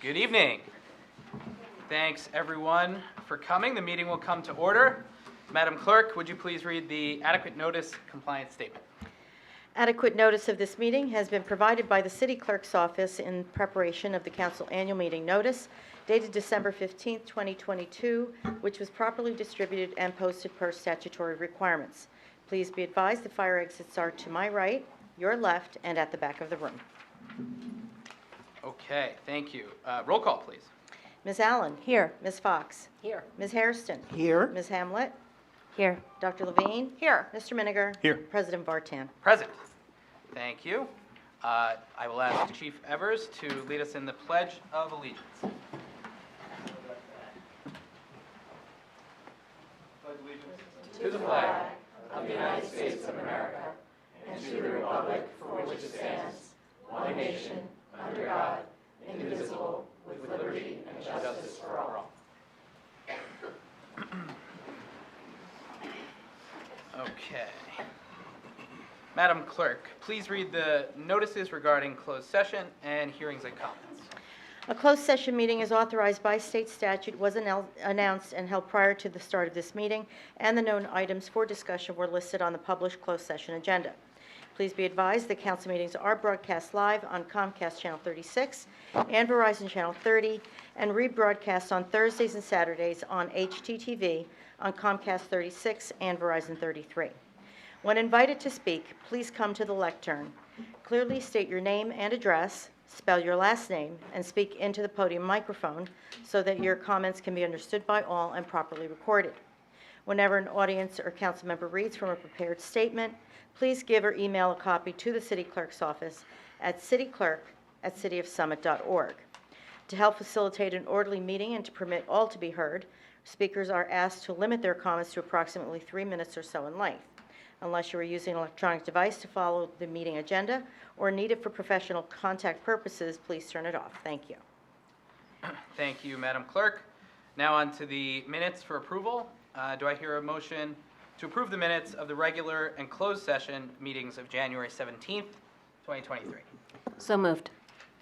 Good evening. Thanks, everyone, for coming. The meeting will come to order. Madam Clerk, would you please read the adequate notice compliance statement? Adequate notice of this meeting has been provided by the City Clerk's office in preparation of the Council Annual Meeting Notice dated December 15, 2022, which was properly distributed and posted per statutory requirements. Please be advised the fire exits are to my right, your left, and at the back of the room. Okay, thank you. Roll call, please. Ms. Allen? Here. Ms. Fox? Here. Ms. Hairston? Here. Ms. Hamlet? Here. Dr. Levine? Here. Mr. Miniger? Here. President Vartan? Present. Thank you. I will ask Chief Evers to lead us in the Pledge of Allegiance. Pledge allegiance to the flag of the United States of America and to the republic for which it stands, one nation, under God, indivisible, with liberty and justice for all. Okay. Madam Clerk, please read the notices regarding closed session and hearings and comments. A closed session meeting is authorized by state statute, was announced and held prior to the start of this meeting, and the known items for discussion were listed on the published closed session agenda. Please be advised that council meetings are broadcast live on Comcast Channel 36 and Verizon Channel 30, and rebroadcast on Thursdays and Saturdays on HTTV on Comcast 36 and Verizon 33. When invited to speak, please come to the lectern. Clearly state your name and address, spell your last name, and speak into the podium microphone so that your comments can be understood by all and properly recorded. Whenever an audience or council member reads from a prepared statement, please give or email a copy to the City Clerk's office at cityclerk@cityofsummit.org. To help facilitate an orderly meeting and to permit all to be heard, speakers are asked to limit their comments to approximately 3 minutes or so in length. Unless you are using an electronic device to follow the meeting agenda or need it for professional contact purposes, please turn it off. Thank you. Thank you, Madam Clerk. Now on to the minutes for approval. Do I hear a motion to approve the minutes of the regular and closed session meetings of January 17th, 2023? So moved.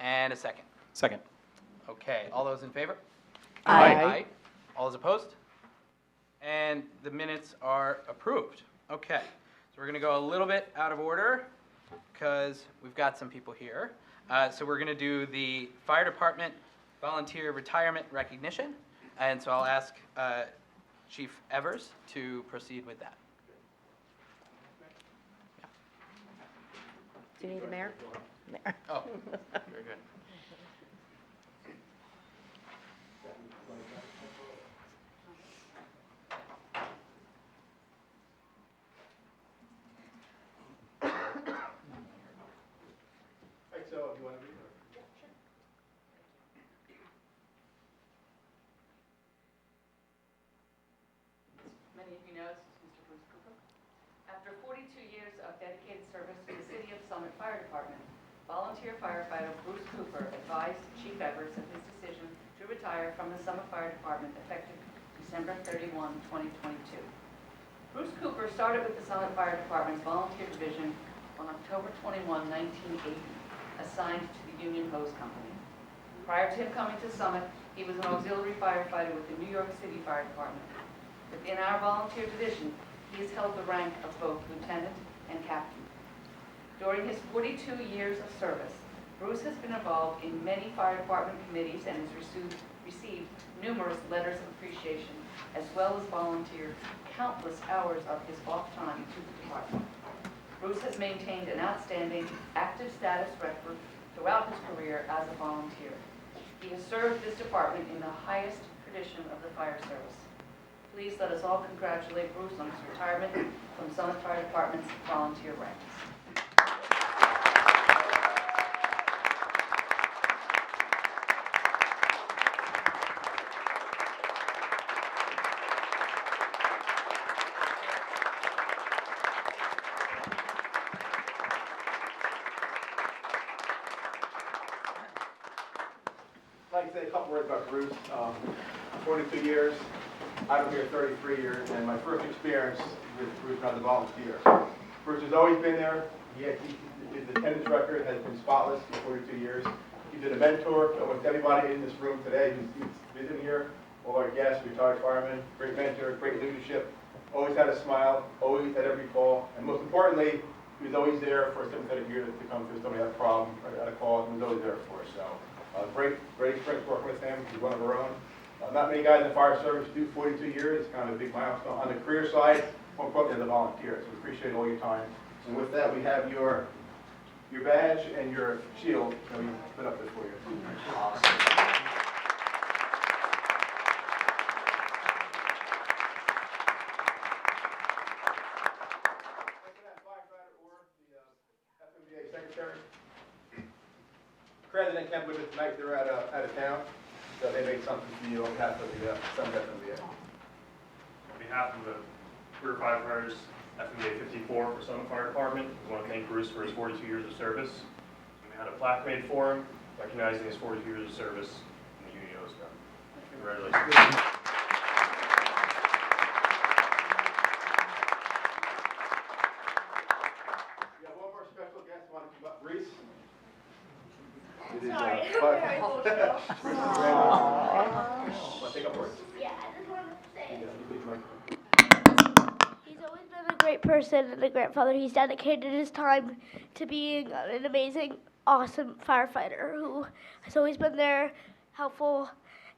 And a second. Second. Okay, all those in favor? Aye. All those opposed? And the minutes are approved. Okay, so we're going to go a little bit out of order because we've got some people here. So we're going to do the Fire Department Volunteer Retirement Recognition. And so I'll ask Chief Evers to proceed with that. Do you need the mayor? Oh, very good. So, if you want to read it? Many of you know, this is Mr. Bruce Cooper. After 42 years of dedicated service to the City of Summit Fire Department, volunteer firefighter Bruce Cooper advised Chief Evers of his decision to retire from the Summit Fire Department effective December 31, 2022. Bruce Cooper started with the Summit Fire Department's volunteer division on October 21, 1980, assigned to the Union Hose Company. Prior to him coming to Summit, he was an auxiliary firefighter with the New York City Fire Department. Within our volunteer division, he has held the rank of both lieutenant and captain. During his 42 years of service, Bruce has been involved in many fire department committees and has received numerous letters of appreciation, as well as volunteered countless hours of his off time to the department. Bruce has maintained an outstanding active status record throughout his career as a volunteer. He has served this department in the highest tradition of the fire service. Please let us all congratulate Bruce on his retirement from Summit Fire Department's volunteer ranks. I'd like to say a couple words about Bruce. 42 years, I've been here 33 years, and my first experience with Bruce as a volunteer. Bruce has always been there. His attendance record has been spotless for 42 years. He's been a mentor to almost everybody in this room today who's visiting here, all our guests, retired firemen, great mentor, great leadership, always had a smile, always at every call, and most importantly, he was always there for somebody that here to come to somebody had a problem or had a call, and he was always there for us. So, great experience working with him. He's one of our own. Not many guys in the fire service do 42 years. It's kind of a big milestone. On the career side, more importantly, as a volunteer. So we appreciate all your time. And with that, we have your badge and your shield. So we put up this for you. Awesome. Secretary. President came with us tonight. They're out of town, so they made something for you on behalf of the Summit FMVA. On behalf of the career firefighters, FMVA 54 for Summit Fire Department, we want to thank Bruce for his 42 years of service. We had a plaque made for him, recognizing his 42 years of service in the Union Coast Guard. Congratulations. We have one more special guest. Want to come up, Reese? Sorry. Want to take up words? Yeah, I just wanted to say, You please, Mike. he's always been a great person and a grandfather. He's dedicated his time to being an amazing, awesome firefighter who has always been there, helpful,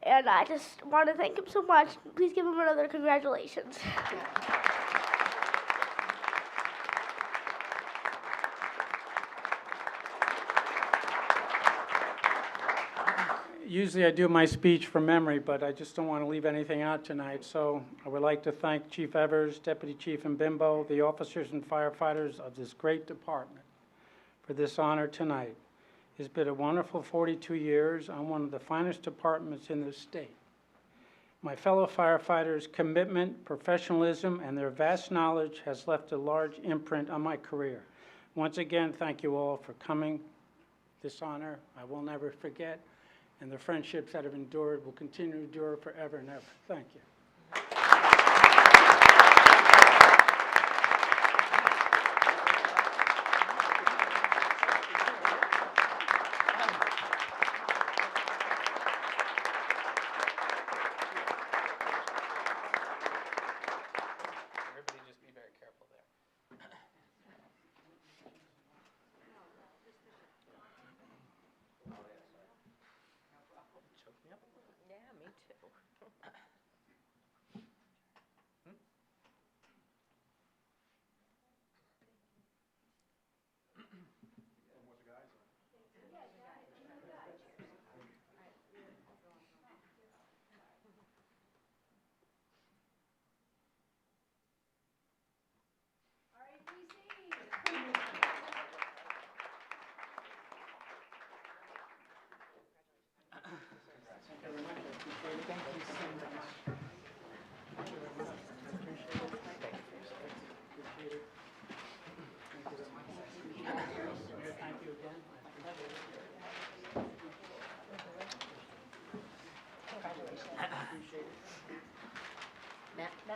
and I just want to thank him so much. Please give him another congratulations. Usually I do my speech from memory, but I just don't want to leave anything out tonight. So I would like to thank Chief Evers, Deputy Chief Mbimbo, the officers and firefighters of this great department for this honor tonight. It's been a wonderful 42 years on one of the finest departments in the state. My fellow firefighters' commitment, professionalism, and their vast knowledge has left a large imprint on my career. Once again, thank you all for coming. This honor I will never forget. And the friendships that have endured will continue to endure forever and ever. Thank you. Everybody just be very careful there. Choke me up. Yeah, me too.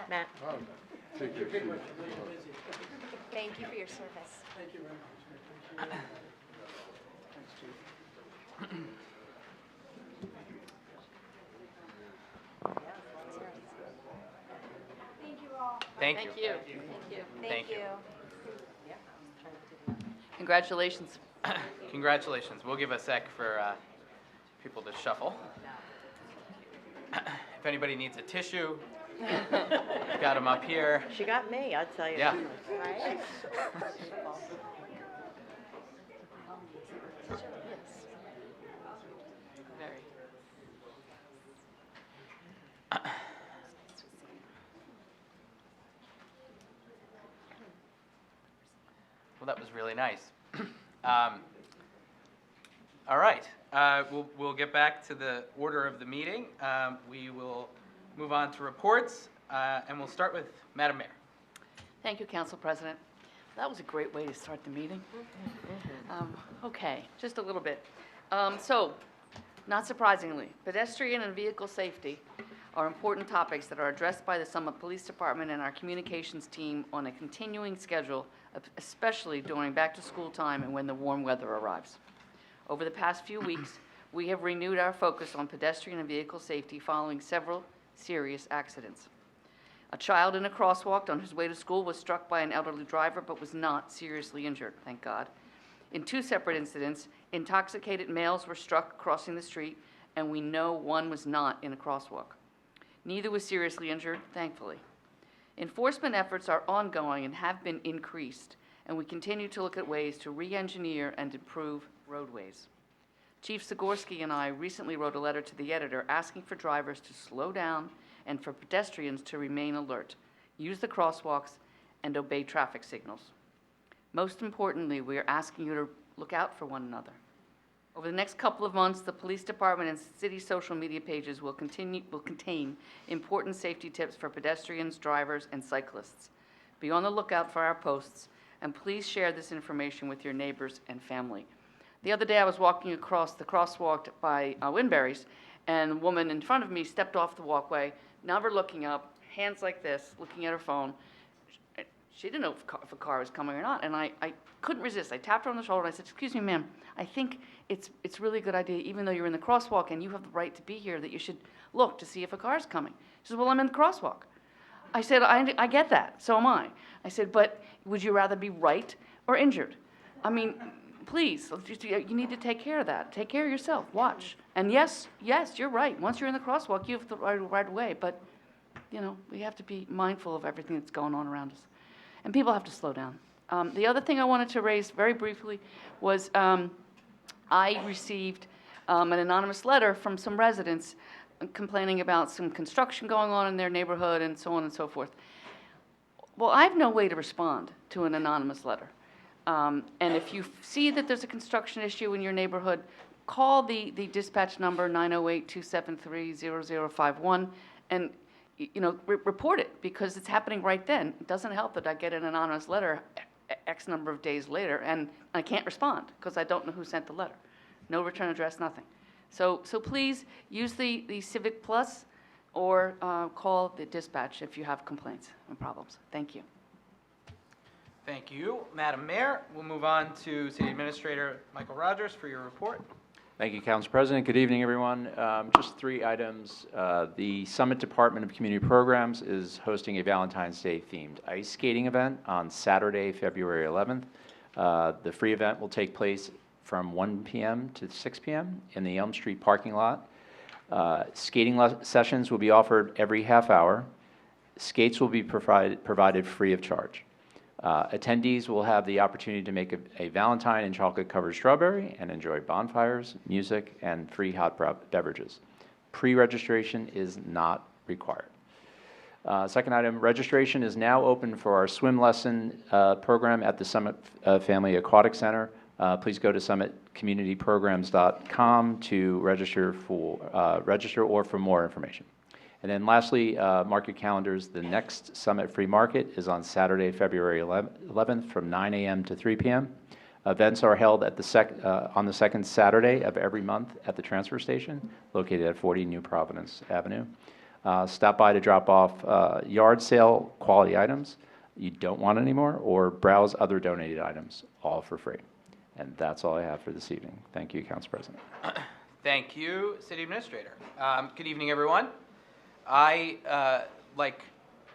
Matt. Thank you for your service. Thank you very much. I appreciate it. Thanks, Chief. Thank you. Thank you. Congratulations. Congratulations. We'll give a sec for people to shuffle. If anybody needs a tissue, we've got them up here. She got me, I'll tell you. Yeah. Right? Very. Well, that was really nice. All right, we'll get back to the order of the meeting. We will move on to reports, and we'll start with Madam Mayor. Thank you, Council President. That was a great way to start the meeting. Okay, just a little bit. So, not surprisingly, pedestrian and vehicle safety are important topics that are addressed by the Summit Police Department and our communications team on a continuing schedule, especially during back-to-school time and when the warm weather arrives. Over the past few weeks, we have renewed our focus on pedestrian and vehicle safety following several serious accidents. A child in a crosswalk on his way to school was struck by an elderly driver but was not seriously injured, thank God. In 2 separate incidents, intoxicated males were struck crossing the street, and we know one was not in a crosswalk. Neither was seriously injured, thankfully. Enforcement efforts are ongoing and have been increased, and we continue to look at ways to re-engineer and improve roadways. Chief Zagorski and I recently wrote a letter to the editor asking for drivers to slow down and for pedestrians to remain alert, use the crosswalks, and obey traffic signals. Most importantly, we are asking you to look out for one another. Over the next couple of months, the police department and city social media pages will contain important safety tips for pedestrians, drivers, and cyclists. Be on the lookout for our posts, and please share this information with your neighbors and family. The other day, I was walking across the crosswalk by Winberry's, and a woman in front of me stepped off the walkway, never looking up, hands like this, looking at her phone. She didn't know if a car was coming or not, and I couldn't resist. I tapped her on the shoulder, and I said, "Excuse me, ma'am, I think it's really a good idea, even though you're in the crosswalk and you have the right to be here, that you should look to see if a car's coming." She said, "Well, I'm in the crosswalk." I said, I get that, so am I. I said, "But would you rather be right or injured? I mean, please, you need to take care of that. Take care of yourself, watch." And yes, you're right. Once you're in the crosswalk, you have the right away, but, you know, we have to be mindful of everything that's going on around us. And people have to slow down. The other thing I wanted to raise very briefly was I received an anonymous letter from some residents complaining about some construction going on in their neighborhood and so on and so forth. Well, I have no way to respond to an anonymous letter. And if you see that there's a construction issue in your neighborhood, call the dispatch number 908-273-0051 and report it, because it's happening right then. It doesn't help that I get an anonymous letter X number of days later and I can't respond because I don't know who sent the letter. No return address, nothing. So please use the Civic Plus or call the dispatch if you have complaints and problems. Thank you. Thank you, Madam Mayor. We'll move on to City Administrator Michael Rogers for your report. Thank you, Council President. Good evening, everyone. Just 3 items. The Summit Department of Community Programs is hosting a Valentine's Day themed ice skating event on Saturday, February 11th. The free event will take place from 1 p.m. to 6 p.m. in the Elm Street parking lot. Skating sessions will be offered every half hour. Skates will be provided free of charge. Attendees will have the opportunity to make a Valentine and chocolate-covered strawberry and enjoy bonfires, music, and free hot beverages. Pre-registration is not required. Second item, registration is now open for our swim lesson program at the Summit Family Aquatic Center. Please go to summitcommunityprograms.com to register or for more information. And then lastly, mark your calendars. The next Summit Free Market is on Saturday, February 11th from 9 a.m. to 3 p.m. Events are held at on the second Saturday of every month at the transfer station located at 40 New Providence Avenue. Stop by to drop off yard sale quality items you don't want anymore, or browse other donated items, all for free. And that's all I have for this evening. Thank you, Council President. Thank you, City Administrator. Good evening, everyone. I, like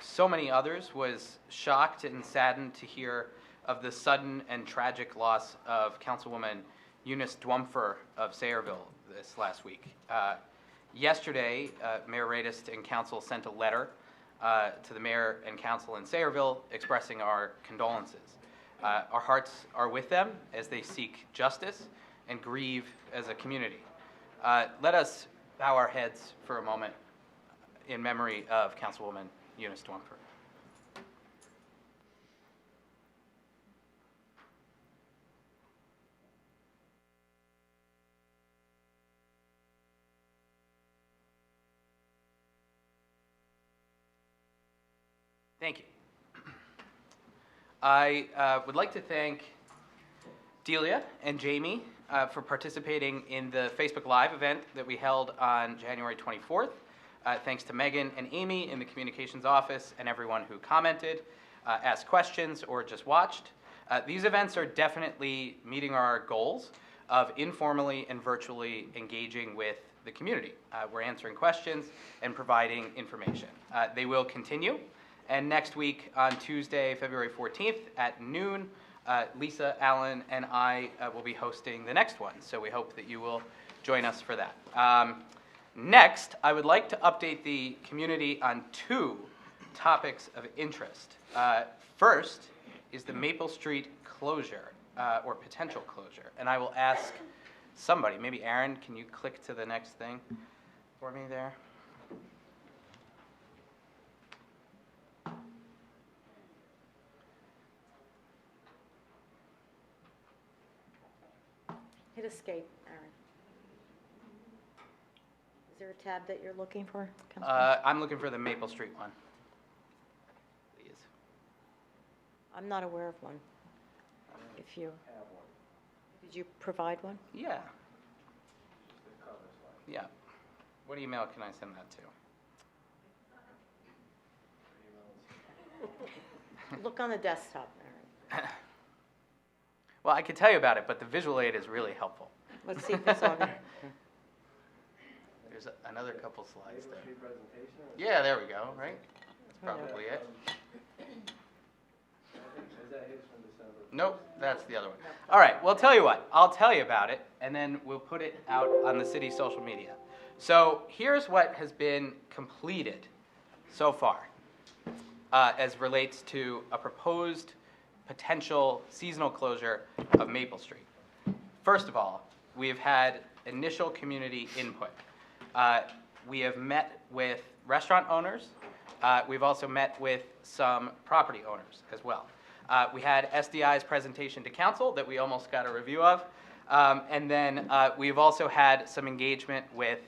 so many others, was shocked and saddened to hear of the sudden and tragic loss of Councilwoman Eunice Dwumfer of Sayreville this last week. Yesterday, Mayor Radist and Council sent a letter to the Mayor and Council in Sayreville expressing our condolences. Our hearts are with them as they seek justice and grieve as a community. Let us bow our heads for a moment in memory of Councilwoman Eunice Dwumfer. Thank you. I would like to thank Delia and Jamie for participating in the Facebook Live event that we held on January 24th. Thanks to Megan and Amy in the communications office and everyone who commented, asked questions, or just watched. These events are definitely meeting our goals of informally and virtually engaging with the community. We're answering questions and providing information. They will continue, and next week on Tuesday, February 14th at noon, Lisa, Allen, and I will be hosting the next one, so we hope that you will join us for that. Next, I would like to update the community on two topics of interest. First is the Maple Street closure, or potential closure, and I will ask somebody, maybe Aaron, can you click to the next thing for me there? Hit escape, Aaron. Is there a tab that you're looking for, Councilman? I'm looking for the Maple Street one. Please. I'm not aware of one. If you, did you provide one? Yeah. Yeah. What email can I send that to? Look on the desktop, Aaron. Well, I could tell you about it, but the visual aid is really helpful. Let's see if it's on there. There's another couple slides there. Yeah, there we go, right? That's probably it. Nope, that's the other one. All right, well, tell you what, I'll tell you about it, and then we'll put it out on the city's social media. So here's what has been completed so far as relates to a proposed potential seasonal closure of Maple Street. First of all, we have had initial community input. We have met with restaurant owners. We've also met with some property owners as well. We had SDI's presentation to council that we almost got a review of. And then we've also had some engagement with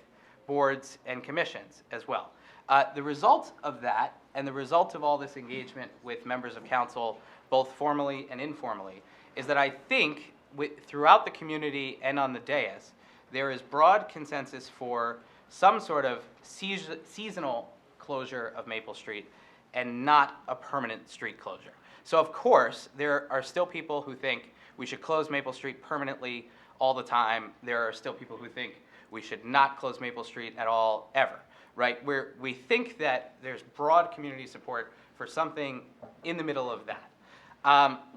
boards and commissions as well. The result of that and the result of all this engagement with members of council, both formally and informally, is that I think throughout the community and on the dais, there is broad consensus for some sort of seasonal closure of Maple Street and not a permanent street closure. So of course, there are still people who think we should close Maple Street permanently all the time. There are still people who think we should not close Maple Street at all, ever, right? We think that there's broad community support for something in the middle of that.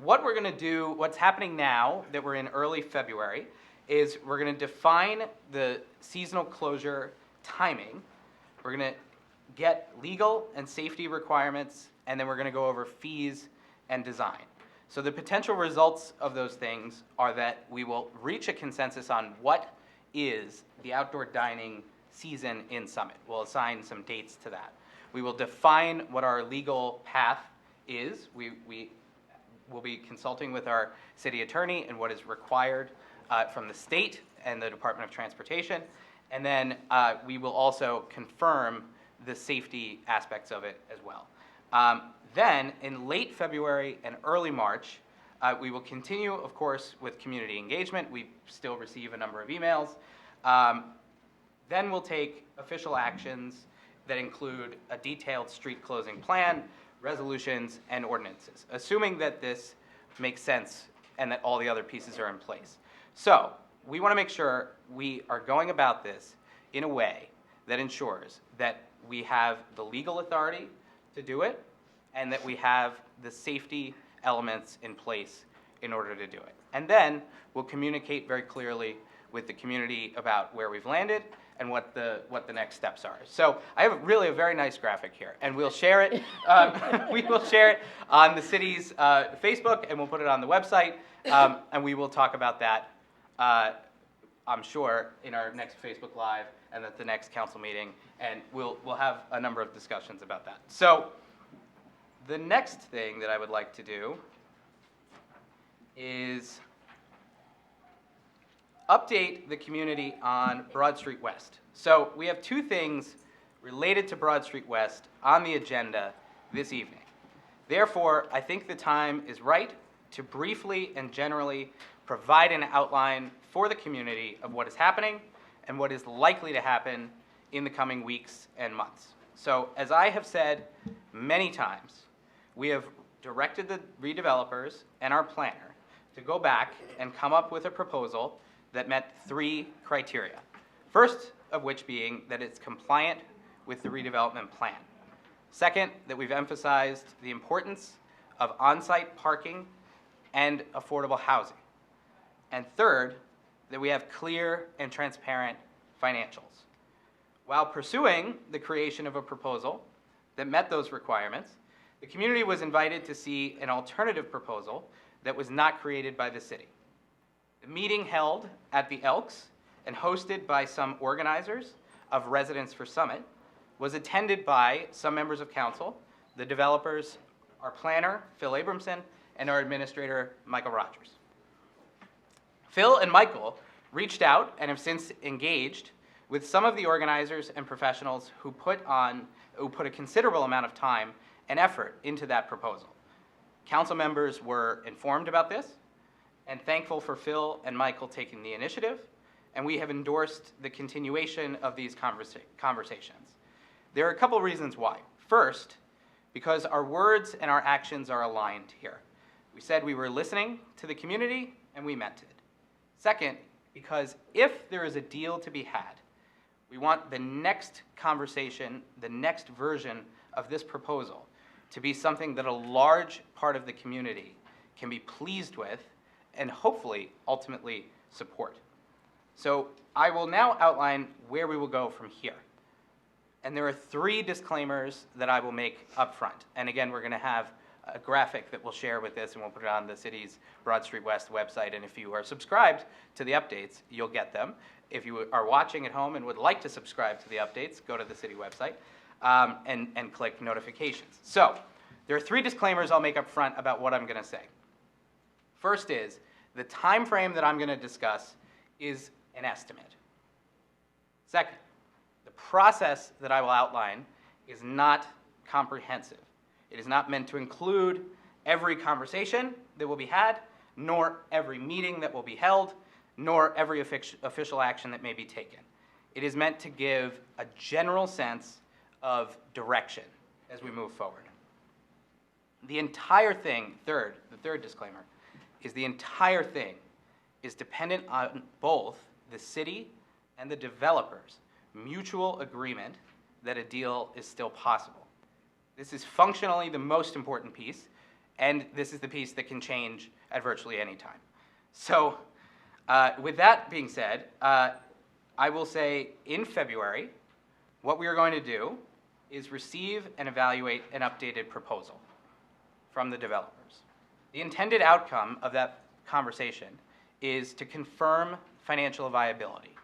What we're gonna do, what's happening now that we're in early February, is we're gonna define the seasonal closure timing. We're gonna get legal and safety requirements, and then we're gonna go over fees and design. So the potential results of those things are that we will reach a consensus on what is the outdoor dining season in Summit. We'll assign some dates to that. We will define what our legal path is. We will be consulting with our city attorney and what is required from the state and the Department of Transportation. And then we will also confirm the safety aspects of it as well. Then, in late February and early March, we will continue, of course, with community engagement. We still receive a number of emails. Then we'll take official actions that include a detailed street closing plan, resolutions, and ordinances, assuming that this makes sense and that all the other pieces are in place. So, we want to make sure we are going about this in a way that ensures that we have the legal authority to do it, and that we have the safety elements in place in order to do it. And then we'll communicate very clearly with the community about where we've landed and what the next steps are. So I have really a very nice graphic here, and we'll share it. We will share it on the city's Facebook, and we'll put it on the website, and we will talk about that, I'm sure, in our next Facebook Live and at the next council meeting, and we'll have a number of discussions about that. So the next thing that I would like to do is update the community on Broad Street West. So we have two things related to Broad Street West on the agenda this evening. Therefore, I think the time is right to briefly and generally provide an outline for the community of what is happening and what is likely to happen in the coming weeks and months. So, as I have said many times, we have directed the redevelopers and our planner to go back and come up with a proposal that met 3 criteria. First of which being that it's compliant with the redevelopment plan. Second, that we've emphasized the importance of on-site parking and affordable housing. And third, that we have clear and transparent financials. While pursuing the creation of a proposal that met those requirements, the community was invited to see an alternative proposal that was not created by the city. The meeting held at the Elks and hosted by some organizers of Residents for Summit was attended by some members of council, the developers, our planner, Phil Abramson, and our administrator, Michael Rogers. Phil and Michael reached out and have since engaged with some of the organizers and professionals who put a considerable amount of time and effort into that proposal. Council members were informed about this and thankful for Phil and Michael taking the initiative, and we have endorsed the continuation of these conversations. There are a couple reasons why. First, because our words and our actions are aligned here. We said we were listening to the community, and we meant it. Second, because if there is a deal to be had, we want the next conversation, the next version of this proposal to be something that a large part of the community can be pleased with and hopefully ultimately support. So I will now outline where we will go from here. And there are 3 disclaimers that I will make up front. And again, we're going to have a graphic that we'll share with this, and we'll put it on the city's Broad Street West website. And if you are subscribed to the updates, you'll get them. If you are watching at home and would like to subscribe to the updates, go to the city website and click notifications. So there are 3 disclaimers I'll make up front about what I'm going to say. First is the time frame that I'm going to discuss is an estimate. Second, the process that I will outline is not comprehensive. It is not meant to include every conversation that will be had, nor every meeting that will be held, nor every official action that may be taken. It is meant to give a general sense of direction as we move forward. The entire thing, the third disclaimer, is the entire thing is dependent on both the city and the developers' mutual agreement that a deal is still possible. This is functionally the most important piece, and this is the piece that can change at virtually any time. So with that being said, I will say in February, what we are going to do is receive and evaluate an updated proposal from the developers. The intended outcome of that conversation is to confirm financial viability.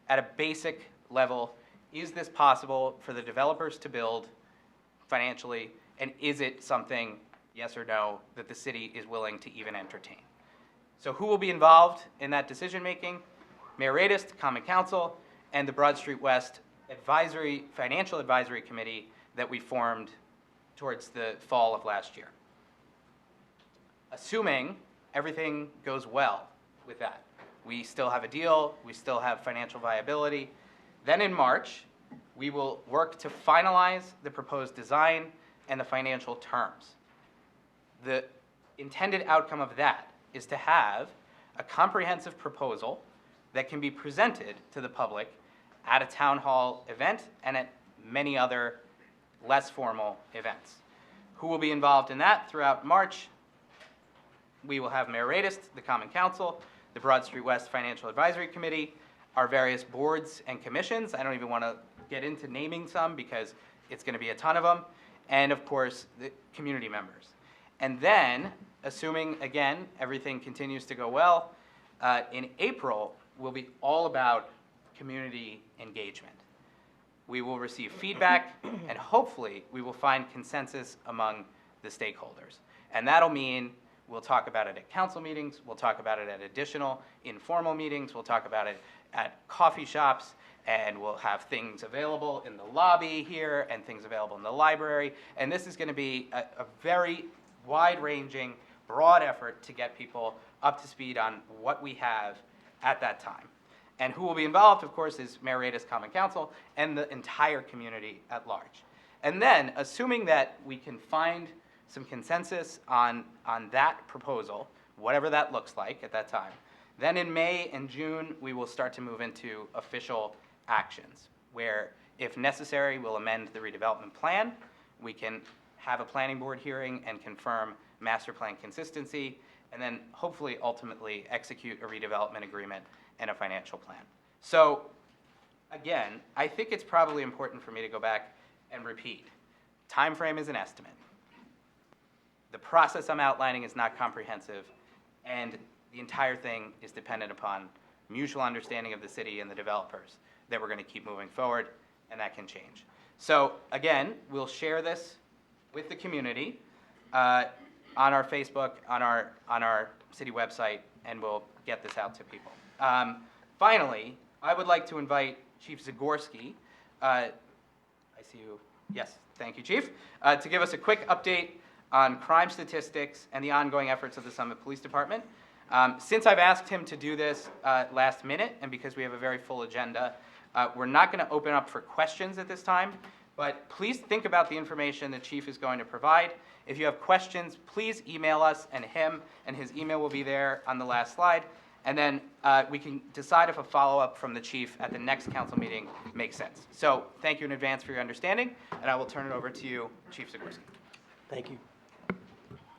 At a basic level, is this possible for the developers to build financially, and is it something, yes or no, that the city is willing to even entertain? So who will be involved in that decision-making? Mayor Radist, Common Council, and the Broad Street West Financial Advisory Committee that we formed towards the fall of last year. Assuming everything goes well with that, we still have a deal, we still have financial viability, then in March, we will work to finalize the proposed design and the financial terms. The intended outcome of that is to have a comprehensive proposal that can be presented to the public at a town hall event and at many other less formal events. Who will be involved in that throughout March? We will have Mayor Radist, the Common Council, the Broad Street West Financial Advisory Committee, our various boards and commissions. I don't even want to get into naming some because it's going to be a ton of them, and of course, the community members. And then, assuming, again, everything continues to go well, in April will be all about community engagement. We will receive feedback, and hopefully we will find consensus among the stakeholders. And that'll mean we'll talk about it at council meetings, we'll talk about it at additional informal meetings, we'll talk about it at coffee shops, and we'll have things available in the lobby here and things available in the library. And this is going to be a very wide-ranging, broad effort to get people up to speed on what we have at that time. And who will be involved, of course, is Mayor Radis, Common Council, and the entire community at large. And then, assuming that we can find some consensus on that proposal, whatever that looks like at that time, Then in May and June, we will start to move into official actions, where if necessary, we'll amend the redevelopment plan. We can have a planning board hearing and confirm master plan consistency, and then hopefully ultimately execute a redevelopment agreement and a financial plan. So again, I think it's probably important for me to go back and repeat. Time frame is an estimate. The process I'm outlining is not comprehensive, and the entire thing is dependent upon mutual understanding of the city and the developers that we're going to keep moving forward, and that can change. So again, we'll share this with the community on our Facebook, on our city website, and we'll get this out to people. Finally, I would like to invite Chief Zagorski. I see you. Yes, thank you, Chief. To give us a quick update on crime statistics and the ongoing efforts of the Summit Police Department. Since I've asked him to do this last minute, and because we have a very full agenda, we're not going to open up for questions at this time, but please think about the information the Chief is going to provide. If you have questions, please email us and him, and his email will be there on the last slide. And then we can decide if a follow-up from the Chief at the next council meeting makes sense. So thank you in advance for your understanding, and I will turn it over to you, Chief Zagorski. Thank you.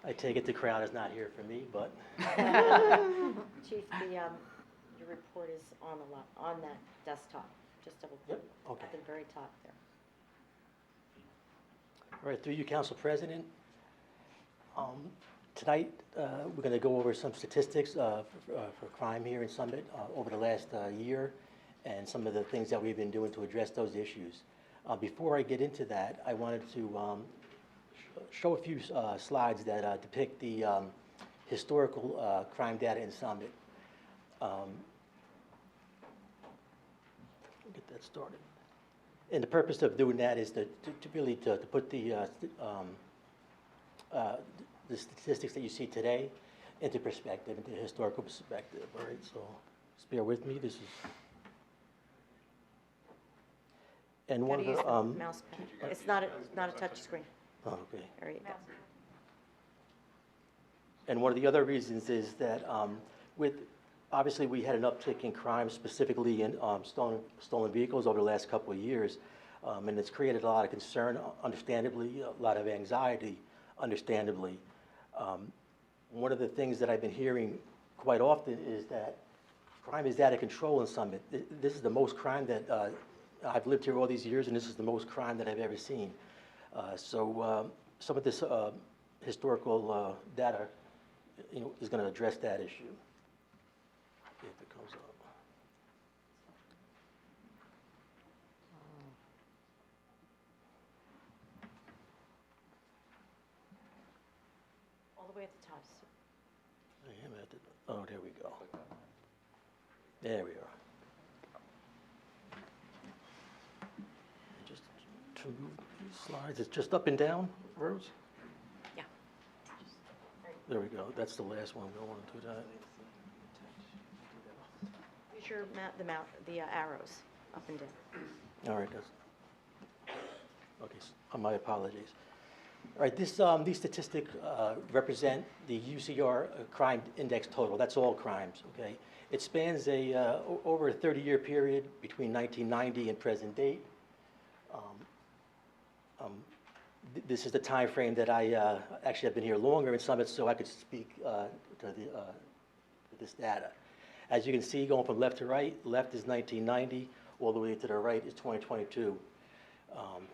I take it the crowd is not here for me, but Chief, your report is on that desktop. Just double click okay. at the very top there. All right, through you, Council President. Tonight, we're going to go over some statistics for crime here in Summit over the last year and some of the things that we've been doing to address those issues. Before I get into that, I wanted to show a few slides that depict the historical crime data in Summit. We'll get that started. And the purpose of doing that is to really to put the statistics that you see today into perspective, into historical perspective. All right, so just bear with me. This is, and one Gotta of use the the mouse pad. It's not a touch screen. oh, okay. There you go. And one of the other reasons is that obviously we had an uptick in crime, specifically in stolen vehicles over the last couple of years, and it's created a lot of concern, understandably, a lot of anxiety, understandably. One of the things that I've been hearing quite often is that crime is out of control in Summit. This is the most crime that I've lived here all these years, and this is the most crime that I've ever seen. So some of this historical data, is going to address that issue. If it comes up. All the way at the top. I am at the, oh, there we go. There we are. Just to move these slides, it's just up and down, Rose? Yeah. There we go. That's the last one. We don't want to do that. Use your the arrows up and down. All right, okay, my apologies. All right, these statistics represent the UCR crime index total. That's all crimes, okay? It spans over a 30-year period between 1990 and present date. This is the time frame that I actually have been here longer in Summit, so I could speak to this data. As you can see, going from left to right, left is 1990, all the way to the right is 2022.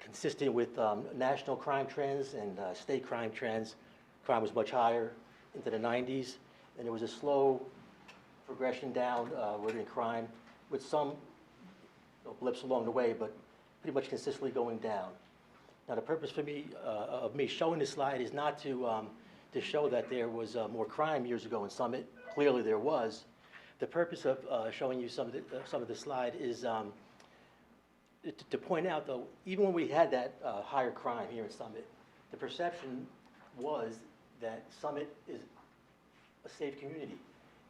Consistent with national crime trends and state crime trends, crime was much higher into the 90s, and there was a slow progression down within crime, with some blips along the way, but pretty much consistently going down. Now, the purpose for me of me showing this slide is not to show that there was more crime years ago in Summit. Clearly, there was. The purpose of showing you some of the slide is to point out, though, even when we had that higher crime here in Summit, the perception was that Summit is a safe community.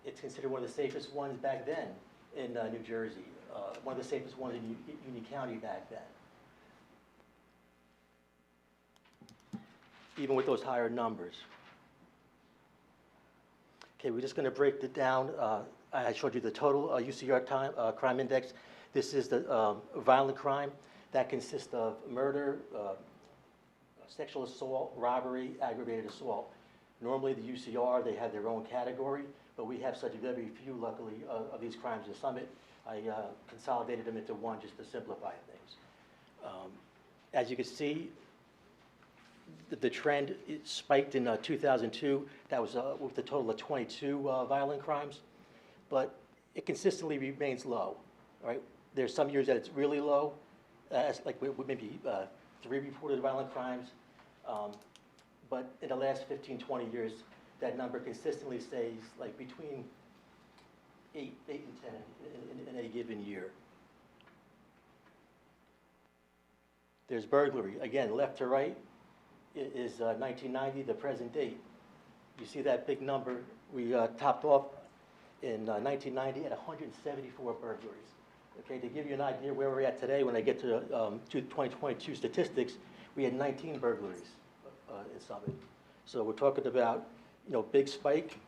It's considered one of the safest ones back then in New Jersey, one of the safest ones in Union County back then. Even with those higher numbers. Okay, we're just going to break it down I showed you the total UCR crime index. This is the violent crime. That consists of murder, sexual assault, robbery, aggravated assault. Normally, the UCR, they have their own category, but we have such very few, luckily, of these crimes in Summit. I consolidated them into one just to simplify things. As you can see, the trend it spiked in 2002. That was with a total of 22 violent crimes, but it consistently remains low. All right, there's some years that it's really low, like maybe 3 reported violent crimes, but in the last 15, 20 years, that number consistently stays like between 8 and 10 in a given year. There's burglary. Again, left to right is 1990, the present date. You see that big number? We topped off in 1990 at 174 burglaries. Okay, to give you an idea where we're at today, when I get to 2022 statistics, we had 19 burglaries in Summit. So we're talking about, big spike.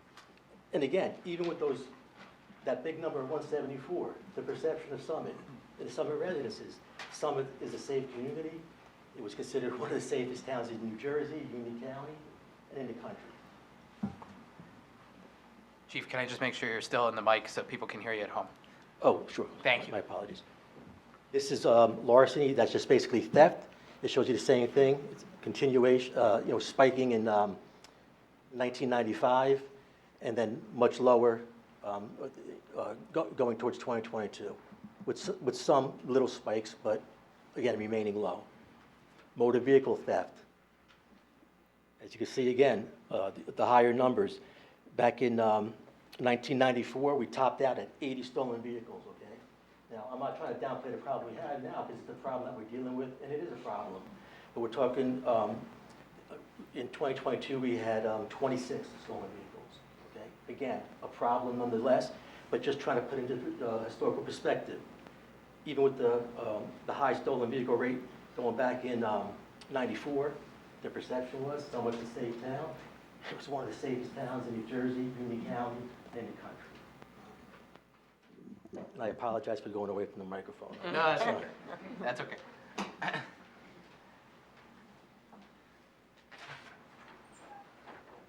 And again, even with that big number of 174, the perception of Summit and the Summit residences, Summit is a safe community. It was considered one of the safest towns in New Jersey, Union County, and in the country. Chief, can I just make sure you're still in the mic so people can hear you at home? Oh, sure. Thank you. My apologies. This is larceny. That's just basically theft. It shows you the same thing. It's continuation, spiking in 1995, and then much lower going towards 2022, with some little spikes, but again, remaining low. Motor vehicle theft. As you can see again, the higher numbers. Back in 1994, we topped out at 80 stolen vehicles, okay? Now, I'm not trying to downplay the problem we have now, because it's the problem that we're dealing with, and it is a problem. But we're talking, in 2022, we had 26 stolen vehicles, okay? Again, a problem nonetheless, but just trying to put into historical perspective. Even with the high stolen vehicle rate going back in 94, the perception was Summit's a safe town. It was one of the safest towns in New Jersey, Union County, and in the country. And I apologize for going away from the microphone. No, that's okay. That's okay.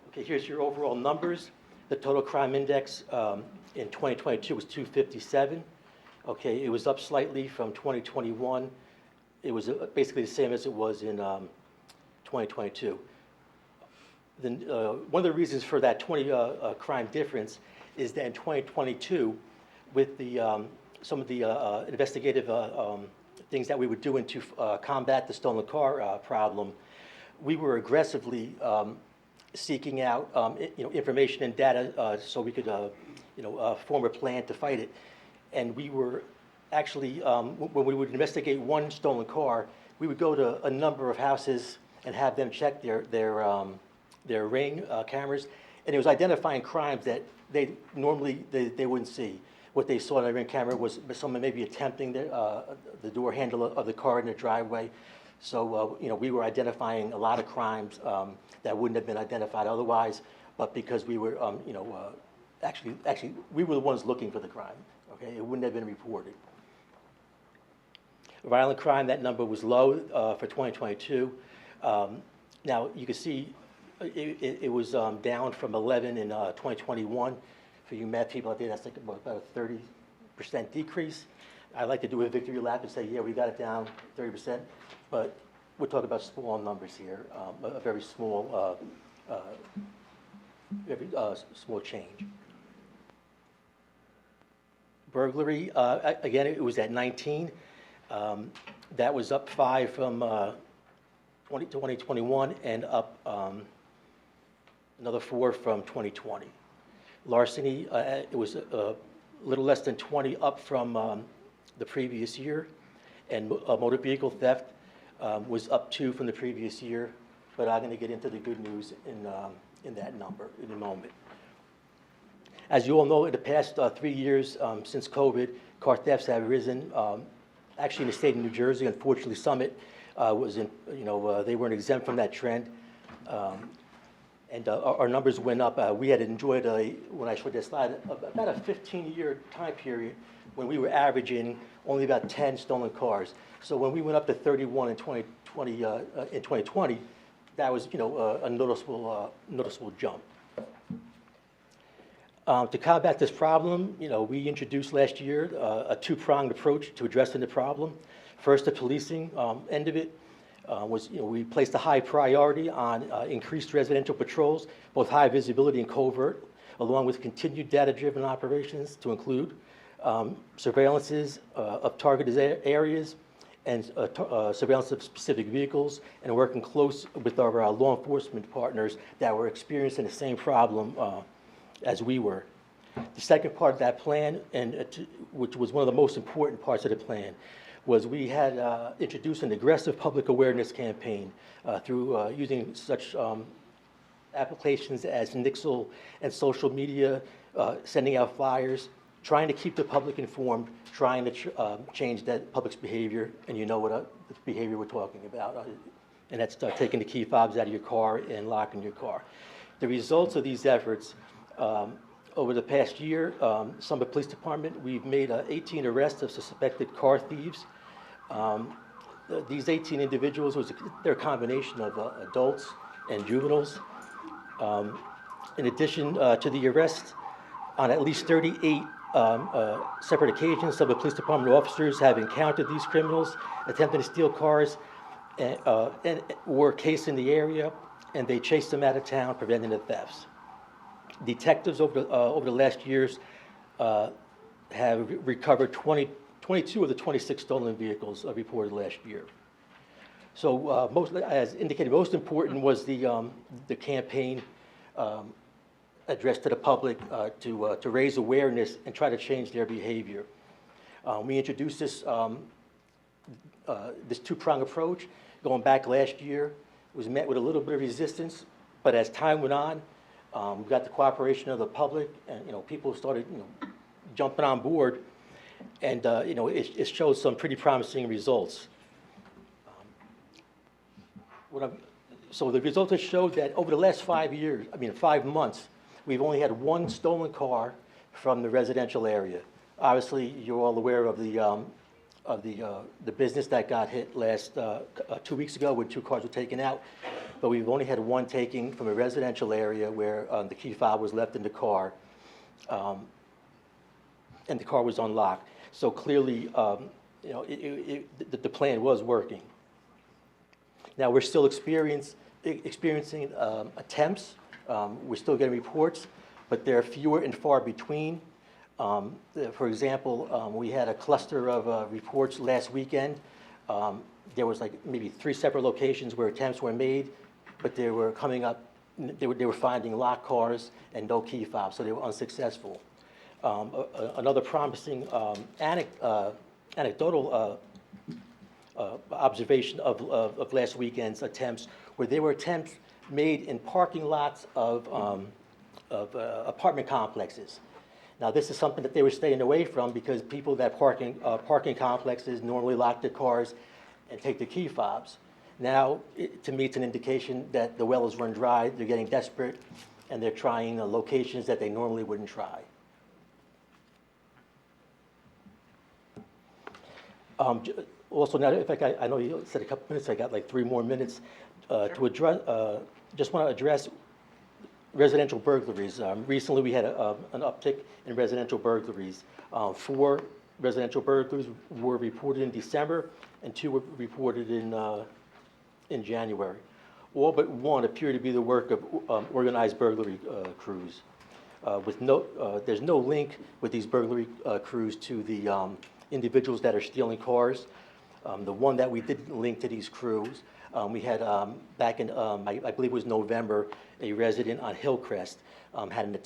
Okay, here's your overall numbers. The total crime index in 2022 was 257. Okay, it was up slightly from 2021. It was basically the same as it was in 2022. Then, one of the reasons for that 20 crime difference is that in 2022, with some of the investigative things that we were doing to combat the stolen car problem, we were aggressively seeking out information and data so we could form a plan to fight it. And we were actually, when we would investigate one stolen car, we would go to a number of houses and have them check their Ring cameras, and it was identifying crimes that they normally they wouldn't see. What they saw on the Ring camera was someone maybe attempting the door handle of the car in the driveway. So we were identifying a lot of crimes that wouldn't have been identified otherwise, but because we were actually we were the ones looking for the crime. Okay, it wouldn't have been reported. Violent crime, that number was low for 2022. Now you can see. It was down from 11 in 2021. For you math people out there, that's like about a 30% decrease. I like to do a victory lap and say, yeah, we got it down 30%, but we're talking about small numbers here, a very small, small change. Burglary, again, it was at 19. That was up 5 from 2021 and up another 4 from 2020. Larceny, it was a little less than 20 up from the previous year. And motor vehicle theft was up 2 from the previous year. But I'm going to get into the good news in that number in a moment. As you all know, in the past 3 years since COVID, car thefts have risen. Actually, in the state of New Jersey, unfortunately, Summit was in, they weren't exempt from that trend. And our numbers went up. We had enjoyed, when I showed this slide, about a 15-year time period when we were averaging only about 10 stolen cars. So when we went up to 31 in 2020, that was, a noticeable jump. To combat this problem, we introduced last year a two-pronged approach to addressing the problem. First, the policing end of it was, we placed a high priority on increased residential patrols, both high visibility and covert, along with continued data-driven operations to include surveillances of targeted areas and surveillance of specific vehicles, and working close with our law enforcement partners that were experiencing the same problem as we were. The second part of that plan, which was one of the most important parts of the plan, was we had introduced an aggressive public awareness campaign through using such applications as Nixle and social media, sending out flyers, trying to keep the public informed, trying to change that public's behavior, and you know what behavior we're talking about, and that's taking the key fobs out of your car and locking your car. The results of these efforts, over the past year, Summit Police Department, we've made 18 arrests of suspected car thieves. These 18 individuals, they're a combination of adults and juveniles. In addition to the arrest, on at least 38 separate occasions, Summit Police Department officers have encountered these criminals attempting to steal cars and were cased in the area, and they chased them out of town, preventing the thefts. Detectives over the last years have recovered 22 of the 26 stolen vehicles reported last year. So as indicated, most important was the campaign addressed to the public to raise awareness and try to change their behavior. We introduced this two-pronged approach going back last year. It was met with a little bit of resistance, but as time went on, we got the cooperation of the public, and people started jumping on board, and it showed some pretty promising results. So the results have showed that over the last 5 months, we've only had one stolen car from the residential area. Obviously, you're all aware of the business that got hit last 2 weeks ago when 2 cars were taken out. But we've only had one taking from a residential area where the key fob was left in the car, and the car was unlocked. So clearly, the plan was working. Now we're still experiencing attempts. We're still getting reports, but they're fewer and far between. For example, we had a cluster of reports last weekend. There was maybe 3 separate locations where attempts were made, but they were coming up, they were finding locked cars and no key fobs, so they were unsuccessful. Another promising anecdotal observation of last weekend's attempts, where there were attempts made in parking lots of apartment complexes. Now, this is something that they were staying away from because people that parking complexes normally lock their cars and take the key fobs. Now, to me, it's an indication that the well is run dry, they're getting desperate, and they're trying locations that they normally wouldn't try. Also, now, in fact, I know you said a couple minutes, I got 3 more minutes to address, just want to address residential burglaries. Recently, we had an uptick in residential burglaries. 4 residential burglaries were reported in December, and 2 were reported in January. All but 1 appear to be the work of organized burglary crews. There's no link with these burglary crews to the individuals that are stealing cars. The one that we did link to these crews, we had back in, I believe it was November, a resident on Hillcrest had an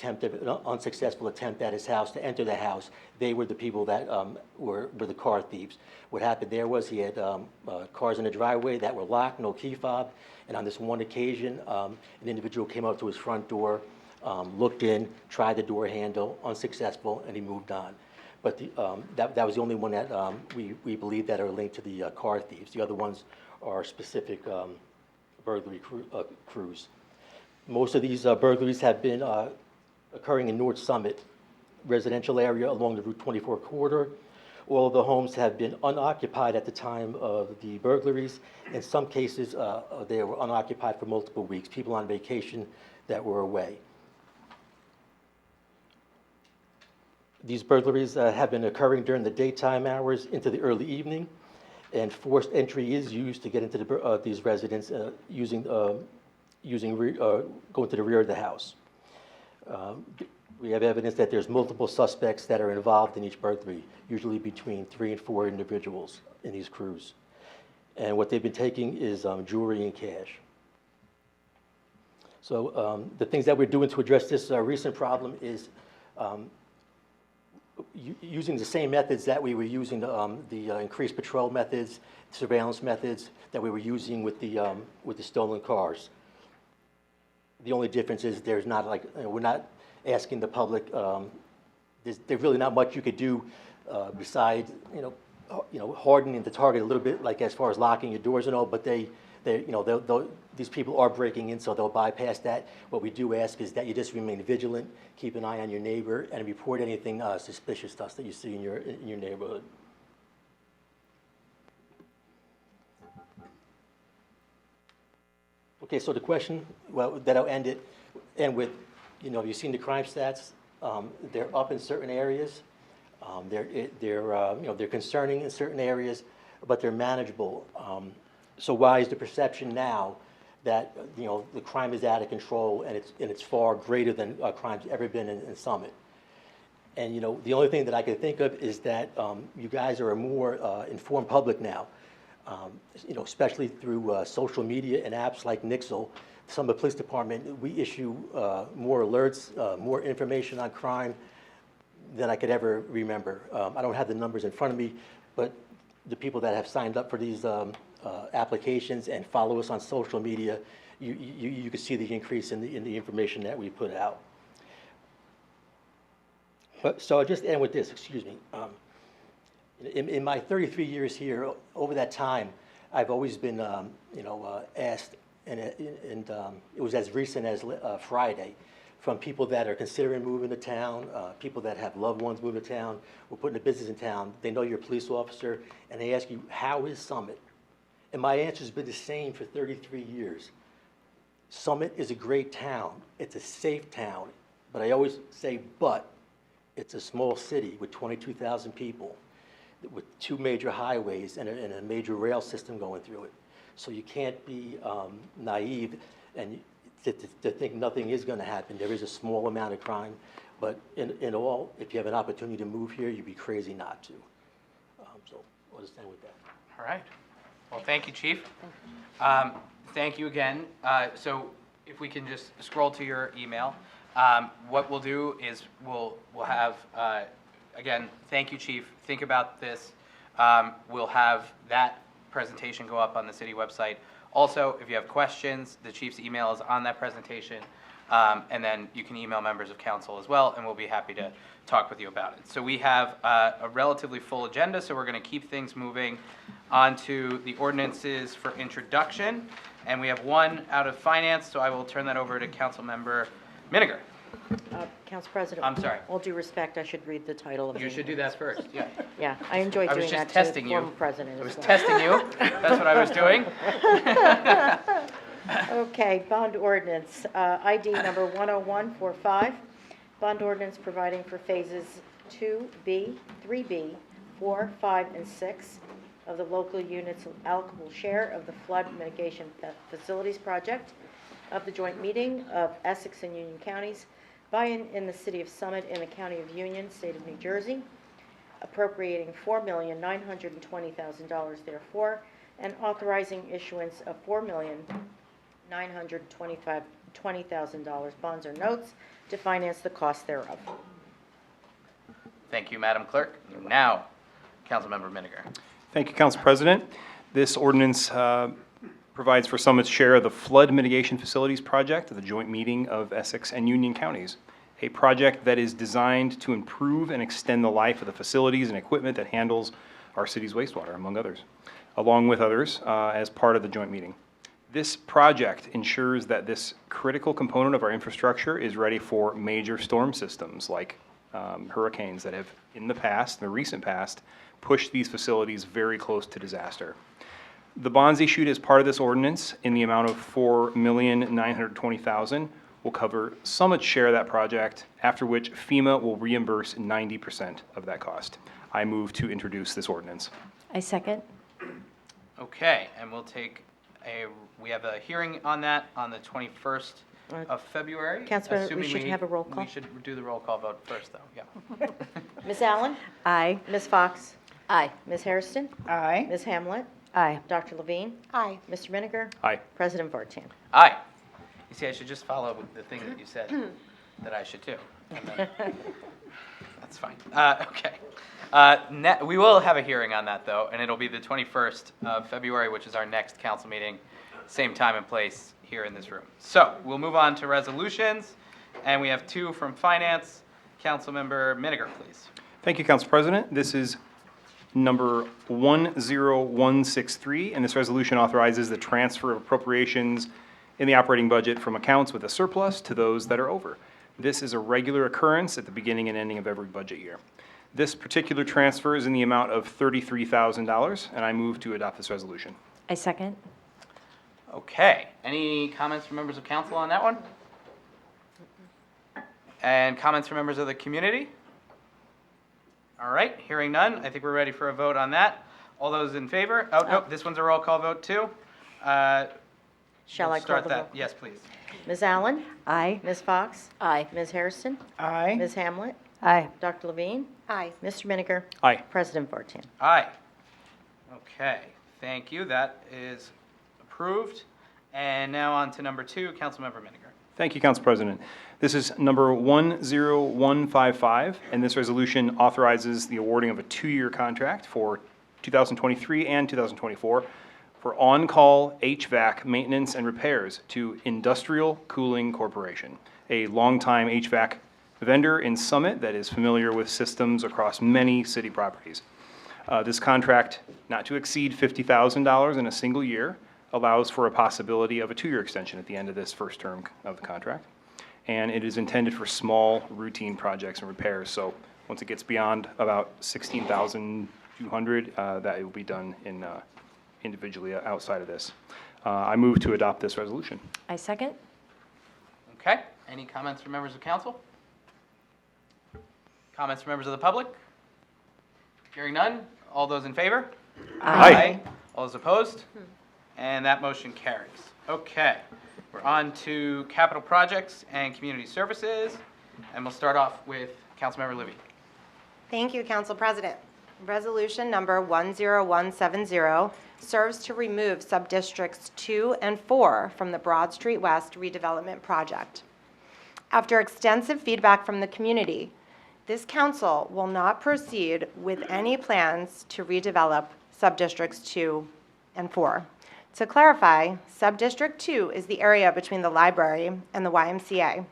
unsuccessful attempt at his house to enter the house. They were the people that were the car thieves. What happened there was he had cars in the driveway that were locked, no key fob, and on this one occasion, an individual came up to his front door, looked in, tried the door handle, unsuccessful, and he moved on. But that was the only one that we believe that are linked to the car thieves. The other ones are specific burglary crews. Most of these burglaries have been occurring in North Summit residential area along the Route 24 corridor. All of the homes have been unoccupied at the time of the burglaries. In some cases, they were unoccupied for multiple weeks, people on vacation that were away. These burglaries have been occurring during the daytime hours into the early evening, and forced entry is used to get into these residents going to the rear of the house. We have evidence that there's multiple suspects that are involved in each burglary, usually between 3 and 4 individuals in these crews. And what they've been taking is jewelry and cash. So the things that we're doing to address this recent problem is using the same methods that we were using, the increased patrol methods, surveillance methods that we were using with the stolen cars. The only difference is there's not like, we're not asking the public, there's really not much you could do besides, hardening the target a little bit, like as far as locking your doors and all, but these people are breaking in, so they'll bypass that. What we do ask is that you just remain vigilant, keep an eye on your neighbor, and report anything suspicious stuff that you see in your neighborhood. Okay, so the question, well, that I'll end with, you've seen the crime stats. They're up in certain areas. They're concerning in certain areas, but they're manageable. So why is the perception now that the crime is out of control and it's far greater than crime's ever been in Summit? And the only thing that I can think of is that you guys are a more informed public now. Especially through social media and apps like Nixle. Summit Police Department, we issue more alerts, more information on crime than I could ever remember. I don't have the numbers in front of me, but the people that have signed up for these applications and follow us on social media, you can see the increase in the information that we put out. So I'll just end with this, excuse me. In my 33 years here, over that time, I've always been, asked, and it was as recent as Friday, from people that are considering moving to town, people that have loved ones moving to town, or putting a business in town. They know you're a police officer, and they ask you, how is Summit? And my answer's been the same for 33 years. Summit is a great town. It's a safe town. But I always say, but it's a small city with 22,000 people, with 2 major highways and a major rail system going through it. So you can't be naive and to think nothing is going to happen. There is a small amount of crime, but in all, if you have an opportunity to move here, you'd be crazy not to. So I'll just end with that. All right. Well, thank you, Chief. Thank you again. So if we can just scroll to your email, what we'll do is we'll have, again, thank you, Chief. Think about this. We'll have that presentation go up on the city website. Also, if you have questions, the Chief's email is on that presentation, and then you can email members of council as well, and we'll be happy to talk with you about it. So we have a relatively full agenda, so we're going to keep things moving on to the ordinances for introduction, and we have one out of finance, so I will turn that over to Council Member Miniger. Council President. I'm sorry. All due respect, I should read the title of the You should do that first, yeah. Yeah, I enjoy I was doing just that testing to you. the former president I was as well. testing you. That's what I was doing. Okay, bond ordinance, ID number 10145, bond ordinance providing for phases 2B, 3B, 4, 5, and 6 of the local unit's allocable share of the flood mitigation facilities project of the joint meeting of Essex and Union counties by and in the city of Summit in the county of Union, state of New Jersey, appropriating $4,920,000 therefore, and authorizing issuance of $4,920,000 bonds or notes to finance the cost thereof. Thank you, Madam Clerk. Now, Councilmember Miniger. Thank you, Council President. This ordinance provides for Summit's share of the Flood Mitigation Facilities Project of the joint meeting of Essex and Union counties, a project that is designed to improve and extend the life of the facilities and equipment that handles our city's wastewater, among others, along with others as part of the joint meeting. This project ensures that this critical component of our infrastructure is ready for major storm systems like hurricanes that have, in the past, in the recent past, pushed these facilities very close to disaster. The bonds issued as part of this ordinance in the amount of $4,920,000 will cover Summit's share of that project, after which FEMA will reimburse 90% of that cost. I move to introduce this ordinance. I second. Okay, and we have a hearing on that on the 21st of February. Councilmember, we assuming should have a roll call. We should do the roll call vote first, though, yeah. Ms. Allen? Aye. Ms. Fox? Aye. Ms. Hairston? Aye. Ms. Hamlet? Aye. Dr. Levine? Aye. Mr. Miniger? Aye. President Vartan? Aye. You see, I should just follow the thing that you said that I should do. And then- That's fine. Okay. We will have a hearing on that, though, and it'll be the 21st of February, which is our next council meeting, same time and place here in this room. So we'll move on to resolutions, and we have two from Finance. Councilmember Miniger, please. Thank you, Council President. This is number 10163, and this resolution authorizes the transfer of appropriations in the operating budget from accounts with a surplus to those that are over. This is a regular occurrence at the beginning and ending of every budget year. This particular transfer is in the amount of $33,000, and I move to adopt this resolution. I second. Okay. Any comments from members of council on that one? And comments from members of the community? All right, hearing none, I think we're ready for a vote on that. All those in favor? Oh, no, this one's a roll call vote, too. Shall I call Start the that. roll? Yes, please. Ms. Allen? Aye. Ms. Fox? Aye. Ms. Hairston? Aye. Ms. Hamlet? Aye. Dr. Levine? Aye. Mr. Miniger? Aye. President Vartan? Aye. Okay, thank you. That is approved. And now on to number 2, Councilmember Miniger. Thank you, Council President. This is number 10155, and this resolution authorizes the awarding of a 2-year contract for 2023 and 2024 for on-call HVAC maintenance and repairs to Industrial Cooling Corporation, a longtime HVAC vendor in Summit that is familiar with systems across many city properties. This contract, not to exceed $50,000 in a single year, allows for a possibility of a 2-year extension at the end of this first term of the contract. And it is intended for small, routine projects and repairs. So once it gets beyond about $16,200, that it will be done in individually outside of this. I move to adopt this resolution. I second. Okay, any comments from members of council? Comments from members of the public? Hearing none, all those in favor? Aye. All those opposed? And that motion carries. Okay, we're on to capital projects and community services, and we'll start off with Councilmember Libby. Thank you, Council President. Resolution number 10170 serves to remove subdistricts 2 and 4 from the Broad Street West redevelopment project. After extensive feedback from the community, this council will not proceed with any plans to redevelop subdistricts 2 and 4. To clarify, Subdistrict 2 is the area between the library and the YMCA,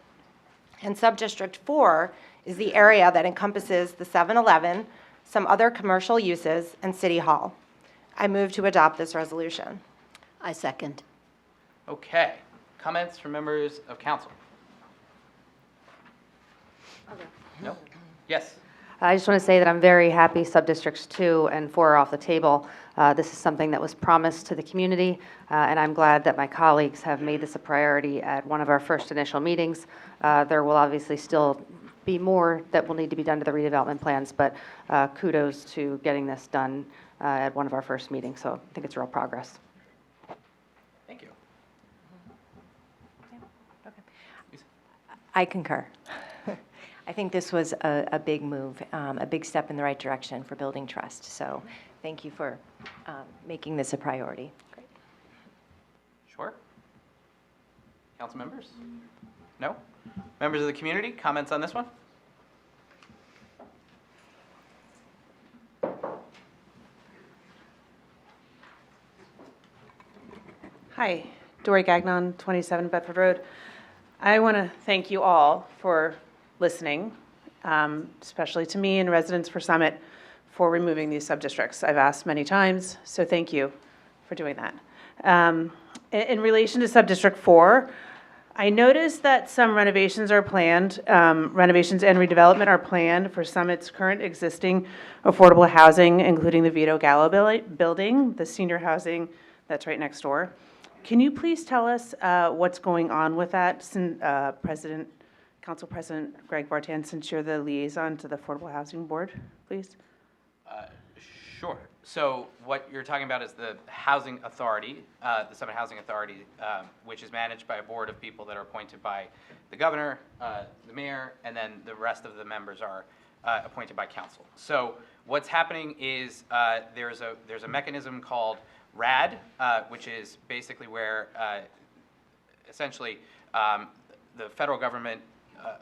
and Subdistrict 4 is the area that encompasses the 7-Eleven, some other commercial uses, and City Hall. I move to adopt this resolution. I second. Okay, comments from members of council? No? Yes? I just want to say that I'm very happy subdistricts 2 and 4 are off the table. This is something that was promised to the community, and I'm glad that my colleagues have made this a priority at one of our first initial meetings. There will obviously still be more that will need to be done to the redevelopment plans, but kudos to getting this done at one of our first meetings, so I think it's real progress. Thank you. I concur. I think this was a big move, a big step in the right direction for building trust. So thank you for making this a priority. Great. Sure. Council members? No? Members of the community, comments on this one? Hi, Dory Gagnon, 27 Bedford Road. I want to thank you all for listening, especially to me and residents for Summit, for removing these subdistricts. I've asked many times, so thank you for doing that. In relation to Subdistrict 4, I noticed that some renovations are planned, renovations and redevelopment are planned for Summit's current existing affordable housing, including the Vito Gallo building, the senior housing that's right next door. Can you please tell us what's going on with that, Council President Greg Bartan, since you're the liaison to the Affordable Housing Board, please? Sure. So what you're talking about is the Housing Authority, the Summit Housing Authority, which is managed by a board of people that are appointed by the governor, the mayor, and then the rest of the members are appointed by council. So what's happening is there's a mechanism called RAD, which is basically where essentially the federal government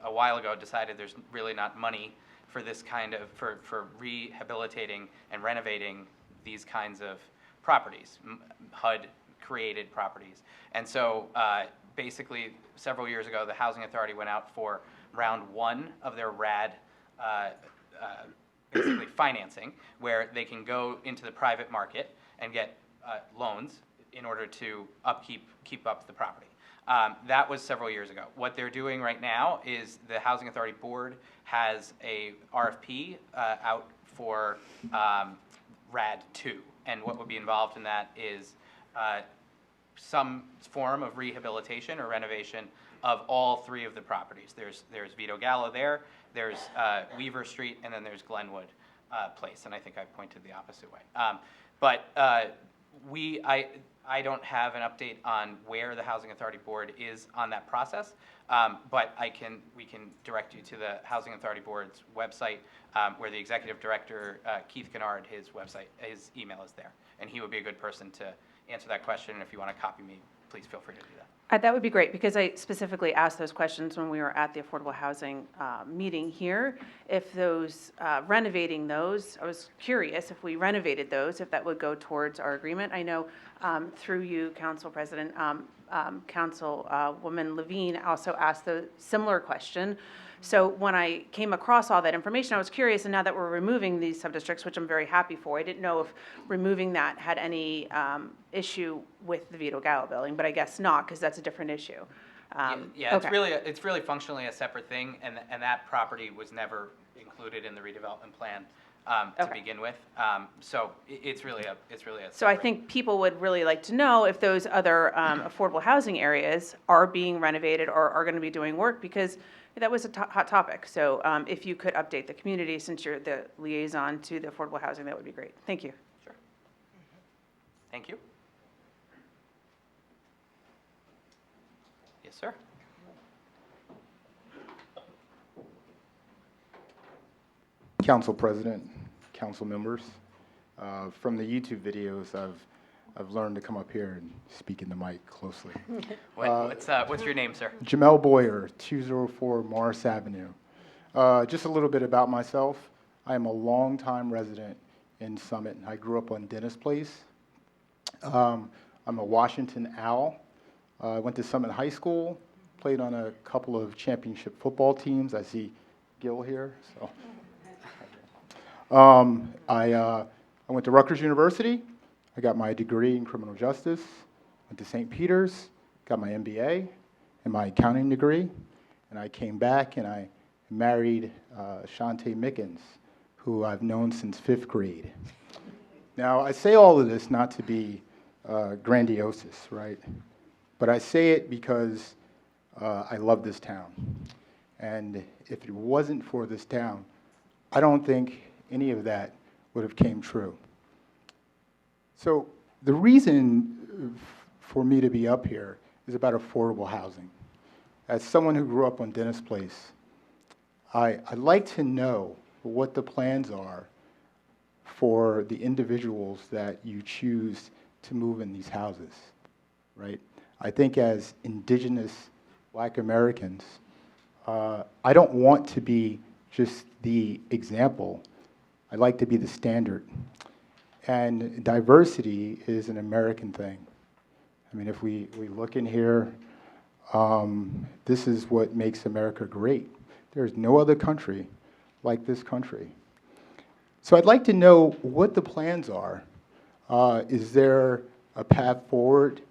a while ago decided there's really not money for this kind of, for rehabilitating and renovating these kinds of properties, HUD-created properties. And so basically, several years ago, the Housing Authority went out for round 1 of their RAD basically financing, where they can go into the private market and get loans in order to keep up the property. That was several years ago. What they're doing right now is the Housing Authority Board has a RFP out for RAD 2. And what would be involved in that is some form of rehabilitation or renovation of all 3 of the properties. There's Vito Gallo there's Weaver Street, and then there's Glenwood Place. And I think I pointed the opposite way. I don't have an update on where the Housing Authority Board is on that process, but we can direct you to the Housing Authority Board's website, where the Executive Director, Keith Kennard, his email is there, and he would be a good person to answer that question. And if you want to copy me, please feel free to do that. That would be great, because I specifically asked those questions when we were at the Affordable Housing meeting here. If those, renovating those, I was curious if we renovated those, if that would go towards our agreement. I know through you, Council President, Councilwoman Levine also asked the similar question. So when I came across all that information, I was curious, and now that we're removing these subdistricts, which I'm very happy for, I didn't know if removing that had any issue with the Vito Gallo building, but I guess not, because that's a different issue. Yeah, okay. it's really functionally a separate thing, and that property was never included in the redevelopment plan to begin with. So it's really a So I think people would really like to know if those other affordable housing areas are being renovated or are going to be doing work, because that was a hot topic. So if you could update the community, since you're the liaison to the affordable housing, that would be great. Thank you. Sure. Thank you. Yes, sir. Council President, council members, from the YouTube videos, I've learned to come up here and speak in the mic closely. What's your name, sir? Jamel Boyer, 204 Morris Avenue. Just a little bit about myself. I am a longtime resident in Summit. I grew up on Dennis Place. I'm a Washington Owl. I went to Summit High School, played on a couple of championship football teams. I see Gil here. So, I went to Rutgers University. I got my degree in criminal justice. Went to St. Peter's, got my MBA and my accounting degree. And I came back and I married Shantae Mickens, who I've known since 5th grade. Now, I say all of this not to be grandiose, right? But I say it because I love this town. And if it wasn't for this town, I don't think any of that would have came true. So the reason for me to be up here is about affordable housing. As someone who grew up on Dennis Place, I'd like to know what the plans are for the individuals that you choose to move in these houses, right? I think as indigenous Black Americans, I don't want to be just the example. I'd like to be the standard. And diversity is an American thing. I mean, if we look in here, this is what makes America great. There's no other country like this country. So I'd like to know what the plans are. Is there a path forward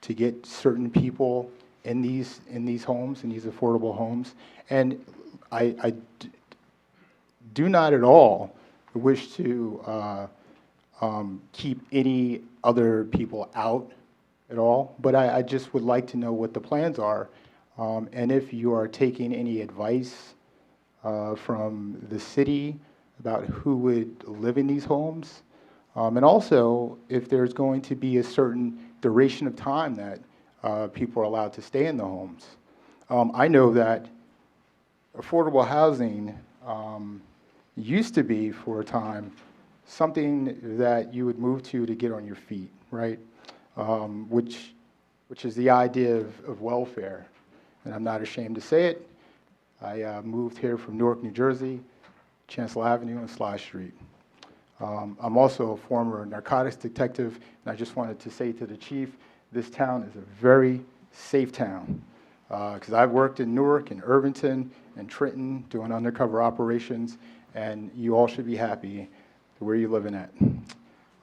to get certain people in these homes, in these affordable homes. And I do not at all wish to keep any other people out at all, but I just would like to know what the plans are, and if you are taking any advice from the city about who would live in these homes, and also if there's going to be a certain duration of time that people are allowed to stay in the homes. I know that affordable housing used to be, for a time, something that you would move to get on your feet, right? Which is the idea of welfare. And I'm not ashamed to say it. I moved here from Newark, New Jersey, Chancellor Avenue and Sly Street. I'm also a former narcotics detective, and I just wanted to say to the chief, this town is a very safe town. Because I've worked in Newark and Irvington and Trenton doing undercover operations, and you all should be happy where you're living at.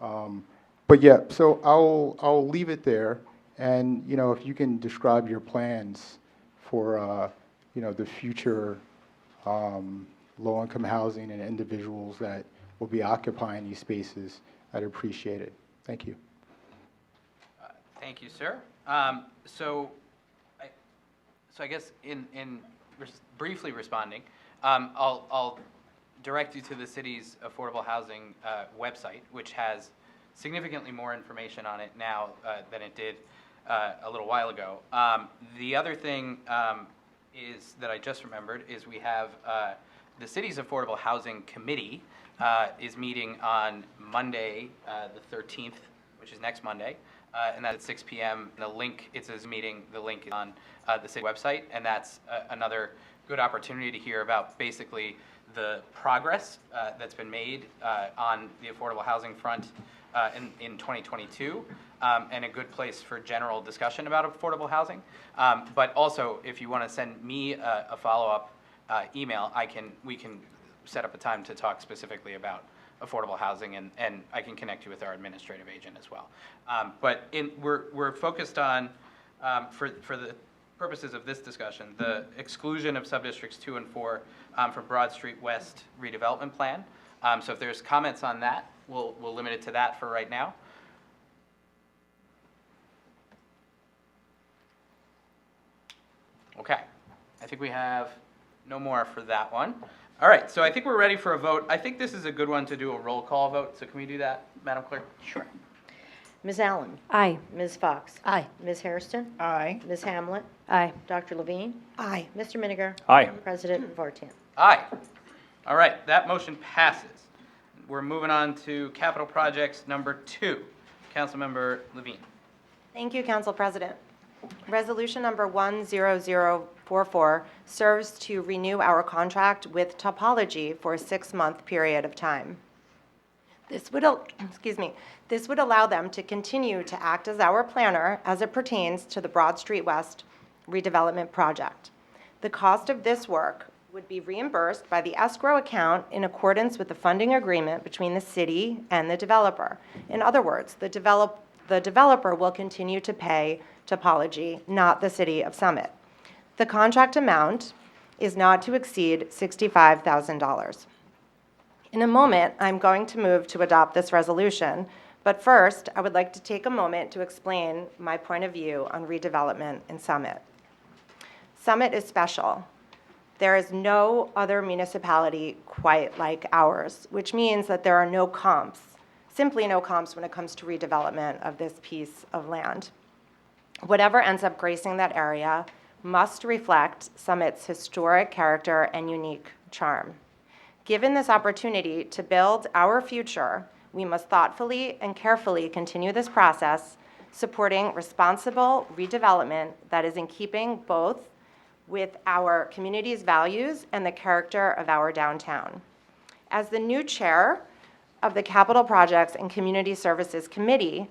But yeah, so I'll leave it there, and if you can describe your plans for the future low-income housing and individuals that will be occupying these spaces, I'd appreciate it. Thank you. Thank you, sir. So I guess in briefly responding, I'll direct you to the city's affordable housing website, which has significantly more information on it now than it did a little while ago. The other thing is that I just remembered is we have the city's affordable housing committee is meeting on Monday, the 13th, which is next Monday. And that's at 6 p.m. The link, it's a meeting, the link is on the city website, and that's another good opportunity to hear about basically the progress that's been made on the affordable housing front in 2022, and a good place for general discussion about affordable housing. But also, if you want to send me a follow-up email, we can set up a time to talk specifically about affordable housing, and I can connect you with our administrative agent as well. But we're focused on, for the purposes of this discussion, the exclusion of subdistricts 2 and 4 from Broad Street West redevelopment plan. So if there's comments on that, we'll limit it to that for right now. Okay, I think we have no more for that one. All right, so I think we're ready for a vote. I think this is a good one to do a roll call vote, so can we do that, Madam Clerk? Sure. Ms. Allen? Aye. Ms. Fox? Aye. Ms. Hairston? Aye. Ms. Hamlet? Aye. Dr. Levine? Aye. Mr. Miniger? Aye. President Vartan? Aye. All right, that motion passes. We're moving on to capital projects number 2. Councilmember Levine. Thank you, Council President. Resolution number 10044 serves to renew our contract with Topology for a 6-month period of time. This would allow them to continue to act as our planner as it pertains to the Broad Street West redevelopment project. The cost of this work would be reimbursed by the escrow account in accordance with the funding agreement between the city and the developer. In other words, the developer will continue to pay Topology, not the City of Summit. The contract amount is not to exceed $65,000. In a moment, I'm going to move to adopt this resolution, but first, I would like to take a moment to explain my point of view on redevelopment in Summit. Summit is special. There is no other municipality quite like ours, which means that there are no comps, simply no comps when it comes to redevelopment of this piece of land. Whatever ends up gracing that area must reflect Summit's historic character and unique charm. Given this opportunity to build our future, we must thoughtfully and carefully continue this process, supporting responsible redevelopment that is in keeping both with our community's values and the character of our downtown. As the new chair of the Capital Projects and Community Services Committee,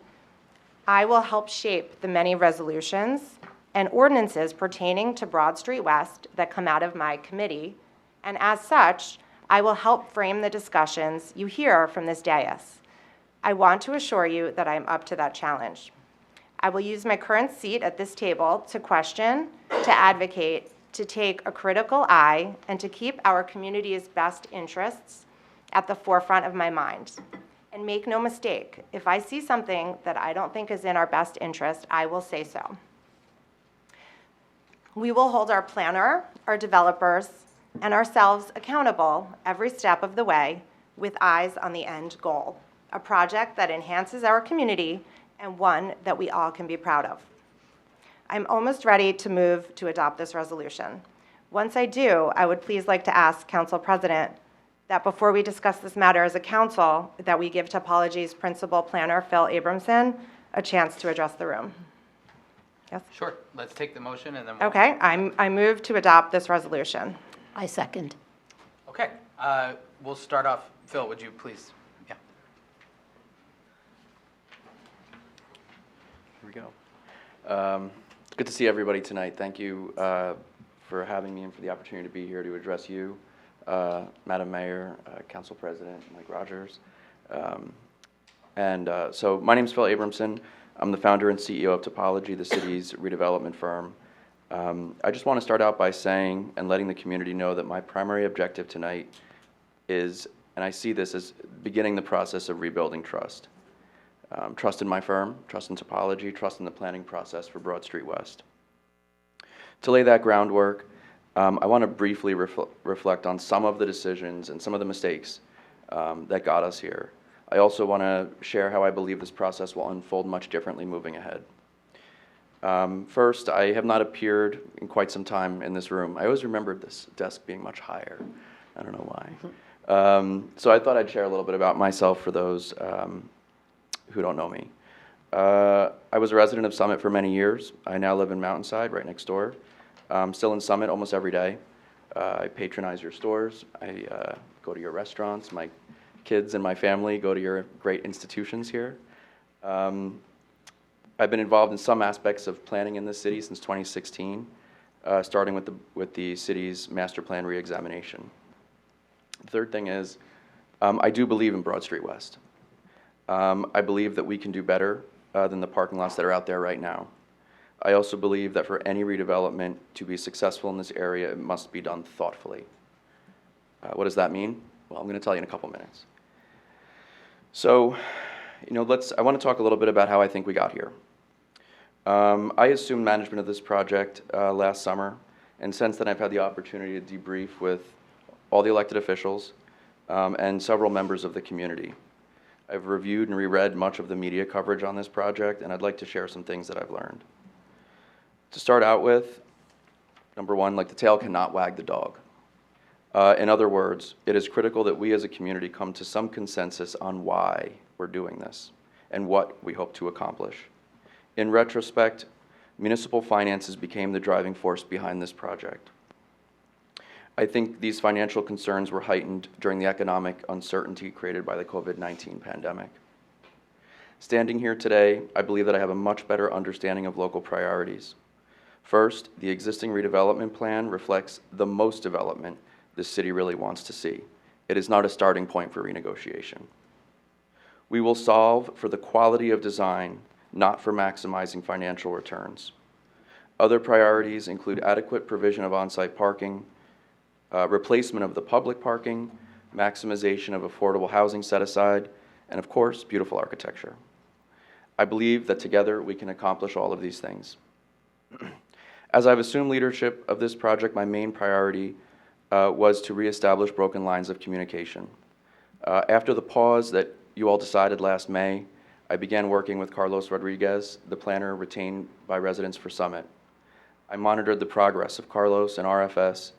I will help shape the many resolutions and ordinances pertaining to Broad Street West that come out of my committee, and as such, I will help frame the discussions you hear from this dais. I want to assure you that I am up to that challenge. I will use my current seat at this table to question, to advocate, to take a critical eye, and to keep our community's best interests at the forefront of my mind. And make no mistake, if I see something that I don't think is in our best interest, I will say so. We will hold our planner, our developers, and ourselves accountable every step of the way with eyes on the end goal, a project that enhances our community and one that we all can be proud of. I'm almost ready to move to adopt this resolution. Once I do, I would please like to ask Council President that before we discuss this matter as a council, that we give Topology's principal planner, Phil Abramson, a chance to address the room. Yes? Sure, let's take the motion and then we'll... Okay, I move to adopt this resolution. I second. Okay, we'll start off. Phil, would you please? Yeah. Here we go. It's good to see everybody tonight. Thank you for having me and for the opportunity to be here to address you, Madam Mayor, Council President Mike Rogers. So my name is Phil Abramson. I'm the founder and CEO of Topology, the city's redevelopment firm. I just want to start out by saying and letting the community know that my primary objective tonight is, and I see this as beginning the process of rebuilding trust. Trust in my firm, trust in Topology, trust in the planning process for Broad Street West. To lay that groundwork, I want to briefly reflect on some of the decisions and some of the mistakes that got us here. I also want to share how I believe this process will unfold much differently moving ahead. First, I have not appeared in quite some time in this room. I always remembered this desk being much higher. I don't know why. So I thought I'd share a little bit about myself for those who don't know me. I was a resident of Summit for many years. I now live in Mountainside, right next door. I'm still in Summit almost every day. I patronize your stores. I go to your restaurants. My kids and my family go to your great institutions here. I've been involved in some aspects of planning in this city since 2016, starting with the city's master plan reexamination. The third thing is, I do believe in Broad Street West. I believe that we can do better than the parking lots that are out there right now. I also believe that for any redevelopment to be successful in this area, it must be done thoughtfully. What does that mean? Well, I'm going to tell you in a couple minutes. So, I want to talk a little bit about how I think we got here. I assumed management of this project last summer, and since then I've had the opportunity to debrief with all the elected officials and several members of the community. I've reviewed and reread much of the media coverage on this project, and I'd like to share some things that I've learned. To start out with, number one, the tail cannot wag the dog. In other words, it is critical that we as a community come to some consensus on why we're doing this and what we hope to accomplish. In retrospect, municipal finances became the driving force behind this project. I think these financial concerns were heightened during the economic uncertainty created by the COVID-19 pandemic. Standing here today, I believe that I have a much better understanding of local priorities. First, the existing redevelopment plan reflects the most development this city really wants to see. It is not a starting point for renegotiation. We will solve for the quality of design, not for maximizing financial returns. Other priorities include adequate provision of on-site parking, replacement of the public parking, maximization of affordable housing set aside, and of course, beautiful architecture. I believe that together we can accomplish all of these things. As I've assumed leadership of this project, my main priority was to reestablish broken lines of communication. After the pause that you all decided last May, I began working with Carlos Rodriguez, the planner retained by residents for Summit. I monitored the progress of Carlos and RFS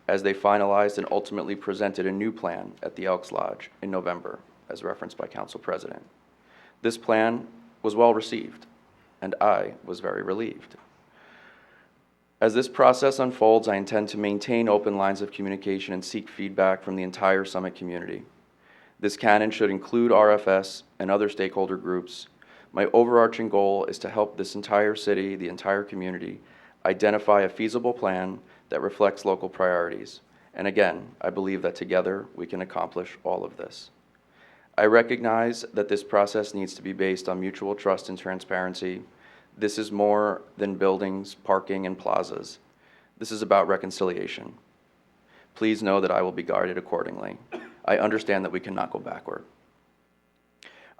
as they finalized and ultimately presented a new plan at the Elks Lodge in November, as referenced by Council President. This plan was well received, and I was very relieved. As this process unfolds, I intend to maintain open lines of communication and seek feedback from the entire Summit community. This can and should include RFS and other stakeholder groups. My overarching goal is to help this entire city, the entire community, identify a feasible plan that reflects local priorities. And again, I believe that together we can accomplish all of this. I recognize that this process needs to be based on mutual trust and transparency. This is more than buildings, parking, and plazas. This is about reconciliation. Please know that I will be guided accordingly. I understand that we cannot go backward.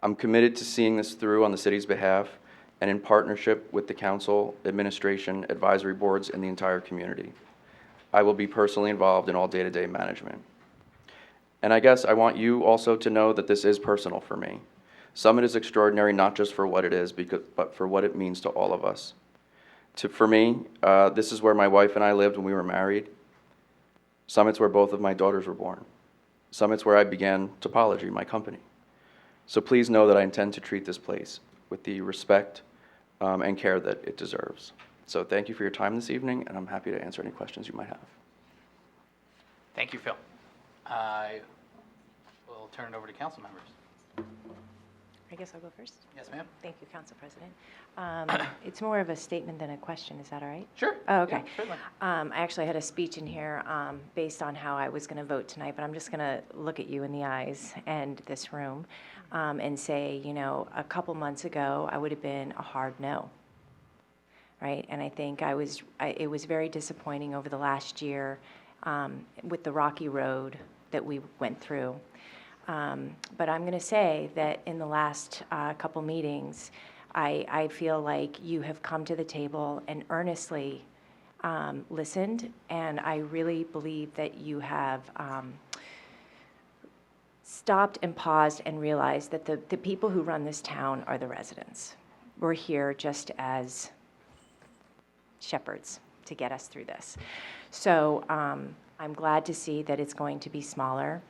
I'm committed to seeing this through on the city's behalf and in partnership with the council, administration, advisory boards, and the entire community. I will be personally involved in all day-to-day management. And I guess I want you also to know that this is personal for me. Summit is extraordinary not just for what it is, but for what it means to all of us. For me, this is where my wife and I lived when we were married. Summit's where both of my daughters were born. Summit's where I began Topology, my company. So please know that I intend to treat this place with the respect and care that it deserves. So thank you for your time this evening, and I'm happy to answer any questions you might have. Thank you, Phil. I will turn it over to council members. I guess I'll go first. Yes, ma'am. Thank you, Council President. It's more of a statement than a question. Is that all right? Sure. Oh, okay. Yeah, certainly. I actually had a speech in here based on how I was going to vote tonight, but I'm just going to look at you in the eyes and this room and say, you know, a couple months ago, I would have been a hard no, right? And I think it was very disappointing over the last year with the rocky road that we went through. But I'm going to say that in the last couple meetings, I feel like you have come to the table and earnestly listened, and I really believe that you have stopped and paused and realized that the people who run this town are the residents. We're here just as shepherds to get us through this. So I'm glad to see that it's going to be smaller.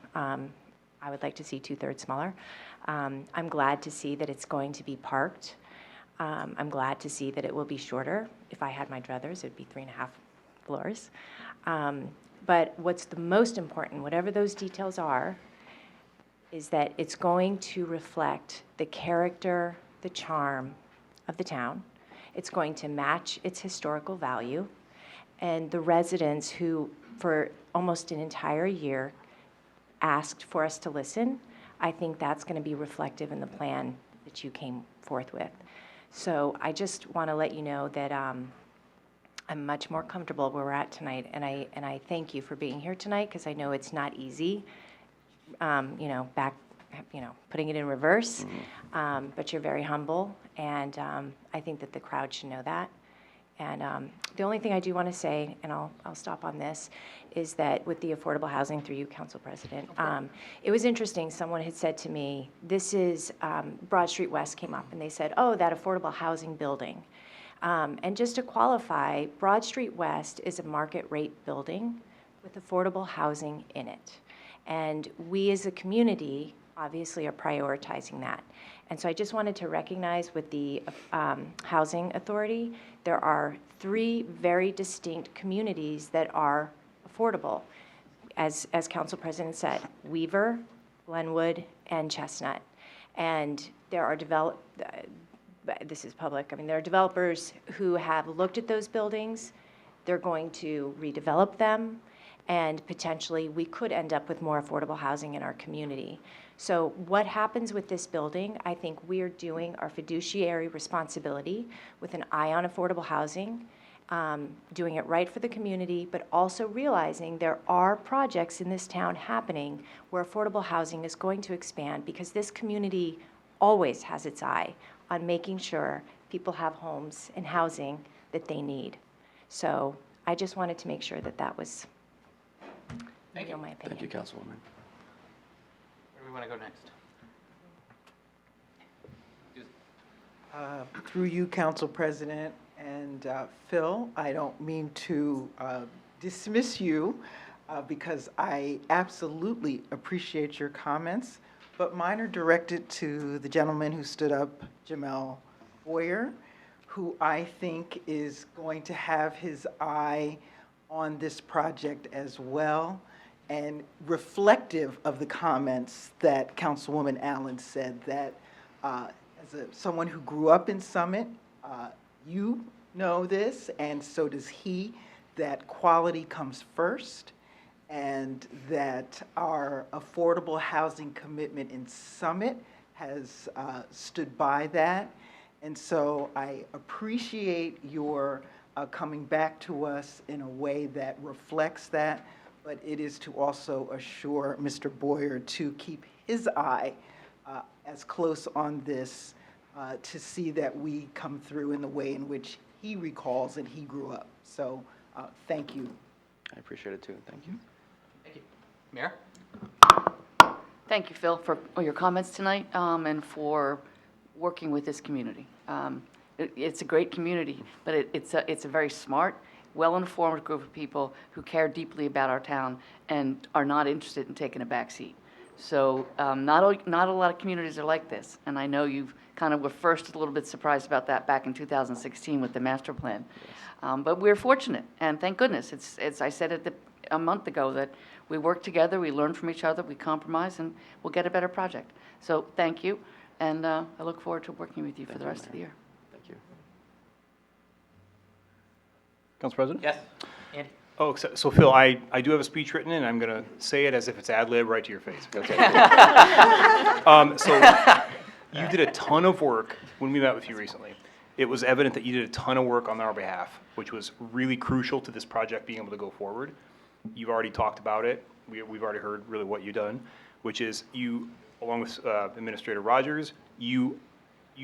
I would like to see 2/3 smaller. I'm glad to see that it's going to be parked. I'm glad to see that it will be shorter. If I had my druthers, it would be 3.5 floors. But what's the most important, whatever those details are, is that it's going to reflect the character, the charm of the town. It's going to match its historical value. And the residents who, for almost an entire year, asked for us to listen, I think that's going to be reflective in the plan that you came forth with. So I just want to let you know that I'm much more comfortable where we're at tonight, and I thank you for being here tonight, because I know it's not easy, putting it in reverse, but you're very humble, and I think that the crowd should know that. And the only thing I do want to say, and I'll stop on this, is that with the affordable housing, through you, Council President, it was interesting. Someone had said to me, this is, Broad Street West came up, and they said, oh, that affordable housing building. And just to qualify, Broad Street West is a market rate building with affordable housing in it. And we as a community obviously are prioritizing that. And so I just wanted to recognize with the Housing Authority, there are 3 very distinct communities that are affordable. As Council President said, Weaver, Glenwood, and Chestnut. And there are this is public, I mean, there are developers who have looked at those buildings. They're going to redevelop them, and potentially we could end up with more affordable housing in our community. So what happens with this building, I think we're doing our fiduciary responsibility with an eye on affordable housing, doing it right for the community, but also realizing there are projects in this town happening where affordable housing is going to expand, because this community always has its eye on making sure people have homes and housing that they need. So I just wanted to make sure that that was my opinion. Thank you, Councilwoman. Where do we want to go next? Through you, Council President, and Phil, I don't mean to dismiss you because I absolutely appreciate your comments, but mine are directed to the gentleman who stood up, Jamel Boyer, who I think is going to have his eye on this project as well, and reflective of the comments that Councilwoman Allen said, that someone who grew up in Summit, you know this, and so does he, that quality comes first, and that our affordable housing commitment in Summit has stood by that. And so I appreciate your coming back to us in a way that reflects that, but it is to also assure Mr. Boyer to keep his eye as close on this to see that we come through in the way in which he recalls and he grew up. So thank you. I appreciate it too. Thank you. Thank you. Mayor? Thank you, Phil, for all your comments tonight and for working with this community. It's a great community, but it's a very smart, well-informed group of people who care deeply about our town and are not interested in taking a back seat. So not a lot of communities are like this, and I know you kind of were first a little bit surprised about that back in 2016 with the master plan. But we're fortunate, and thank goodness. It's I said it a month ago that we work together, we learn from each other, we compromise, and we'll get a better project. So thank you, and I look forward to working with you for the rest of the year. Thank you. Council President? Yes. Andy? Oh, so Phil, I do have a speech written, and I'm going to say it as if it's ad lib right to your face. Okay. So you did a ton of work when we met with you recently. It was evident that you did a ton of work on our behalf, which was really crucial to this project being able to go forward. You've already talked about it. We've already heard really what you've done, which is you, along with Administrator Rogers, you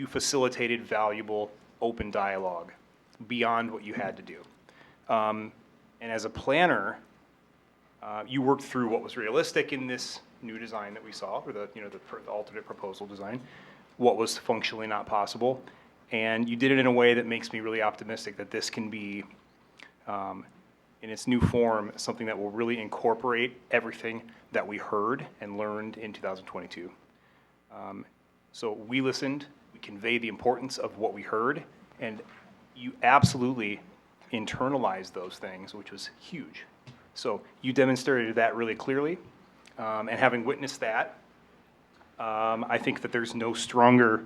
facilitated valuable open dialogue beyond what you had to do. And as a planner, you worked through what was realistic in this new design that we saw, or the alternate proposal design, what was functionally not possible, and you did it in a way that makes me really optimistic that this can be, in its new form, something that will really incorporate everything that we heard and learned in 2022. So we listened, we conveyed the importance of what we heard, and you absolutely internalized those things, which was huge. So you demonstrated that really clearly, and having witnessed that, I think that there's no stronger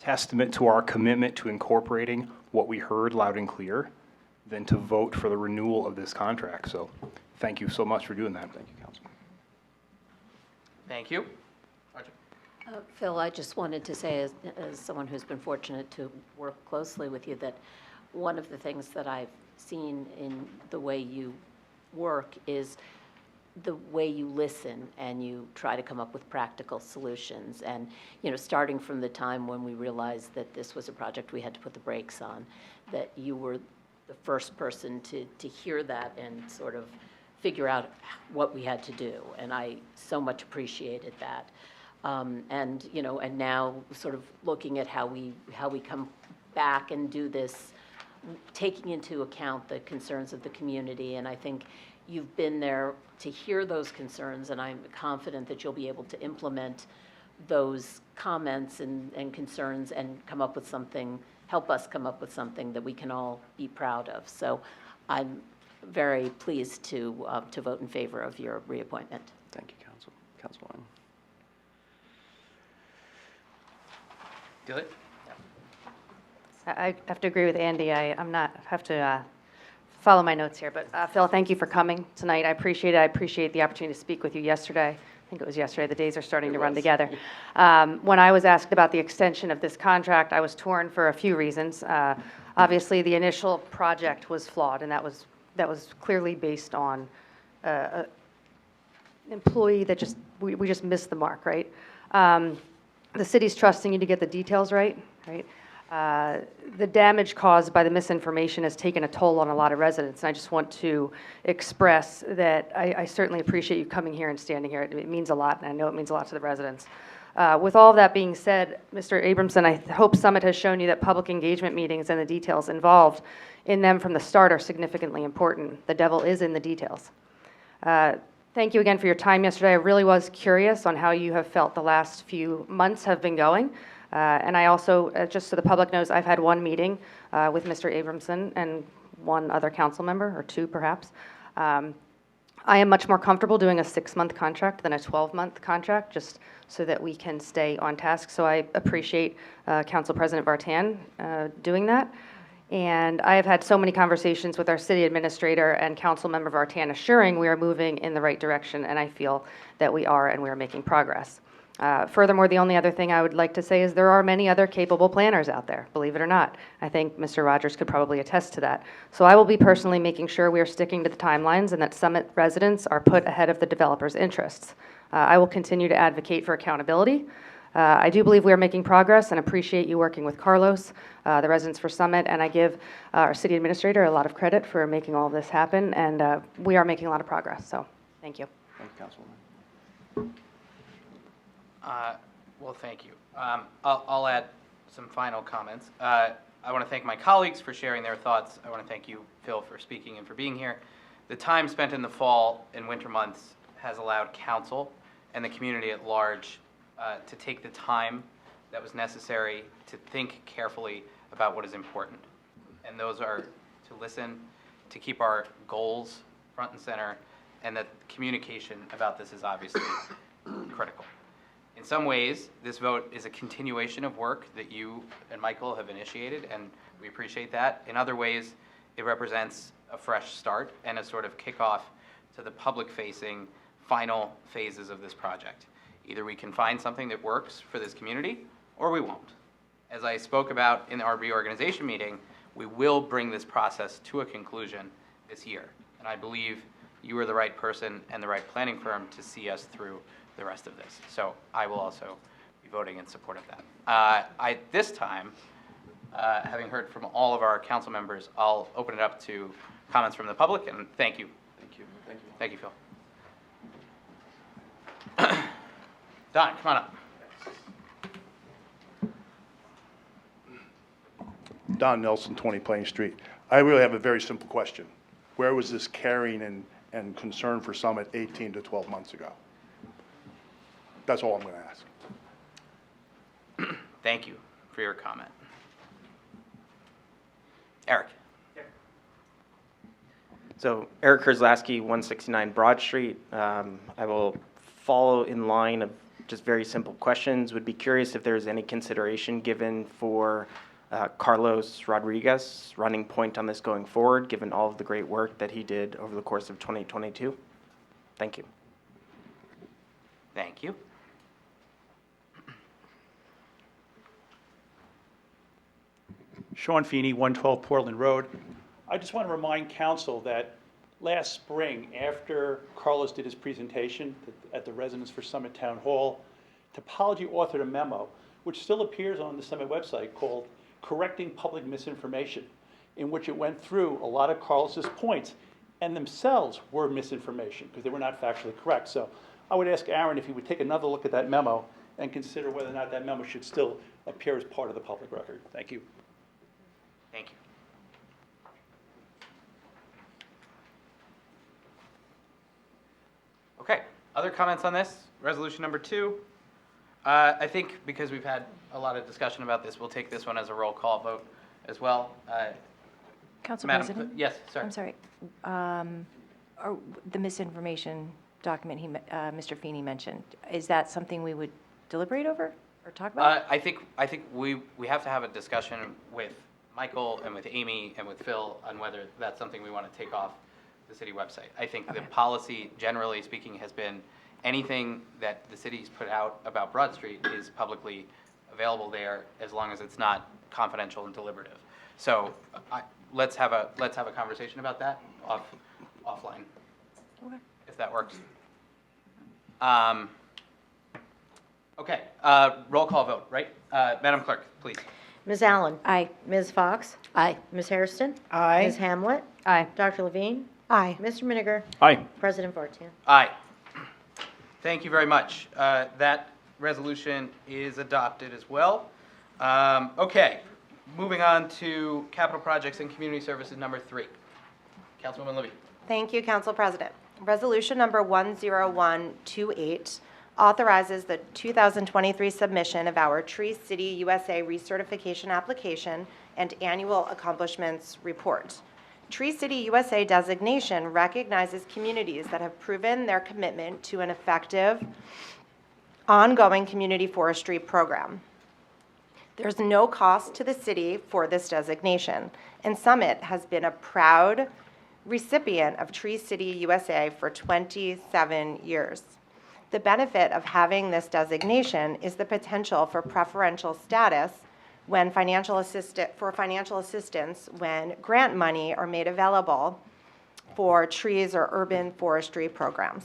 testament to our commitment to incorporating what we heard loud and clear than to vote for the renewal of this contract. So thank you so much for doing that. Thank you, Councilman. Thank you. Roger? Phil, I just wanted to say, as someone who's been fortunate to work closely with you, that one of the things that I've seen in the way you work is the way you listen and you try to come up with practical solutions. And, starting from the time when we realized that this was a project we had to put the brakes on, that you were the first person to hear that and sort of figure out what we had to do. And I so much appreciated that. And now sort of looking at how we come back and do this, taking into account the concerns of the community. And I think you've been there to hear those concerns, and I'm confident that you'll be able to implement those comments and concerns and come up with something, help us come up with something that we can all be proud of. So I'm very pleased to vote in favor of your reappointment. Thank you, Councilwoman. Good. I have to agree with Andy. I have to follow my notes here. But Phil, thank you for coming tonight. I appreciate it. I appreciate the opportunity to speak with you yesterday. I think it was yesterday. The days are starting to run together. When I was asked about the extension of this contract, I was torn for a few reasons. Obviously, the initial project was flawed, and that was clearly based on an employee that we just missed the mark, right? The city's trusting you to get the details right? The damage caused by the misinformation has taken a toll on a lot of residents, and I just want to express that I certainly appreciate you coming here and standing here. It means a lot, and I know it means a lot to the residents. With all of that being said, Mr. Abramson, I hope Summit has shown you that public engagement meetings and the details involved in them from the start are significantly important. The devil is in the details. Thank you again for your time yesterday. I really was curious on how you have felt the last few months have been going. And I also, just so the public knows, I've had one meeting with Mr. Abramson and one other council member, or two perhaps. I am much more comfortable doing a 6-month contract than a 12-month contract, just so that we can stay on task. So I appreciate Council President Vartan doing that. And I have had so many conversations with our city administrator and Council Member Vartan assuring we are moving in the right direction, and I feel that we are, and we are making progress. Furthermore, the only other thing I would like to say is there are many other capable planners out there, believe it or not. I think Mr. Rogers could probably attest to that. So I will be personally making sure we are sticking to the timelines and that Summit residents are put ahead of the developers' interests. I will continue to advocate for accountability. I do believe we are making progress and appreciate you working with Carlos, the residents for Summit, and I give our city administrator a lot of credit for making all of this happen, and we are making a lot of progress, so thank you. Thank you, Councilwoman. Well, thank you. I'll add some final comments. I want to thank my colleagues for sharing their thoughts. I want to thank you, Phil, for speaking and for being here. The time spent in the fall and winter months has allowed council and the community at large to take the time that was necessary to think carefully about what is important. And those are to listen, to keep our goals front and center, and that communication about this is obviously critical. In some ways, this vote is a continuation of work that you and Michael have initiated, and we appreciate that. In other ways, it represents a fresh start and a sort of kickoff to the public-facing final phases of this project. Either we can find something that works for this community, or we won't. As I spoke about in our reorganization meeting, we will bring this process to a conclusion this year. And I believe you are the right person and the right planning firm to see us through the rest of this. So I will also be voting in support of that. This time, having heard from all of our council members, I'll open it up to comments from the public, and thank you. Thank you. Thank you. Thank you, Phil. Don, come on up. Don Nelson, 20 Plain Street. I really have a very simple question. Where was this caring and concern for Summit 18 to 12 months ago? That's all I'm going to ask. Thank you for your comment. Eric. So Eric Kerzlaski, 169 Broad Street. I will follow in line of just very simple questions. Would be curious if there's any consideration given for Carlos Rodriguez running point on this going forward, given all of the great work that he did over the course of 2022. Thank you. Thank you. Sean Feeney, 112 Portland Road. I just want to remind council that last spring, after Carlos did his presentation at the Residents for Summit Town Hall, Topology authored a memo, which still appears on the Summit website, called Correcting Public Misinformation, in which it went through a lot of Carlos's points, and themselves were misinformation, because they were not factually correct. So I would ask Aaron if he would take another look at that memo and consider whether or not that memo should still appear as part of the public record. Thank you. Thank you. Okay, other comments on this? Resolution number 2. I think because we've had a lot of discussion about this, we'll take this one as a roll call vote as well. Council Madam President? Yes, sorry. I'm sorry. The misinformation document Mr. Feeney mentioned, is that something we would deliberate over or talk about? I think we have to have a discussion with Michael and with Amy and with Phil on whether that's something we want to take off the city website. I think the policy, generally speaking, has been anything that the city's put out about Broad Street is publicly available there as long as it's not confidential and deliberative. So let's have a conversation about that offline, Okay. if that works. Okay, roll call vote, right? Madam Clerk, please. Ms. Allen? Aye. Ms. Fox? Aye. Ms. Hairston? Aye. Ms. Hamlet? Aye. Dr. Levine? Aye. Mr. Miniger? Aye. President Vartan? Aye. Thank you very much. That resolution is adopted as well. Okay, moving on to capital projects and community services number 3. Councilwoman Libby. Thank you, Council President. Resolution number 10128 authorizes the 2023 submission of our Tree City USA recertification application and annual accomplishments report. Tree City USA designation recognizes communities that have proven their commitment to an effective, ongoing community forestry program. There's no cost to the city for this designation, and Summit has been a proud recipient of Tree City USA for 27 years. The benefit of having this designation is the potential for preferential status when financial assistance when grant money are made available for trees or urban forestry programs.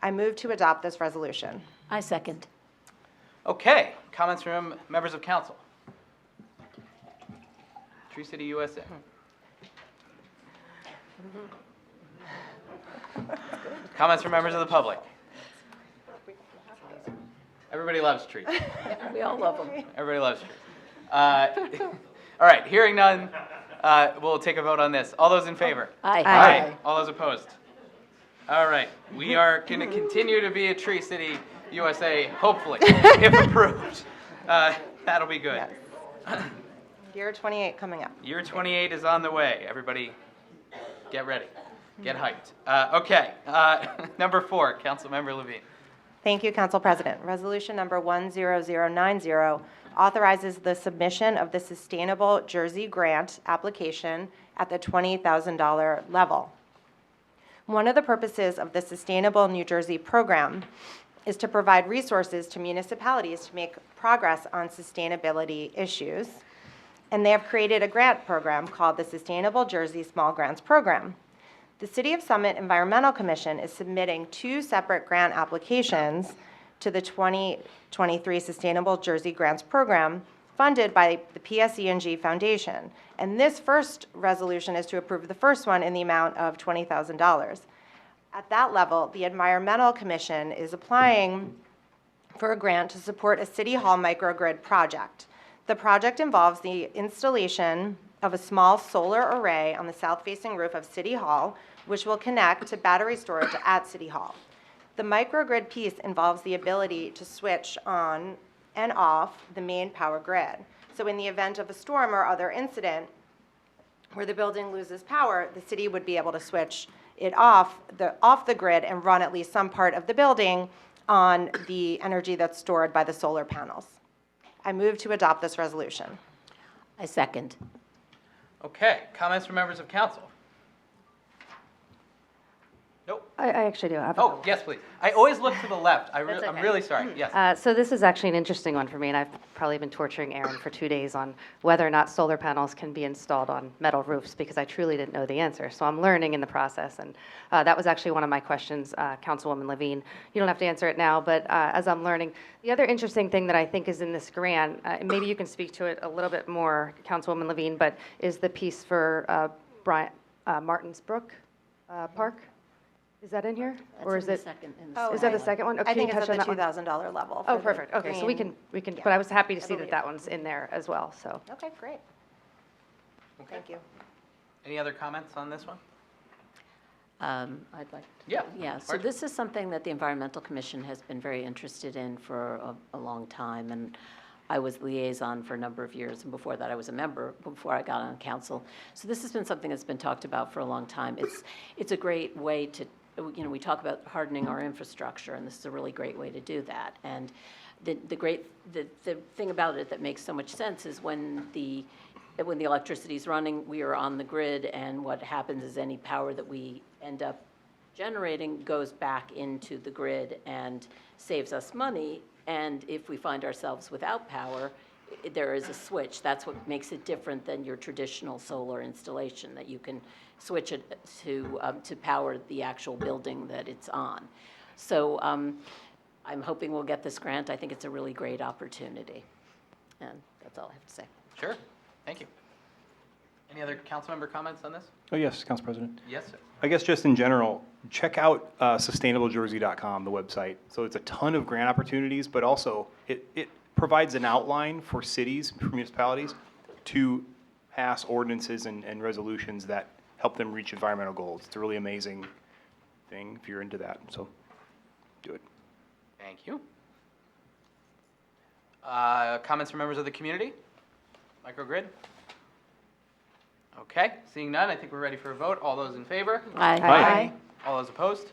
I move to adopt this resolution. I second. Okay, comments from members of council? Tree City USA. Comments from members of the public? Everybody loves trees. We all love them. Everybody loves trees. All right, hearing none, we'll take a vote on this. All those in favor? Aye. Aye. All those opposed? All right, we are going to continue to be a Tree City USA, hopefully, if approved. That'll be good. Year 28 coming up. Year 28 is on the way. Everybody, get ready. Get hyped. Okay, number 4, Councilmember Levine. Thank you, Council President. Resolution number 10090 authorizes the submission of the Sustainable Jersey Grant application at the $20,000 level. One of the purposes of the Sustainable New Jersey program is to provide resources to municipalities to make progress on sustainability issues, and they have created a grant program called the Sustainable Jersey Small Grants Program. The City of Summit Environmental Commission is submitting 2 separate grant applications to the 2023 Sustainable Jersey Grants Program funded by the PSE&G Foundation. And this first resolution is to approve the first one in the amount of $20,000. At that level, the Environmental Commission is applying for a grant to support a City Hall microgrid project. The project involves the installation of a small solar array on the south-facing roof of City Hall, which will connect to battery storage at City Hall. The microgrid piece involves the ability to switch on and off the main power grid. So in the event of a storm or other incident where the building loses power, the city would be able to switch it off the grid and run at least some part of the building on the energy that's stored by the solar panels. I move to adopt this resolution. I second. Okay, comments from members of council? Nope. I actually do. I have a Oh, yes, please. I always look to the left. I'm okay. really sorry. Yes. So this is actually an interesting one for me, and I've probably been torturing Aaron for 2 days on whether or not solar panels can be installed on metal roofs, because I truly didn't know the answer. So I'm learning in the process, and that was actually one of my questions, Councilwoman Levine. You don't have to answer it now, but as I'm learning, the other interesting thing that I think is in this grant, and maybe you can speak to it a little bit more, Councilwoman Levine, but is the piece for Martinsbrook Park. Is that in here? Or is it? Is that the second one? I think it's touch at on the that one? $2,000 level. Oh, for the perfect. Okay, so we green- can, yeah. but I was happy to I see believe. that one's in there as well, so. Okay, great. Thank you. Any other comments on this one? I'd like to. Yeah. Yeah, so this is something that the Environmental Commission has been very interested in for a long time, and I was liaison for a number of years, and before that I was a member, before I got on council. So this has been something that's been talked about for a long time. It's a great way to, we talk about hardening our infrastructure, and this is a really great way to do that. And the thing about it that makes so much sense is when the electricity is running, we are on the grid, and what happens is any power that we end up generating goes back into the grid and saves us money. And if we find ourselves without power, there is a switch. That's what makes it different than your traditional solar installation, that you can switch it to power the actual building that it's on. So I'm hoping we'll get this grant. I think it's a really great opportunity. And that's all I have to say. Sure. Thank you. Any other council member comments on this? Oh, yes, Council President. Yes, sir. I guess just in general, check out sustainablejersey.com, the website. So it's a ton of grant opportunities, but also it provides an outline for cities, for municipalities, to pass ordinances and resolutions that help them reach environmental goals. It's a really amazing thing if you're into that, so do it. Thank you. Comments from members of the community? Microgrid? Okay, seeing none, I think we're ready for a vote. All those in favor? Aye. Aye. All those opposed?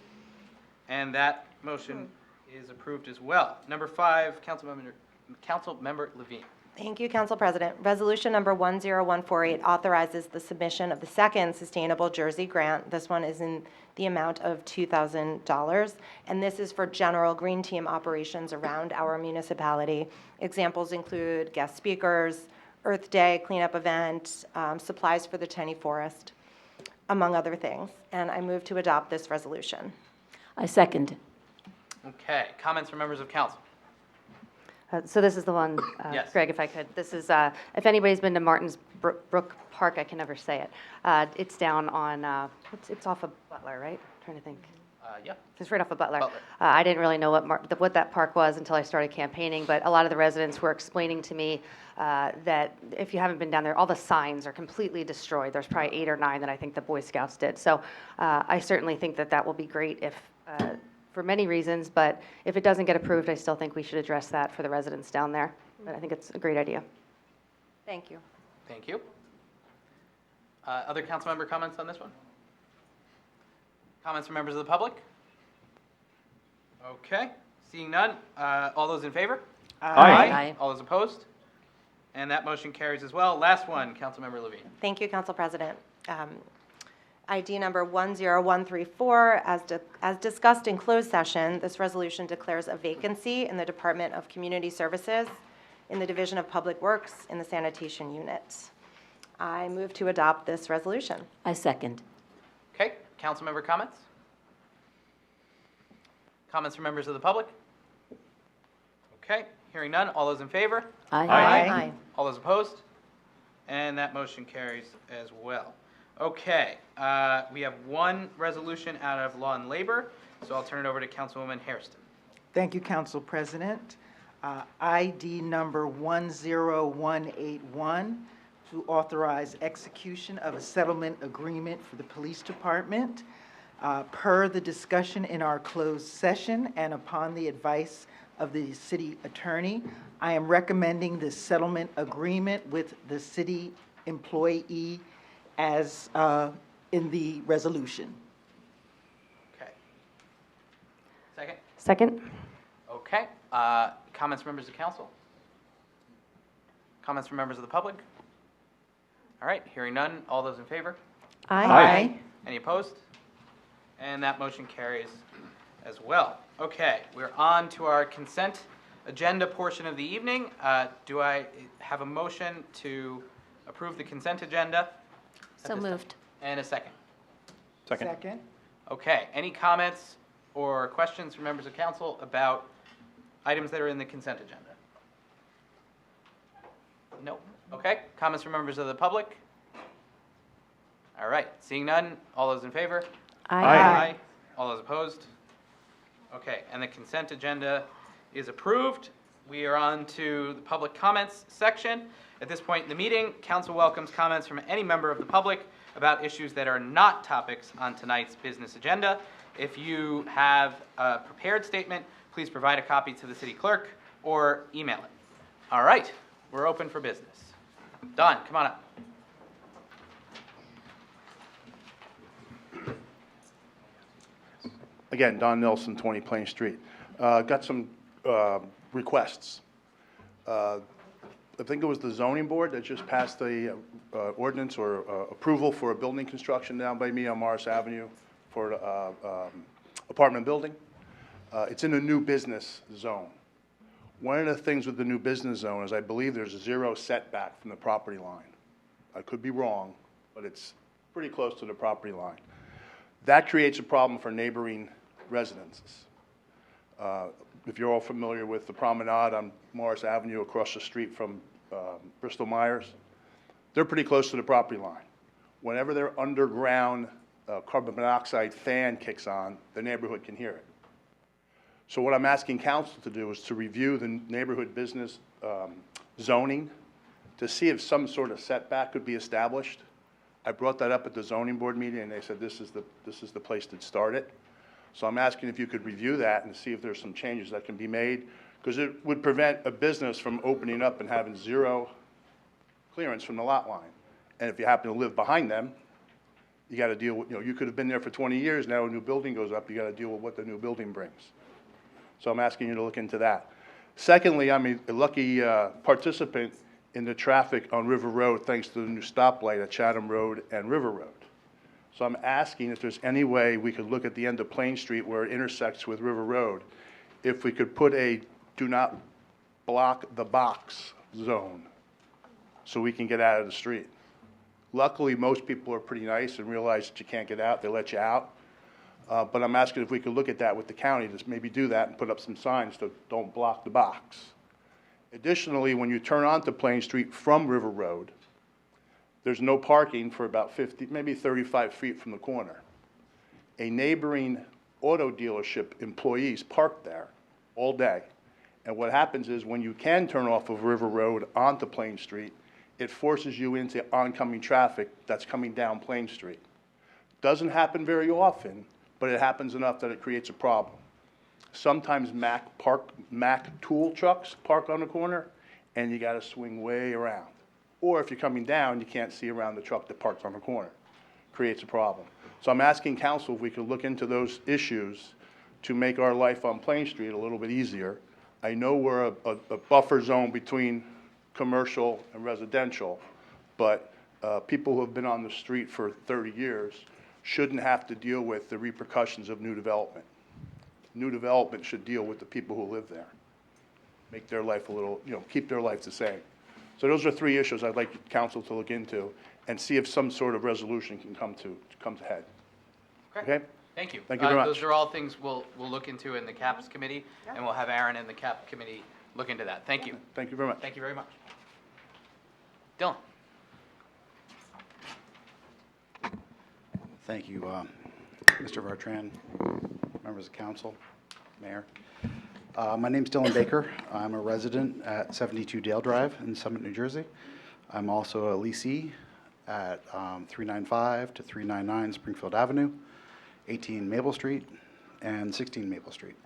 And that motion is approved as well. Number 5, Councilmember Levine. Thank you, Council President. Resolution number 10148 authorizes the submission of the second Sustainable Jersey grant. This one is in the amount of $2,000, and this is for general green team operations around our municipality. Examples include guest speakers, Earth Day cleanup event, supplies for the tiny forest, among other things. And I move to adopt this resolution. I second. Okay, comments from members of council? So this is the one, Yes. Greg, if I could. This is, if anybody's been to Martins Brook Park, I can never say it. It's down on, it's off of Butler, right? Trying to think. Yep. It's right off of Butler. Butler. I didn't really know what that park was until I started campaigning, but a lot of the residents were explaining to me that if you haven't been down there, all the signs are completely destroyed. There's probably 8 or 9 that I think the Boy Scouts did. So I certainly think that that will be great if, for many reasons, but if it doesn't get approved, I still think we should address that for the residents down there. But I think it's a great idea. Thank you. Thank you. Other council member comments on this one? Comments from members of the public? Okay, seeing none. All those in favor? Aye. All those opposed? And that motion carries as well. Last one, Councilmember Levine. Thank you, Council President. ID number 10134, as discussed in closed session, this resolution declares a vacancy in the Department of Community Services, in the Division of Public Works, in the sanitation unit. I move to adopt this resolution. I second. Okay, council member comments? Comments from members of the public? Okay, hearing none. All those in favor? Aye. Aye. All those opposed? And that motion carries as well. Okay, we have one resolution out of Law and Labor, so I'll turn it over to Councilwoman Hairston. Thank you, Council President. ID number 10181 to authorize execution of a settlement agreement for the police department. Per the discussion in our closed session and upon the advice of the city attorney, I am recommending this settlement agreement with the city employee as in the resolution. Okay. Second? Second? Okay. Comments from members of council? Comments from members of the public? All right, hearing none. All those in favor? Aye. Any opposed? And that motion carries as well. Okay, we're on to our consent agenda portion of the evening. Do I have a motion to approve the consent agenda? So moved. And a second. Second. Okay, any comments or questions from members of council about items that are in the consent agenda? No. Okay, comments from members of the public? All right, seeing none, all those in favor? Aye. All those opposed? Okay, and the consent agenda is approved. We are on to the public comments section. At this point in the meeting, council welcomes comments from any member of the public about issues that are not topics on tonight's business agenda. If you have a prepared statement, please provide a copy to the city clerk or email it. All right, we're open for business. Don, come on up. Again, Don Nelson, 20 Plain Street. Got some requests. I think it was the zoning board that just passed the ordinance or approval for a building construction down by me on Morris Avenue for an apartment building. It's in a new business zone. One of the things with the new business zone is I believe there's a 0 setback from the property line. I could be wrong, but it's pretty close to the property line. That creates a problem for neighboring residences. If you're all familiar with the promenade on Morris Avenue across the street from Bristol Myers, they're pretty close to the property line. Whenever their underground carbon monoxide fan kicks on, the neighborhood can hear it. So what I'm asking council to do is to review the neighborhood business zoning to see if some sort of setback could be established. I brought that up at the zoning board meeting, and they said this is the place to start it. So I'm asking if you could review that and see if there's some changes that can be made, because it would prevent a business from opening up and having 0 clearance from the lot line. And if you happen to live behind them, you got to deal with, you could have been there for 20 years, now a new building goes up, you got to deal with what the new building brings. So I'm asking you to look into that. Secondly, I'm a lucky participant in the traffic on River Road thanks to the new stoplight at Chatham Road and River Road. So I'm asking if there's any way we could look at the end of Plain Street where it intersects with River Road, if we could put a do not block the box zone so we can get out of the street. Luckily, most people are pretty nice and realize that you can't get out, they let you out. But I'm asking if we could look at that with the county, to maybe do that and put up some signs that don't block the box. Additionally, when you turn onto Plain Street from River Road, there's no parking for about 50, maybe 35 feet from the corner. A neighboring auto dealership employees park there all day. And what happens is when you can turn off of River Road onto Plain Street, it forces you into oncoming traffic that's coming down Plain Street. Doesn't happen very often, but it happens enough that it creates a problem. Sometimes Mack tool trucks park on the corner, and you gotta swing way around. Or if you're coming down, you can't see around the truck that parks on the corner. Creates a problem. So I'm asking council if we could look into those issues to make our life on Plain Street a little bit easier. I know we're a buffer zone between commercial and residential, but people who have been on the street for 30 years shouldn't have to deal with the repercussions of new development. New development should deal with the people who live there. Make their life a little, keep their life the same. So those are 3 issues I'd like council to look into and see if some sort of resolution can come to head. Okay? Thank you. Thank you very much. Those are all things we'll look into in the CAPS committee, and we'll have Aaron and the CAP committee look into that. Thank you. Thank you very much. Thank you very much. Dylan. Thank you, Mr. Vartran, members of council, mayor. My name's Dylan Baker. I'm a resident at 72 Dale Drive in Summit, New Jersey. I'm also a leasee at 395 to 399 Springfield Avenue, 18 Maple Street, and 16 Maple Street.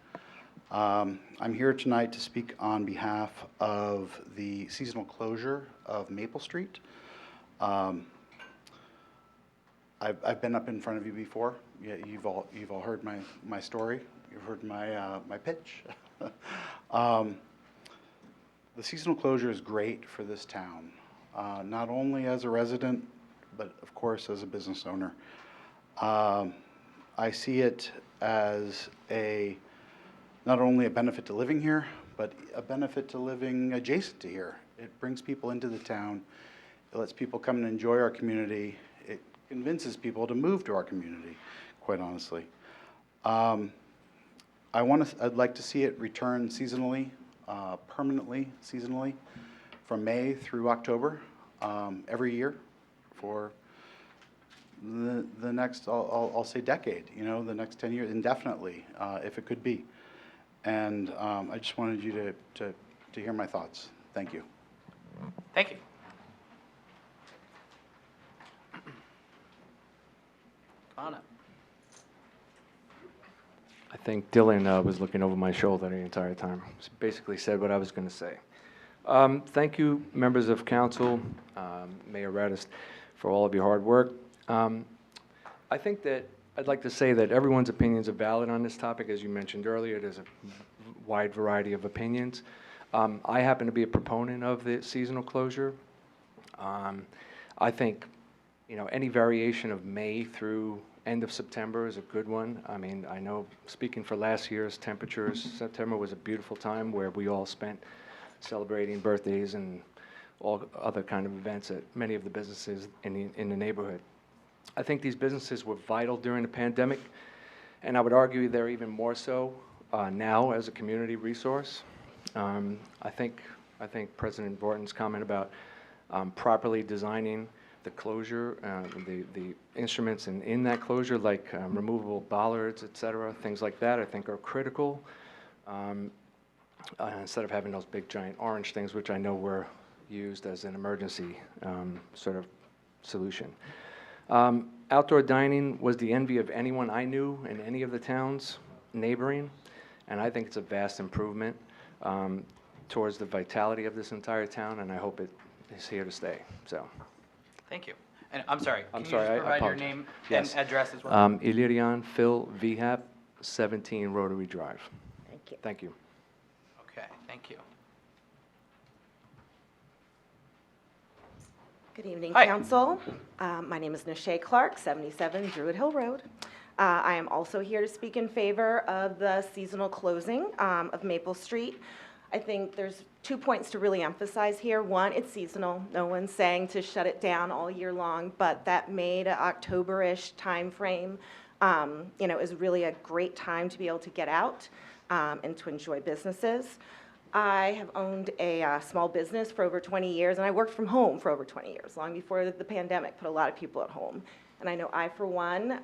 I'm here tonight to speak on behalf of the seasonal closure of Maple Street. I've been up in front of you before. Yeah, you've all heard my story. You've heard my pitch. The seasonal closure is great for this town, not only as a resident, but of course as a business owner. I see it as not only a benefit to living here, but a benefit to living adjacent to here. It brings people into the town. It lets people come and enjoy our community. It convinces people to move to our community, quite honestly. I'd like to see it return seasonally, permanently seasonally, from May through October, every year for the next, I'll say decade, the next 10 years, indefinitely, if it could be. And I just wanted you to hear my thoughts. Thank you. Thank you. Come on up. I think Dylan was looking over my shoulder the entire time. Basically said what I was going to say. Thank you, members of council, Mayor Radis, for all of your hard work. I think that I'd like to say that everyone's opinions are valid on this topic. As you mentioned earlier, there's a wide variety of opinions. I happen to be a proponent of the seasonal closure. I think, any variation of May through end of September is a good one. I mean, I know, speaking for last year's temperatures, September was a beautiful time where we all spent celebrating birthdays and all other kind of events at many of the businesses in the neighborhood. I think these businesses were vital during the pandemic, and I would argue they're even more so now as a community resource. I think President Borton's comment about properly designing the closure, the instruments in that closure, like removable bollards, et cetera, things like that, I think are critical. Instead of having those big giant orange things, which I know were used as an emergency sort of solution. Outdoor dining was the envy of anyone I knew in any of the towns neighboring, and I think it's a vast improvement towards the vitality of this entire town, and I hope it is here to stay. So. Thank you. And I'm sorry, can you just I provide your apologize. name Yes. and address as well? Illyrian Phil Vhap, 17 Rotary Drive. Thank you. Thank you. Okay, thank you. Good evening, Hi. Council. My name is Nashay Clark, 77 Druid Hill Road. I am also here to speak in favor of the seasonal closing of Maple Street. I think there's 2 points to really emphasize here. One, it's seasonal. No one's saying to shut it down all year long, but that May to October-ish timeframe, is really a great time to be able to get out and to enjoy businesses. I have owned a small business for over 20 years, and I worked from home for over 20 years, long before the pandemic put a lot of people at home. And I know I, for one,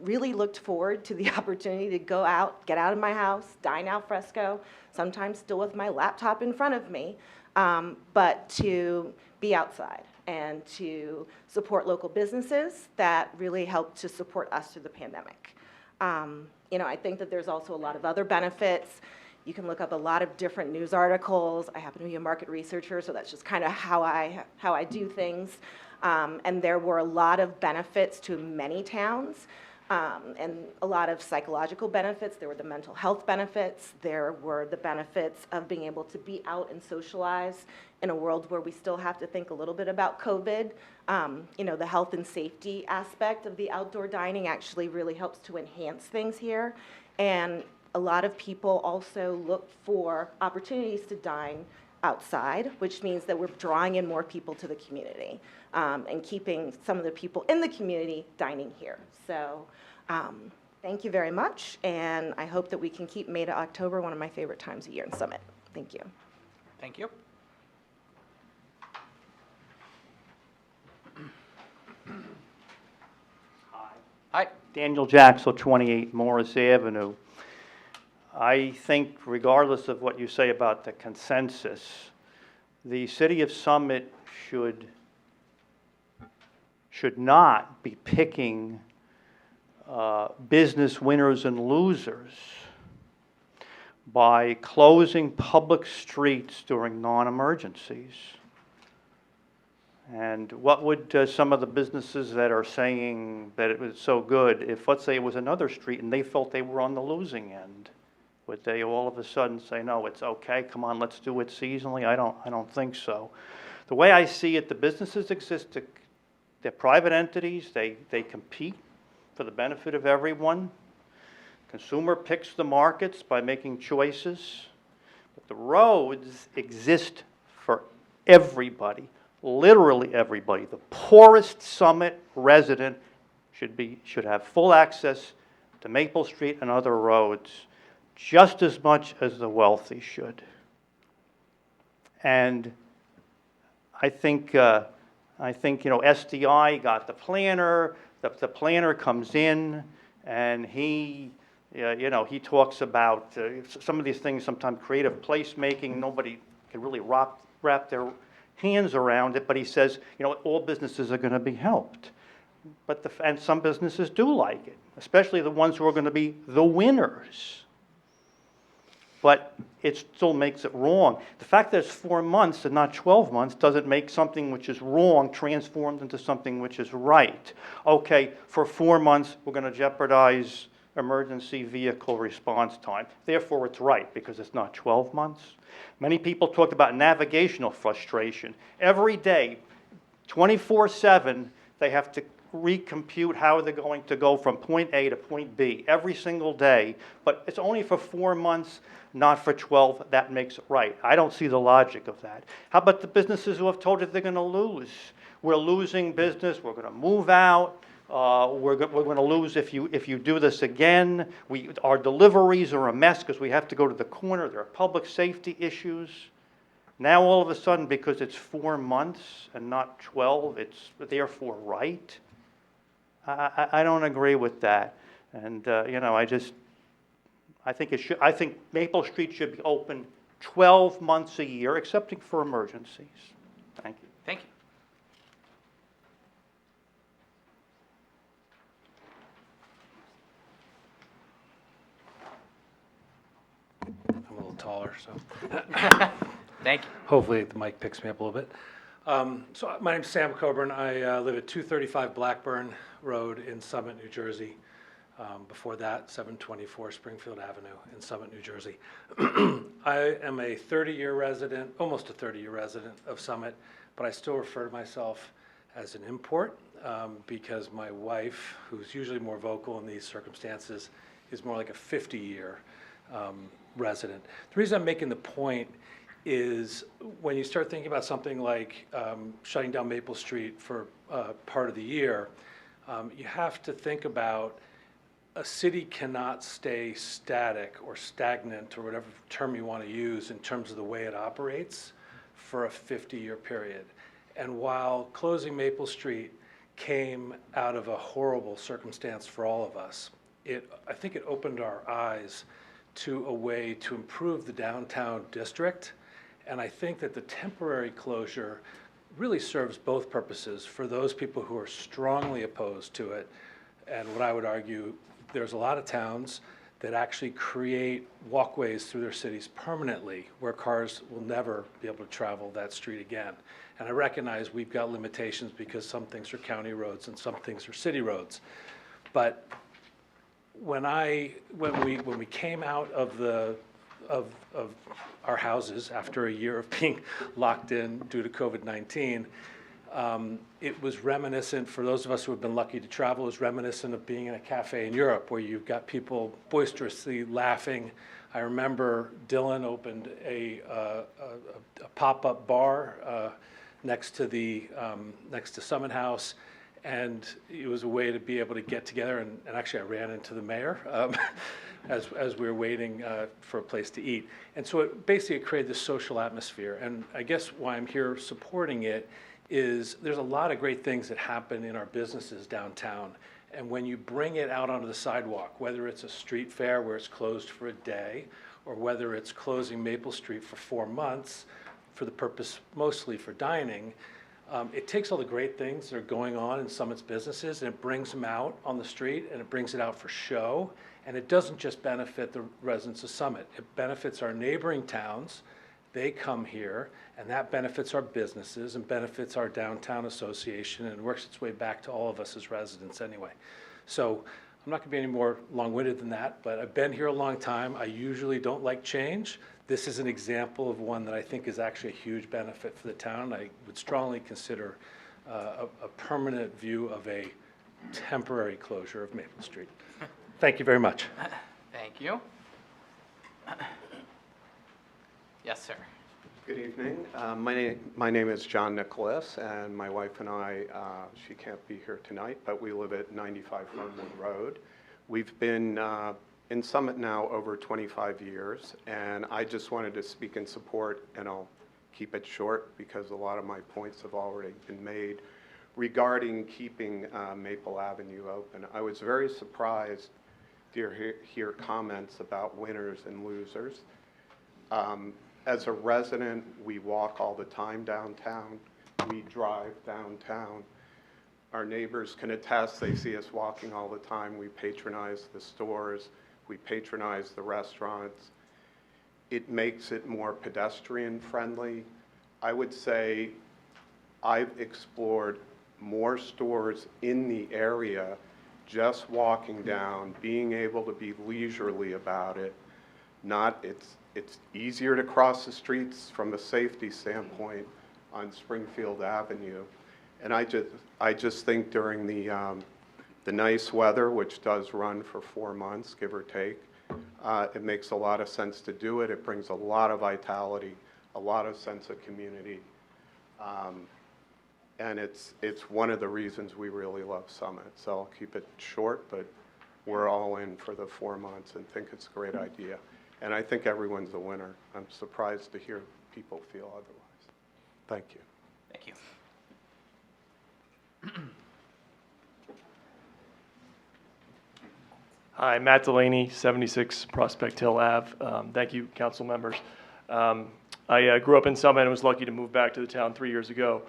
really looked forward to the opportunity to go out, get out of my house, dine al fresco, sometimes still with my laptop in front of me, but to be outside and to support local businesses that really helped to support us through the pandemic. I think that there's also a lot of other benefits. You can look up a lot of different news articles. I happen to be a market researcher, so that's just kind of how I do things. And there were a lot of benefits to many towns, and a lot of psychological benefits. There were the mental health benefits. There were the benefits of being able to be out and socialize in a world where we still have to think a little bit about COVID. The health and safety aspect of the outdoor dining actually really helps to enhance things here. And a lot of people also look for opportunities to dine outside, which means that we're drawing in more people to the community and keeping some of the people in the community dining here. So thank you very much, and I hope that we can keep May to October one of my favorite times of year in Summit. Thank you. Thank you. Hi. Daniel Jaxel, 28 Morris Avenue. I think regardless of what you say about the consensus, the city of Summit should not be picking business winners and losers by closing public streets during non-emergencies. And what would some of the businesses that are saying that it was so good, if let's say it was another street and they felt they were on the losing end, would they all of a sudden say, no, it's okay, come on, let's do it seasonally? I don't think so. The way I see it, the businesses exist, they're private entities, they compete for the benefit of everyone. Consumer picks the markets by making choices. But the roads exist for everybody, literally everybody. The poorest Summit resident should have full access to Maple Street and other roads just as much as the wealthy should. And I think SDI got the planner. The planner comes in and he talks about some of these things, sometimes creative placemaking. Nobody can really wrap their hands around it, but he says, all businesses are going to be helped. And some businesses do like it, especially the ones who are going to be the winners. But it still makes it wrong. The fact that it's 4 months and not 12 months doesn't make something which is wrong transformed into something which is right. Okay, for 4 months, we're going to jeopardize emergency vehicle response time. Therefore, it's right because it's not 12 months. Many people talked about navigational frustration. Every day, 24/7, they have to recompute how they're going to go from point A to point B every single day, but it's only for 4 months, not for 12. That makes it right. I don't see the logic of that. How about the businesses who have told you they're going to lose? We're losing business. We're going to move out. We're going to lose if you do this again. Our deliveries are a mess because we have to go to the corner. There are public safety issues. Now all of a sudden, because it's 4 months and not 12, it's therefore right. I don't agree with that, and I think Maple Street should be open 12 months a year, excepting for emergencies. Thank you. Thank you. I'm a little taller, so. Thank you. Hopefully the mic picks me up a little bit. So my name's Sam Coburn. I live at 235 Blackburn Road in Summit, New Jersey. Before that, 724 Springfield Avenue in Summit, New Jersey. I am a 30-year resident, almost a 30-year resident of Summit, but I still refer to myself as an import because my wife, who's usually more vocal in these circumstances, is more like a 50-year resident. The reason I'm making the point is when you start thinking about something like shutting down Maple Street for part of the year, you have to think about a city cannot stay static or stagnant or whatever term you want to use in terms of the way it operates for a 50-year period. And while closing Maple Street came out of a horrible circumstance for all of us, I think it opened our eyes to a way to improve the downtown district. And I think that the temporary closure really serves both purposes for those people who are strongly opposed to it. And what I would argue, there's a lot of towns that actually create walkways through their cities permanently where cars will never be able to travel that street again. And I recognize we've got limitations because some things are county roads and some things are city roads. But when we came out of our houses after a year of being locked in due to COVID-19, it was reminiscent, for those of us who have been lucky to travel, it was reminiscent of being in a cafe in Europe where you've got people boisterously laughing. I remember Dylan opened a pop-up bar next to Summit House, and it was a way to be able to get together, and actually I ran into the mayor as we were waiting for a place to eat. And so it basically created this social atmosphere, and I guess why I'm here supporting it is there's a lot of great things that happen in our businesses downtown, and when you bring it out onto the sidewalk, whether it's a street fair where it's closed for a day, or whether it's closing Maple Street for 4 months for the purpose mostly for dining, it takes all the great things that are going on in Summit's businesses and it brings them out on the street and it brings it out for show. And it doesn't just benefit the residents of Summit. It benefits our neighboring towns. They come here and that benefits our businesses and benefits our downtown association and works its way back to all of us as residents anyway. So I'm not going to be any more long-winded than that, but I've been here a long time. I usually don't like change. This is an example of one that I think is actually a huge benefit for the town. I would strongly consider a permanent view of a temporary closure of Maple Street. Thank you very much. Thank you. Yes, sir. Good evening. My name is John Nicholas, and my wife and I, she can't be here tonight, but we live at 95 Fernwood Road. We've been in Summit now over 25 years, and I just wanted to speak in support, and I'll keep it short because a lot of my points have already been made regarding keeping Maple Avenue open. I was very surprised to hear comments about winners and losers. As a resident, we walk all the time downtown. We drive downtown. Our neighbors can attest, they see us walking all the time. We patronize the stores. We patronize the restaurants. It makes it more pedestrian friendly. I would say I've explored more stores in the area just walking down, being able to be leisurely about it. It's easier to cross the streets from a safety standpoint on Springfield Avenue. And I just think during the nice weather, which does run for 4 months, give or take, it makes a lot of sense to do it. It brings a lot of vitality, a lot of sense of community. And it's one of the reasons we really love Summit. So I'll keep it short, but we're all in for the 4 months and think it's a great idea. And I think everyone's a winner. I'm surprised to hear people feel otherwise. Thank you. Thank you. Hi, Matt Delaney, 76 Prospect Hill Ave. Thank you, council members. I grew up in Summit and was lucky to move back to the town 3 years ago.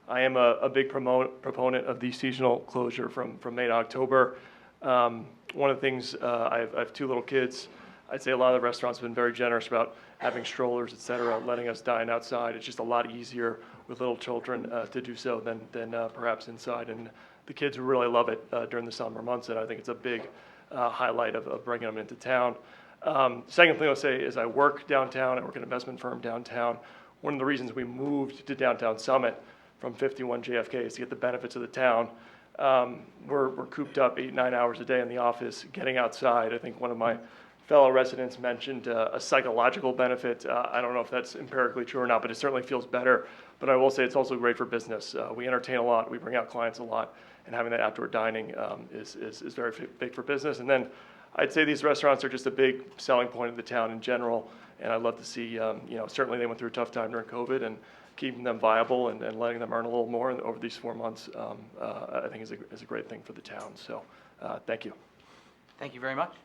I am a big proponent of the seasonal closure from May to October. One of the things, I have 2 little kids. I'd say a lot of the restaurants have been very generous about having strollers, et cetera, letting us dine outside. It's just a lot easier with little children to do so than perhaps inside. And the kids really love it during the summer months, and I think it's a big highlight of bringing them into town. Second thing I'll say is I work downtown. I work at an investment firm downtown. One of the reasons we moved to downtown Summit from 51 JFK is to get the benefits of the town. We're cooped up 8-9 hours a day in the office, getting outside. I think one of my fellow residents mentioned a psychological benefit. I don't know if that's empirically true or not, but it certainly feels better. But I will say it's also great for business. We entertain a lot, we bring out clients a lot, and having that outdoor dining is very big for business. And then I'd say these restaurants are just a big selling point of the town in general, and I'd love to see, certainly they went through a tough time during COVID, and keeping them viable and letting them earn a little more over these 4 months, I think is a great thing for the town. So thank you. Thank you very much.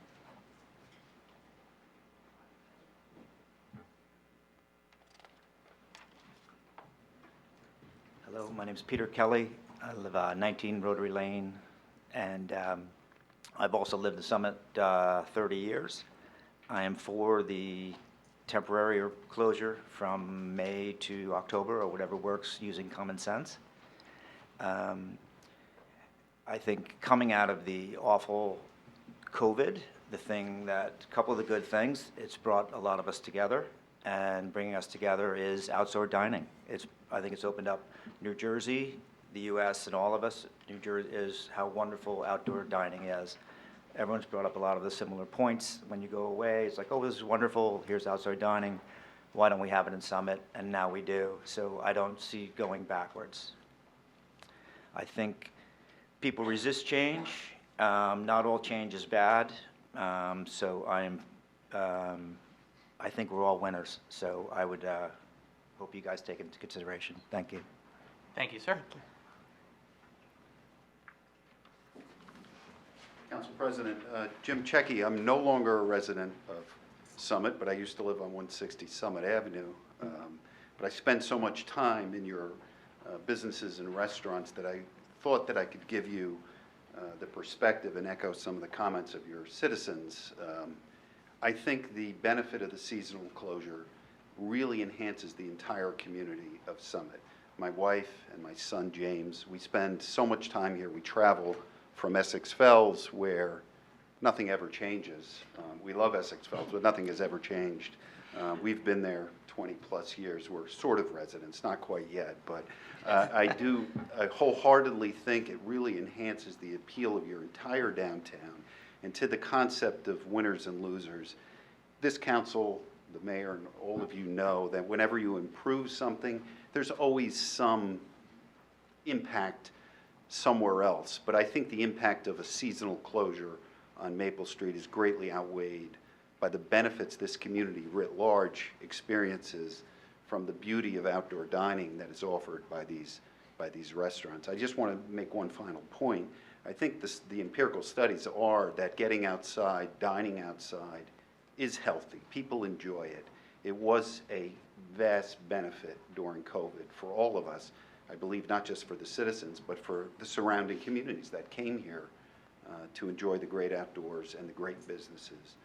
Hello, my name is Peter Kelly. I live 19 Rotary Lane, and I've also lived in Summit 30 years. I am for the temporary closure from May to October, or whatever works, using common sense. I think coming out of the awful COVID, a couple of the good things, it's brought a lot of us together, and bringing us together is outdoor dining. I think it's opened up New Jersey, the U.S., and all of us. New Jersey is how wonderful outdoor dining is. Everyone's brought up a lot of the similar points. When you go away, it's like, oh, this is wonderful, here's outdoor dining. Why don't we have it in Summit? And now we do. So I don't see going backwards. I think people resist change. Not all change is bad. So I think we're all winners. So I would hope you guys take it into consideration. Thank you. Thank you, sir. Council President, Jim Checky. I'm no longer a resident of Summit, but I used to live on 160 Summit Avenue. But I spent so much time in your businesses and restaurants that I thought that I could give you the perspective and echo some of the comments of your citizens. I think the benefit of the seasonal closure really enhances the entire community of Summit. My wife and my son James, we spend so much time here. We travel from Essex Fells, where nothing ever changes. We love Essex Fells, but nothing has ever changed. We've been there 20 plus years. We're sort of residents, not quite yet, but I wholeheartedly think it really enhances the appeal of your entire downtown. And to the concept of winners and losers, this council, the mayor, and all of you know that whenever you improve something, there's always some impact somewhere else. But I think the impact of a seasonal closure on Maple Street is greatly outweighed by the benefits this community writ large experiences from the beauty of outdoor dining that is offered by these restaurants. I just want to make one final point. I think the empirical studies are that getting outside, dining outside, is healthy. People enjoy it. It was a vast benefit during COVID for all of us. I believe not just for the citizens, but for the surrounding communities that came here to enjoy the great outdoors and the great businesses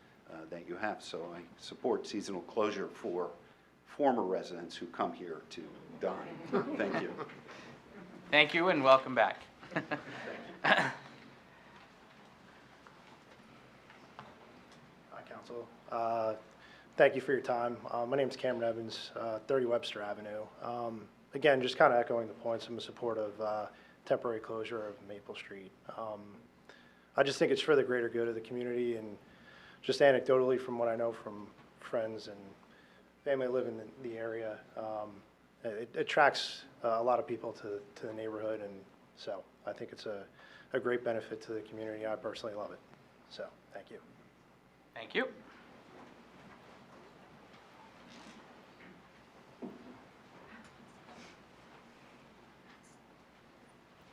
that you have. So I support seasonal closure for former residents who come here to dine. Thank you. Thank you and welcome back. Hi, Council. Thank you for your time. My name is Cameron Evans, 30 Webster Avenue. Again, just kind of echoing the points, I'm in support of temporary closure of Maple Street. I just think it's for the greater good of the community, and just anecdotally from what I know from friends and family living in the area, it attracts a lot of people to the neighborhood, and so I think it's a great benefit to the community. I personally love it. So, thank you. Thank you.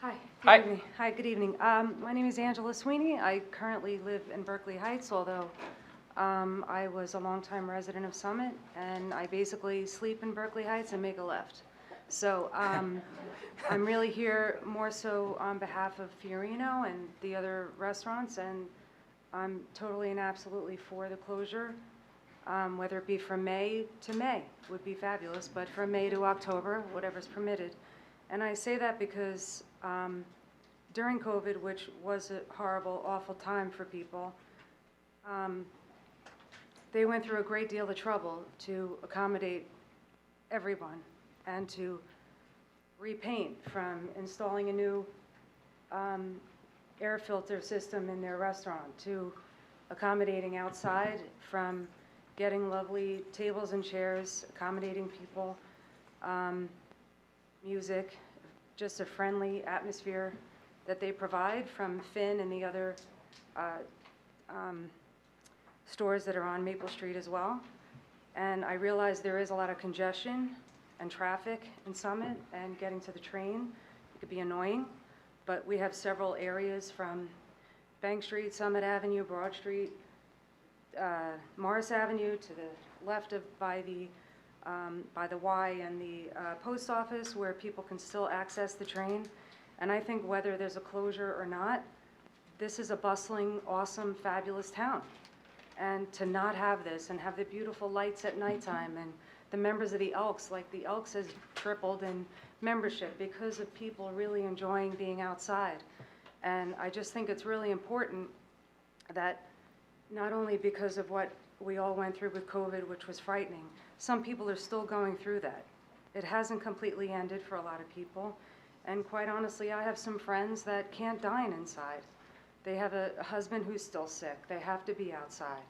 Hi. Hi. Good evening. Hi, good evening. My name is Angela Sweeney. I currently live in Berkeley Heights, although I was a longtime resident of Summit, and I basically sleep in Berkeley Heights and make a left. So I'm really here more so on behalf of Fiorino and the other restaurants, and I'm totally and absolutely for the closure, whether it be from May to May would be fabulous, but from May to October, whatever's permitted. And I say that because during COVID, which was a horrible, awful time for people, they went through a great deal of trouble to accommodate everyone and to repaint, from installing a new air filter system in their restaurant, to accommodating outside, from getting lovely tables and chairs, accommodating people, music, just a friendly atmosphere that they provide from Finn and the other stores that are on Maple Street as well. And I realize there is a lot of congestion and traffic in Summit, and getting to the train could be annoying, but we have several areas from Bank Street, Summit Avenue, Broad Street, Morris Avenue to the left of by the Y and the post office, where people can still access the train. And I think whether there's a closure or not, this is a bustling, awesome, fabulous town. And to not have this and have the beautiful lights at nighttime, and the members of the Elks, like the Elks has tripled in membership because of people really enjoying being outside. And I just think it's really important that, not only because of what we all went through with COVID, which was frightening, some people are still going through that. It hasn't completely ended for a lot of people. And quite honestly, I have some friends that can't dine inside. They have a husband who's still sick. They have to be outside.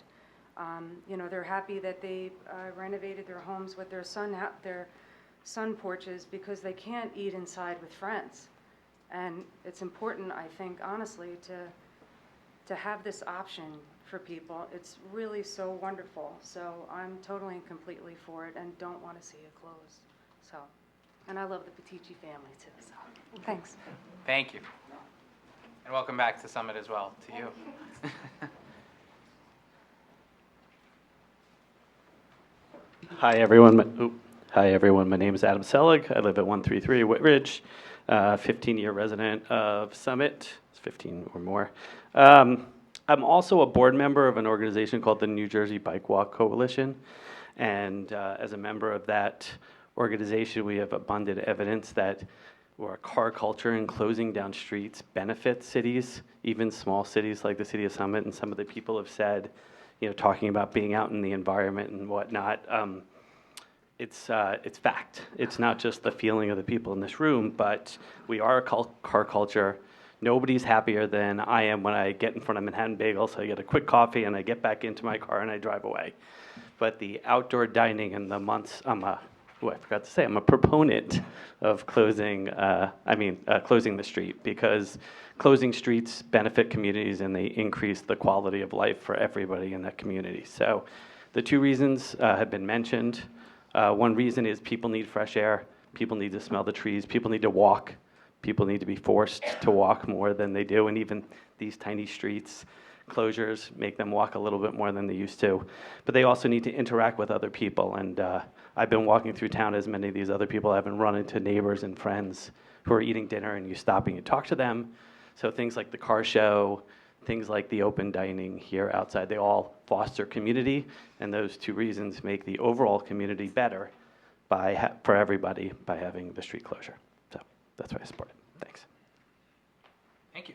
You know, they're happy that they renovated their homes with their sun porches, because they can't eat inside with friends. And it's important, I think, honestly, to have this option for people. It's really so wonderful. So I'm totally and completely for it, and don't want to see it close. So, and I love the Petici family too, so thanks. Thank you. And welcome back to Summit as well, to you. Hi, everyone. Hi, everyone. My name is Adam Selig. I live at 133 Whitridge, 15-year resident of Summit, 15 or more. I'm also a board member of an organization called the New Jersey Bike Walk Coalition. And as a member of that organization, we have abundant evidence that our car culture and closing down streets benefits cities, even small cities like the city of Summit. And some of the people have said, you know, talking about being out in the environment and whatnot, it's fact. It's not just the feeling of the people in this room, but we are a car culture. Nobody's happier than I am when I get in front of Manhattan Bagel, so I get a quick coffee and I get back into my car and I drive away. But the outdoor dining in the months, I forgot to say, I'm a proponent of closing the street, because closing streets benefit communities and they increase the quality of life for everybody in that community. So the two reasons have been mentioned. One reason is people need fresh air, people need to smell the trees, people need to walk, people need to be forced to walk more than they do, and even these tiny streets closures make them walk a little bit more than they used to. But they also need to interact with other people, and I've been walking through town as many of these other people have, and run into neighbors and friends who are eating dinner, and you stop and you talk to them. So things like the car show, things like the open dining here outside, they all foster community, and those two reasons make the overall community better for everybody by having the street closure. So that's why I support it. Thanks. Thank you.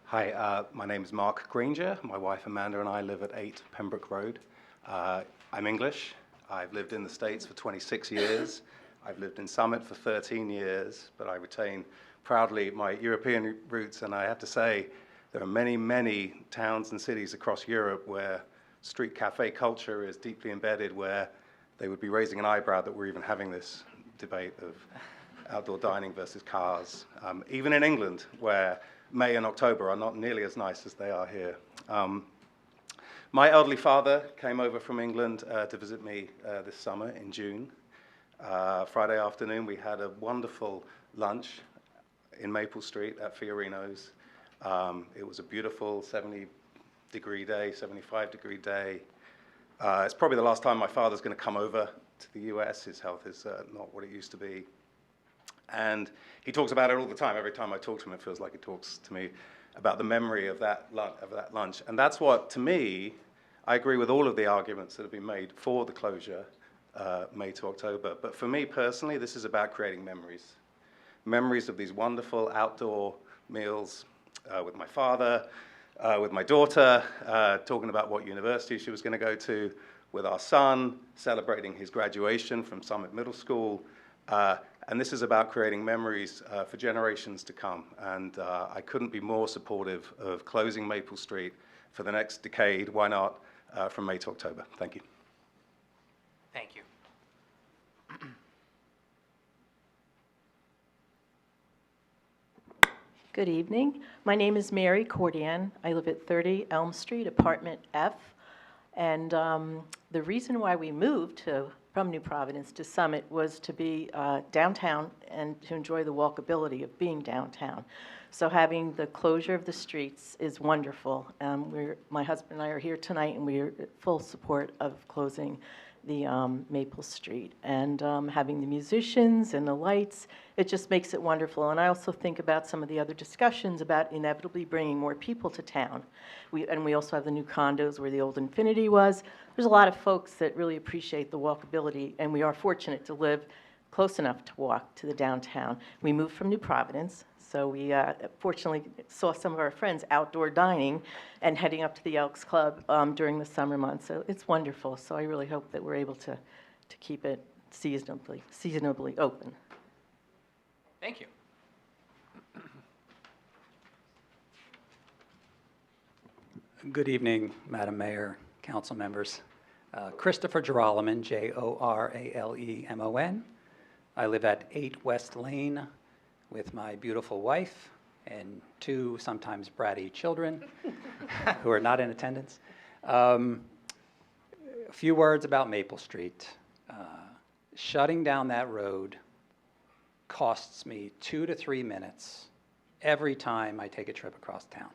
Hi, my name is Mark Granger. My wife Amanda and I live at 8 Pembroke Road. I'm English. I've lived in the States for 26 years. I've lived in Summit for 13 years, but I retain proudly my European roots, and I have to say there are many, many towns and cities across Europe where street cafe culture is deeply embedded, where they would be raising an eyebrow that we're even having this debate of outdoor dining versus cars. Even in England, where May and October are not nearly as nice as they are here. My elderly father came over from England to visit me this summer in June. Friday afternoon, we had a wonderful lunch in Maple Street at Fiorino's. It was a beautiful 70-degree day, 75-degree day. It's probably the last time my father's going to come over to the US. His health is not what it used to be. And he talks about it all the time. Every time I talk to him, it feels like he talks to me about the memory of that lunch. And that's what, to me, I agree with all of the arguments that have been made for the closure, May to October. But for me personally, this is about creating memories. Memories of these wonderful outdoor meals with my father, with my daughter, talking about what university she was going to go to, with our son, celebrating his graduation from Summit Middle School. And this is about creating memories for generations to come. And I couldn't be more supportive of closing Maple Street for the next decade. Why not from May to October? Thank you. Thank you. Good evening. My name is Mary Cordian. I live at 30 Elm Street, apartment F. And the reason why we moved from New Providence to Summit was to be downtown and to enjoy the walkability of being downtown. So having the closure of the streets is wonderful. My husband and I are here tonight, and we are in full support of closing the Maple Street. And having the musicians and the lights, it just makes it wonderful. And I also think about some of the other discussions about inevitably bringing more people to town. We also have the new condos where the old Infinity was. There's a lot of folks that really appreciate the walkability, and we are fortunate to live close enough to walk to the downtown. We moved from New Providence, so we fortunately saw some of our friends outdoor dining and heading up to the Elks Club during the summer months. So it's wonderful. So I really hope that we're able to keep it seasonably open. Thank you. Good evening, Madam Mayor, council members. Christopher Joralemon, Joralemon. I live at 8 West Lane with my beautiful wife and 2 sometimes bratty children who are not in attendance. A few words about Maple Street. Shutting down that road costs me 2 to 3 minutes every time I take a trip across town.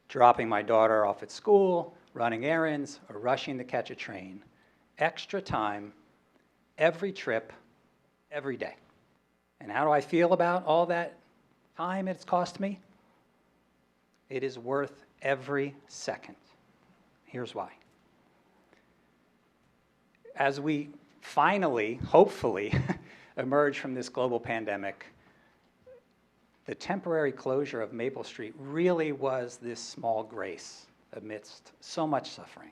Dropping my daughter off at school, running errands, or rushing to catch a train. Extra time every trip, every day. And how do I feel about all that time it's cost me? It is worth every second. Here's why. As we finally, hopefully, emerge from this global pandemic, the temporary closure of Maple Street really was this small grace amidst so much suffering.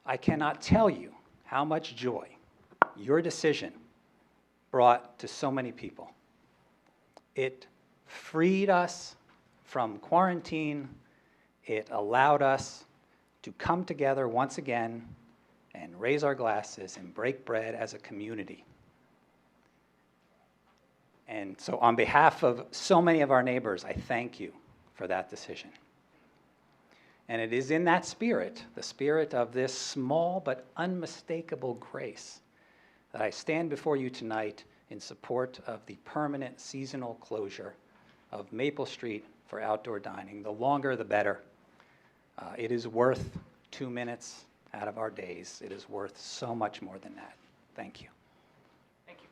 I cannot tell you how much joy your decision brought to so many people. It freed us from quarantine. It allowed us to come together once again and raise our glasses and break bread as a community. And so on behalf of so many of our neighbors, I thank you for that decision. And it is in that spirit, the spirit of this small but unmistakable grace, that I stand before you tonight in support of the permanent seasonal closure of Maple Street for outdoor dining. The longer, the better. It is worth 2 minutes out of our days. It is worth so much more than that. Thank you. Thank you.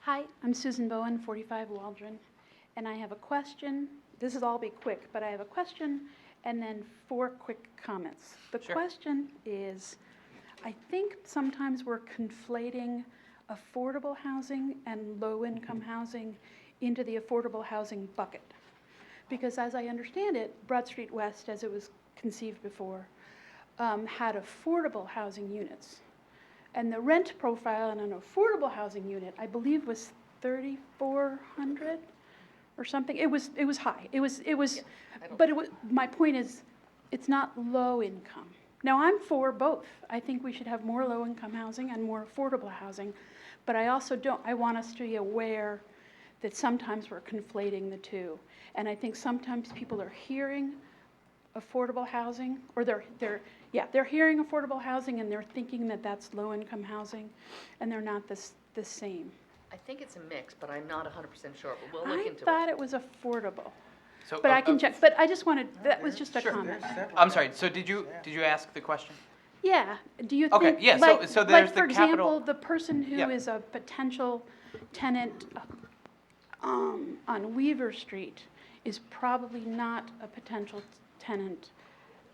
Hi, I'm Susan Bowen, 45 Waldron, and I have a question. This will all be quick, but I have a question and then 4 quick comments. The question is, I think sometimes we're conflating affordable housing and low-income housing into the affordable housing bucket. Because as I understand it, Broad Street West, as it was conceived before, had affordable housing units. And the rent profile in an affordable housing unit, I believe, was $3,400 or something. It was high. My point is, it's not low income. Now, I'm for both. I think we should have more low income housing and more affordable housing, but I want us to be aware that sometimes we're conflating the two. And I think sometimes people are hearing affordable housing, or they're hearing affordable housing and they're thinking that that's low-income housing, and they're not the same. I think it's a mix, but I'm not 100% sure, but we'll look into it. I thought it was affordable. So, but I can check. But I just wanted, that was just a comment. I'm sorry. So did you ask the question? Yeah. Do you Okay, think, yeah, like, so there's for the capital- example, the person who is a potential tenant on Weaver Street is probably not a potential tenant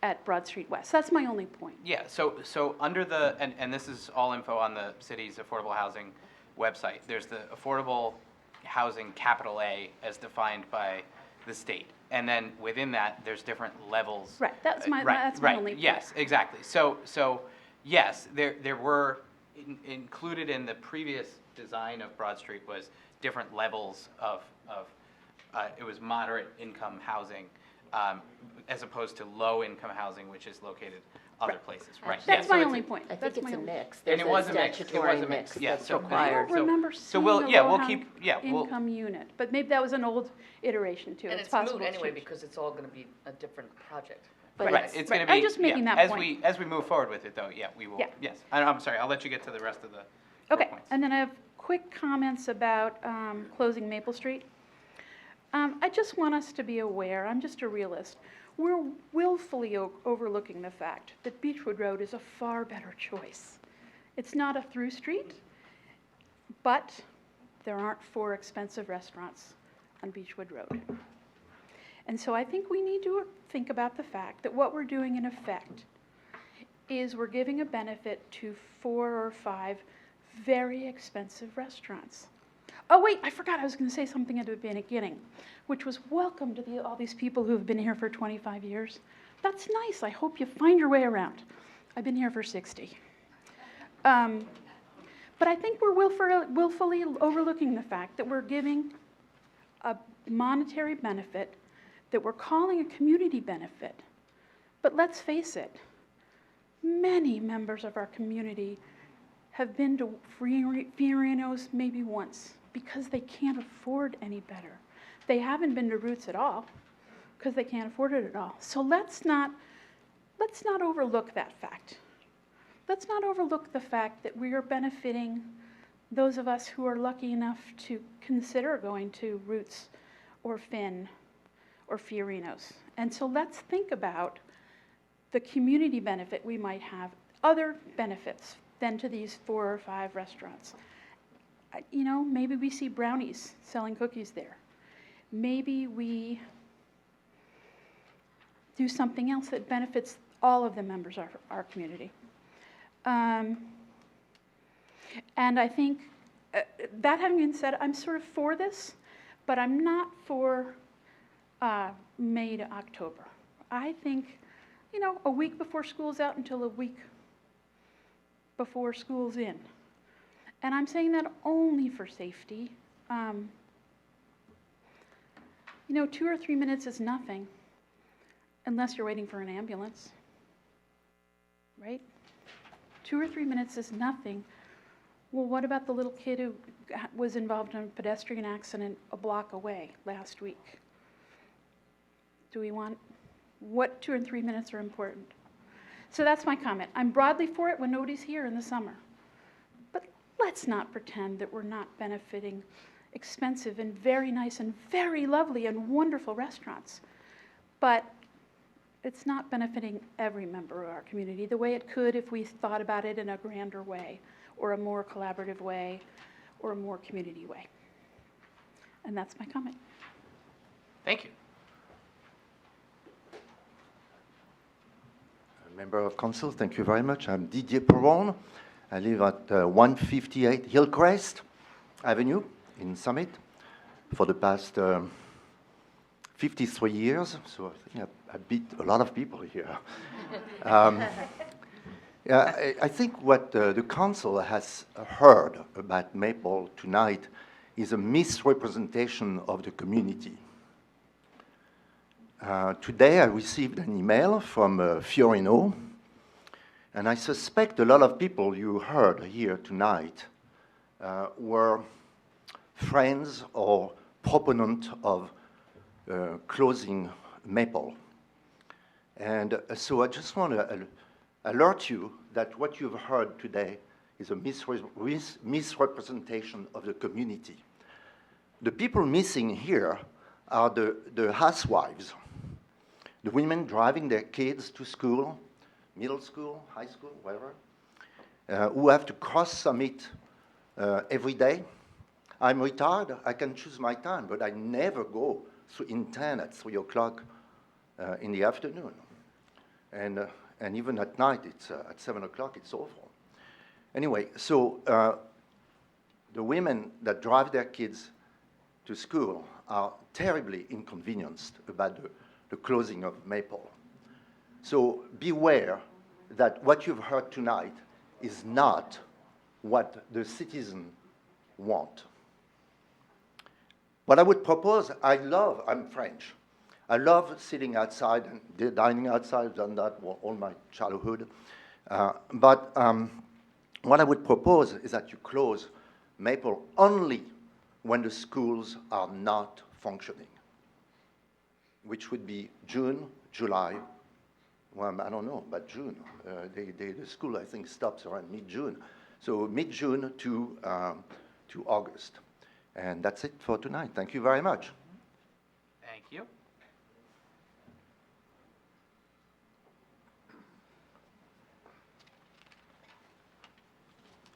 at Broad Street West. That's my only point. Yeah, so under the, and this is all info on the city's affordable housing website, there's the affordable housing capital A as defined by the state. And then within that, there's different levels. Right, that's my, Right, that's my right, only point. yes, exactly. So yes, there were, included in the previous design of Broad Street was different levels of it was moderate income housing, as opposed to low income housing, which is located other places, right? That's Yeah, my so only it's- point. I That's think it's my a only- mix. And There's it was a mix, it statutory was a mix, yeah, that's so- required. I don't remember So seeing we'll, the yeah, we'll low keep, yeah, we'll, income unit, but maybe that was an old iteration too. And It's it's moot possible it's anyway, changed. because it's all gonna be a different project. But right, it's- it's right. gonna be. I'm just making yeah, that as point. As we move forward with it though, yeah, we will, Yeah. yes. I'm sorry, I'll let you get to the rest of the Okay, points. and then I have quick comments about closing Maple Street. I just want us to be aware, I'm just a realist, we're willfully overlooking the fact that Beechwood Road is a far better choice. It's not a through street, but there aren't 4 expensive restaurants on Beechwood Road. And so I think we need to think about the fact that what we're doing in effect is we're giving a benefit to 4 or 5 very expensive restaurants. Oh, wait, I forgot I was going to say something at the beginning, which was welcome to all these people who have been here for 25 years. That's nice. I hope you find your way around. I've been here for 60. But I think we're willfully overlooking the fact that we're giving a monetary benefit that we're calling a community benefit. But let's face it, many members of our community have been to Fiorino's maybe once because they can't afford any better. They haven't been to Roots at all because they can't afford it at all. So let's not overlook that fact. Let's not overlook the fact that we are benefiting those of us who are lucky enough to consider going to Roots or Finn or Fiorino's. And so let's think about the community benefit we might have, other benefits than to these 4 or 5 restaurants. You know, maybe we see Brownies selling cookies there. Maybe we do something else that benefits all of the members of our community. And I think, that having been said, I'm sort of for this, but I'm not for May to October. I think, you know, a week before school's out until a week before school's in. And I'm saying that only for safety. You know, 2 or 3 minutes is nothing unless you're waiting for an ambulance, right? 2 or 3 minutes is nothing. Well, what about the little kid who was involved in a pedestrian accident a block away last week? Do we want, what 2 and 3 minutes are important? So that's my comment. I'm broadly for it when nobody's here in the summer. But let's not pretend that we're not benefiting expensive and very nice and very lovely and wonderful restaurants. But it's not benefiting every member of our community the way it could if we thought about it in a grander way, or a more collaborative way, or a more community way. And that's my comment. Thank you. Member of Council, thank you very much. I'm Didier Perron. I live at 158 Hillcrest Avenue in Summit for the past 53 years, so I think I beat a lot of people here. Yeah, I think what the Council has heard about Maple tonight is a misrepresentation of the community. Today I received an email from Fiorino, and I suspect a lot of people you heard here tonight were friends or proponents of closing Maple. And so I just want to alert you that what you've heard today is a misrepresentation of the community. The people missing here are the housewives, the women driving their kids to school, middle school, high school, whatever, who have to cross Summit every day. I'm retired, I can choose my time, but I never go in 10 at 3 o'clock in the afternoon. And even at night, it's at 7 o'clock, it's awful. Anyway, so the women that drive their kids to school are terribly inconvenienced about the closing of Maple. So beware that what you've heard tonight is not what the citizens want. What I would propose, I'm French. I love sitting outside and dining outside. I've done that all my childhood. But what I would propose is that you close Maple only when the schools are not functioning, which would be June, July. Well, I don't know, but June. The school, I think, stops around mid-June. So mid-June to August. And that's it for tonight. Thank you very much. Thank you.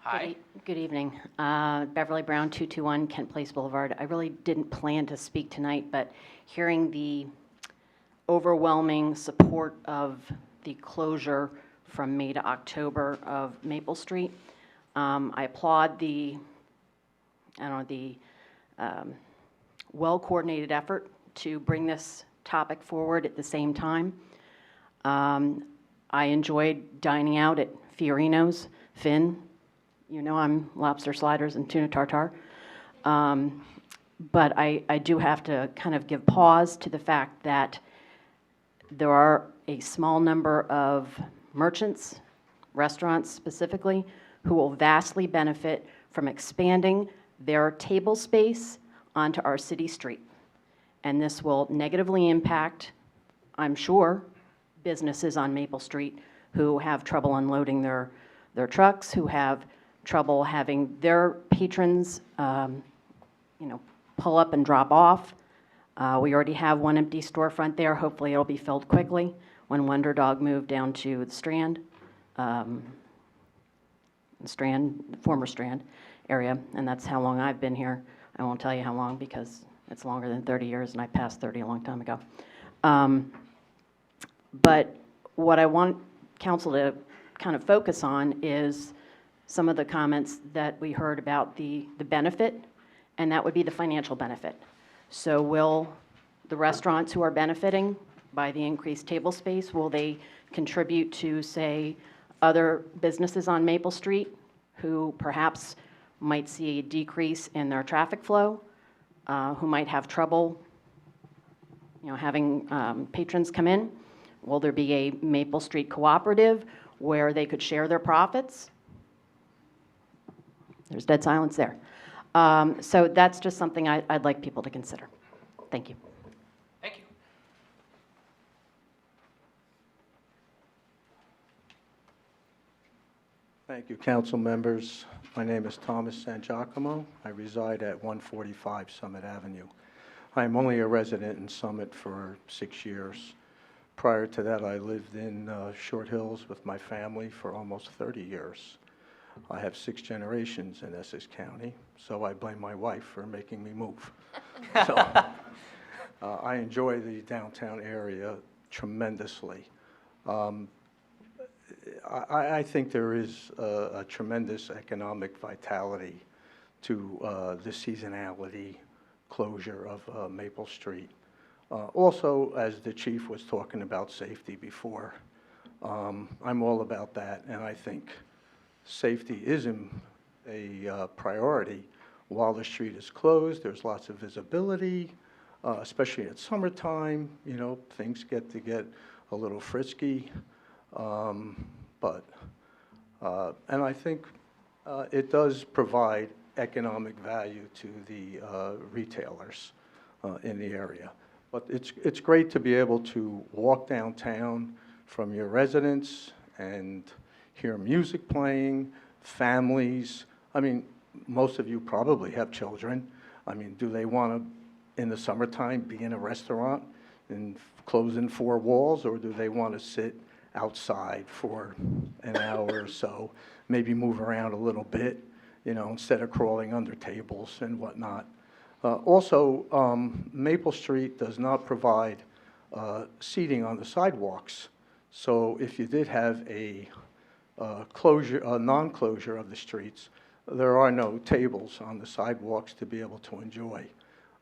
Hi. Good evening. Beverly Brown, 221 Kent Place Boulevard. I really didn't plan to speak tonight, but hearing the overwhelming support of the closure from May to October of Maple Street, I applaud the well-coordinated effort to bring this topic forward at the same time. I enjoyed dining out at Fiorino's, Finn. You know I'm lobster sliders and tuna tartare. But I do have to kind of give pause to the fact that there are a small number of merchants, restaurants specifically, who will vastly benefit from expanding their table space onto our city street. And this will negatively impact, I'm sure, businesses on Maple Street who have trouble unloading their trucks, who have trouble having their patrons, pull up and drop off. We already have one empty storefront there. Hopefully it'll be filled quickly when Wonder Dog moved down to the Strand, former Strand area, and that's how long I've been here. I won't tell you how long because it's longer than 30 years, and I passed 30 a long time ago. But what I want council to kind of focus on is some of the comments that we heard about the benefit, and that would be the financial benefit. So will the restaurants who are benefiting by the increased table space, will they contribute to, say, other businesses on Maple Street who perhaps might see a decrease in their traffic flow, who might have trouble having patrons come in? Will there be a Maple Street cooperative where they could share their profits? There's dead silence there. So that's just something I'd like people to consider. Thank you. Thank you. Thank you, council members. My name is Thomas Sangiacomo. I reside at 145 Summit Avenue. I'm only a resident in Summit for 6 years. Prior to that, I lived in Short Hills with my family for almost 30 years. I have 6 generations in Essex County, so I blame my wife for making me move. So I enjoy the downtown area tremendously. I think there is a tremendous economic vitality to the seasonality closure of Maple Street. Also, as the chief was talking about safety before, I'm all about that, and I think safety is a priority. While the street is closed, there's lots of visibility, especially at summertime. Things get a little frisky. And I think it does provide economic value to the retailers in the area. But it's great to be able to walk downtown from your residence and hear music playing, families. I mean, most of you probably have children. I mean, do they want to, in the summertime, be in a restaurant and close in 4 walls, or do they want to sit outside for an hour or so, maybe move around a little bit, instead of crawling under tables and whatnot? Also, Maple Street does not provide seating on the sidewalks. So if you did have a non-closure of the streets, there are no tables on the sidewalks to be able to enjoy.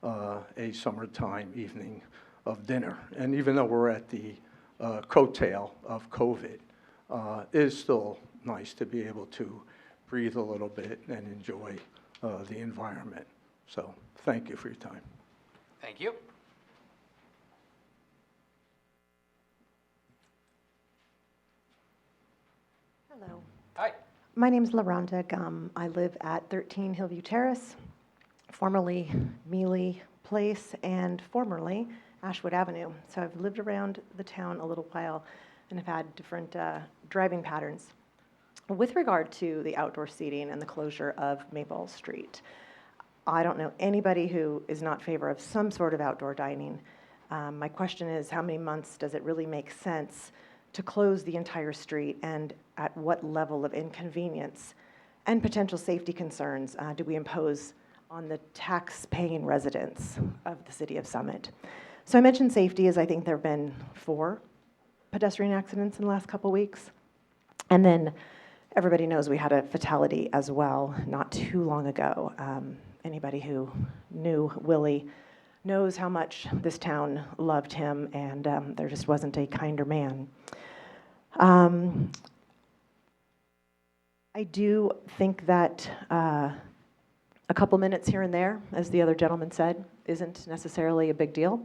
a summertime evening of dinner. And even though we're at the coattail of COVID, it is still nice to be able to breathe a little bit and enjoy the environment. So thank you for your time. Thank you. Hello. Hi. My name is LaRonda Gum. I live at 13 Hillview Terrace, formerly Mealy Place, and formerly Ashwood Avenue. So I've lived around the town a little while and have had different driving patterns. With regard to the outdoor seating and the closure of Maple Street, I don't know anybody who is not in favor of some sort of outdoor dining. My question is, how many months does it really make sense to close the entire street, and at what level of inconvenience and potential safety concerns do we impose on the tax-paying residents of the city of Summit? So I mentioned safety, as I think there have been 4 pedestrian accidents in the last couple weeks. And then everybody knows we had a fatality as well not too long ago. Anybody who knew Willie knows how much this town loved him, and there just wasn't a kinder man. I do think that a couple minutes here and there, as the other gentleman said, isn't necessarily a big deal,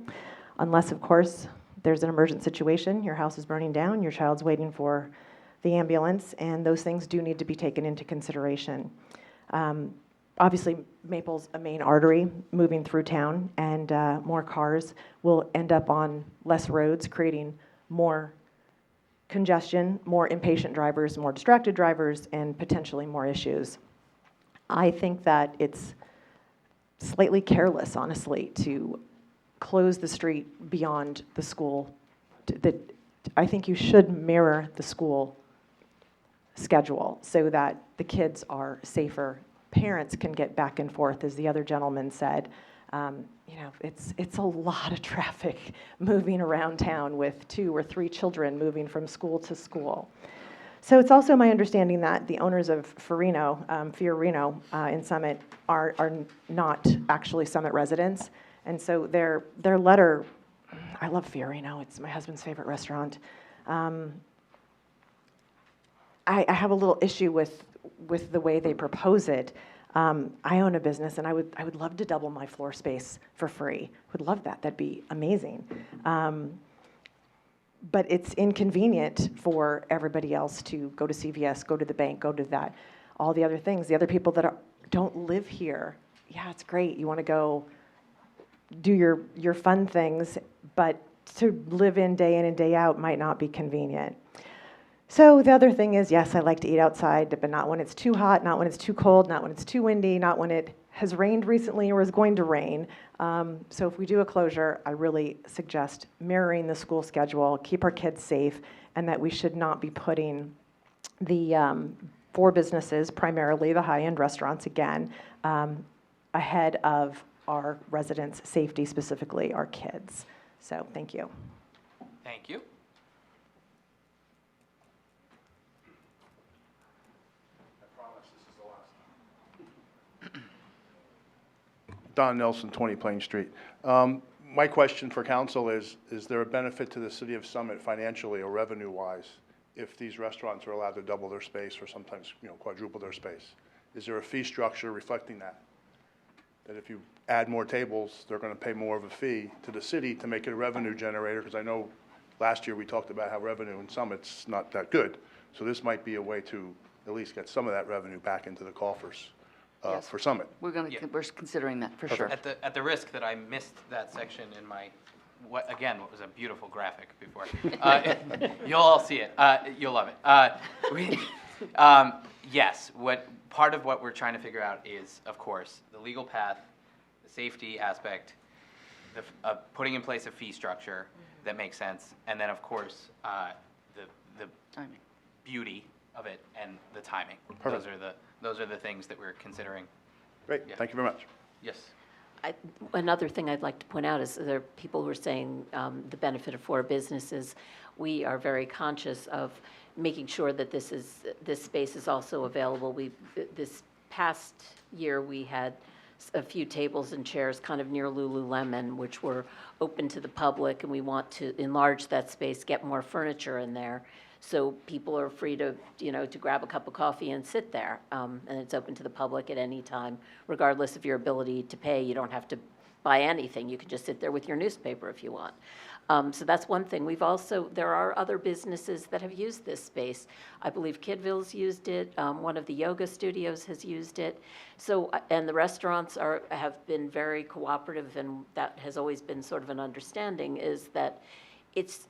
unless, of course, there's an emergent situation, your house is burning down, your child's waiting for the ambulance, and those things do need to be taken into consideration. Obviously, Maple's a main artery moving through town, and more cars will end up on less roads, creating more congestion, more impatient drivers, more distracted drivers, and potentially more issues. I think that it's slightly careless, honestly, to close the street beyond the school. I think you should mirror the school schedule so that the kids are safer. Parents can get back and forth, as the other gentleman said. It's a lot of traffic moving around town with 2 or 3 children moving from school to school. So it's also my understanding that the owners of Fiorino in Summit are not actually Summit residents. And so their letter, I love Fiorino, it's my husband's favorite restaurant. I have a little issue with the way they propose it. I own a business, and I would love to double my floor space for free. Would love that. That'd be amazing. But it's inconvenient for everybody else to go to CVS, go to the bank, go to that, all the other things. The other people that don't live here, yeah, it's great. You want to go do your fun things, but to live in and day out might not be convenient. So the other thing is, yes, I like to eat outside, but not when it's too hot, not when it's too cold, not when it's too windy, not when it has rained recently or is going to rain. So if we do a closure, I really suggest mirroring the school schedule, keep our kids safe, and that we should not be putting the 4 businesses, primarily the high-end restaurants again, ahead of our residents' safety, specifically our kids. So thank you. Thank you. Don Nelson, 20 Plain Street. My question for council is there a benefit to the city of Summit financially or revenue-wise if these restaurants are allowed to double their space or sometimes, quadruple their space? Is there a fee structure reflecting that? That if you add more tables, they're going to pay more of a fee to the city to make it a revenue generator? Because I know last year we talked about how revenue in Summit's not that good. So this might be a way to at least get some of that revenue back into the coffers. Yes. For Summit. We're considering that for sure. At the risk that I missed that section in my, what was a beautiful graphic before. You'll all see it. You'll love it. Yes, part of what we're trying to figure out is, of course, the legal path, the safety aspect, putting in place a fee structure that makes sense, and then, of course, the timing, beauty of it, and the timing. Perfect. Those are the things that we're considering. Great. Yeah. Thank you very much. Yes. Another thing I'd like to point out is there are people who are saying the benefit of 4 businesses. We are very conscious of making sure that this space is also available. This past year we had a few tables and chairs kind of near Lululemon, which were open to the public, and we want to enlarge that space, get more furniture in there, so people are free to, to grab a cup of coffee and sit there. And it's open to the public at any time, regardless of your ability to pay. You don't have to buy anything. You can just sit there with your newspaper if you want. So that's one thing. There are other businesses that have used this space. I believe Kidville's used it. One of the yoga studios has used it. So, and the restaurants have been very cooperative, and that has always been sort of an understanding, is that it's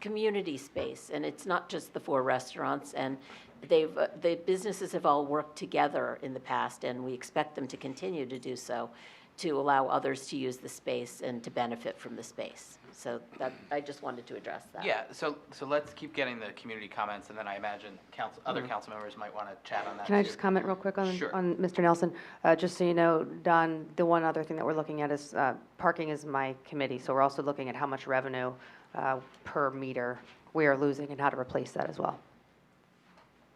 community space, and it's not just the 4 restaurants, and the businesses have all worked together in the past, and we expect them to continue to do so, to allow others to use the space and to benefit from the space. So that, I just wanted to address that. Yeah, so let's keep getting the community comments, and then I imagine other council members might want to chat on that. Can I too. just comment real quick on, Sure. on Mr. Nelson? Just so you know, Don, the one other thing that we're looking at is parking is my committee, so we're also looking at how much revenue per meter we are losing and how to replace that as well.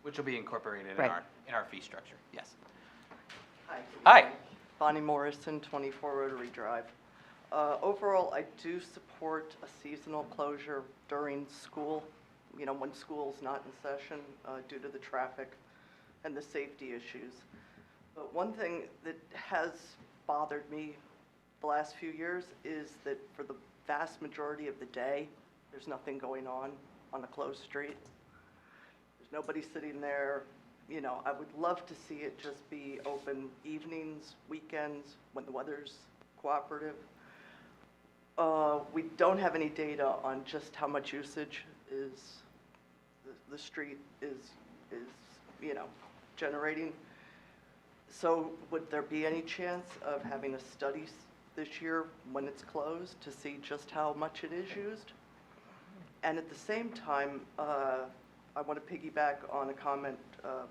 Which will be incorporated Right. in our fee structure, yes. Hi. Hi. Bonnie Morrison, 24 Rotary Drive. Overall, I do support a seasonal closure during school, when school's not in session due to the traffic and the safety issues. But one thing that has bothered me the last few years is that for the vast majority of the day, there's nothing going on a closed street. There's nobody sitting there. I would love to see it just be open evenings, weekends, when the weather's cooperative. We don't have any data on just how much usage the street is generating. So would there be any chance of having a study this year when it's closed to see just how much it is used? And at the same time, I want to piggyback on a comment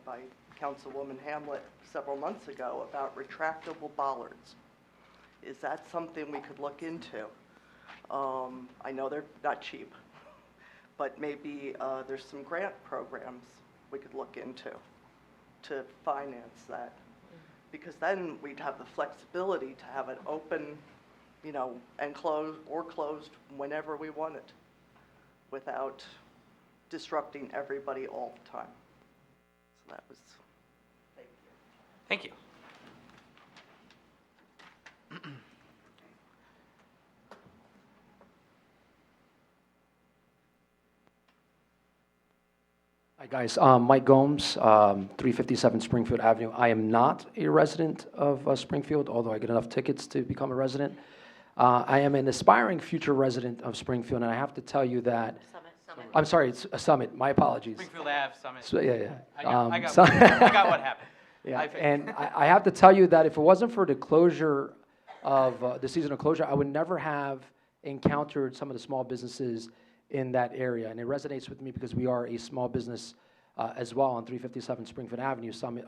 by Councilwoman Hamlet several months ago about retractable bollards. Is that something we could look into? I know they're not cheap, but maybe there's some grant programs we could look into to finance that. Because then we'd have the flexibility to have it open, and closed whenever we want it without disrupting everybody all the time. So that was, Thank you. Hi, guys. Mike Gomes, 357 Springfield Avenue. I am not a resident of Springfield, although I get enough tickets to become a resident. I am an aspiring future resident of Springfield, and I have to tell you that... Summit. I'm sorry, it's a Summit. My apologies. Springfield Ave, Summit. So, yeah. I got what happened. Yeah, and I have to tell you that if it wasn't for the closure of the seasonal closure, I would never have encountered some of the small businesses in that area. And it resonates with me because we are a small business as well on 357 Springfield Avenue, Summit,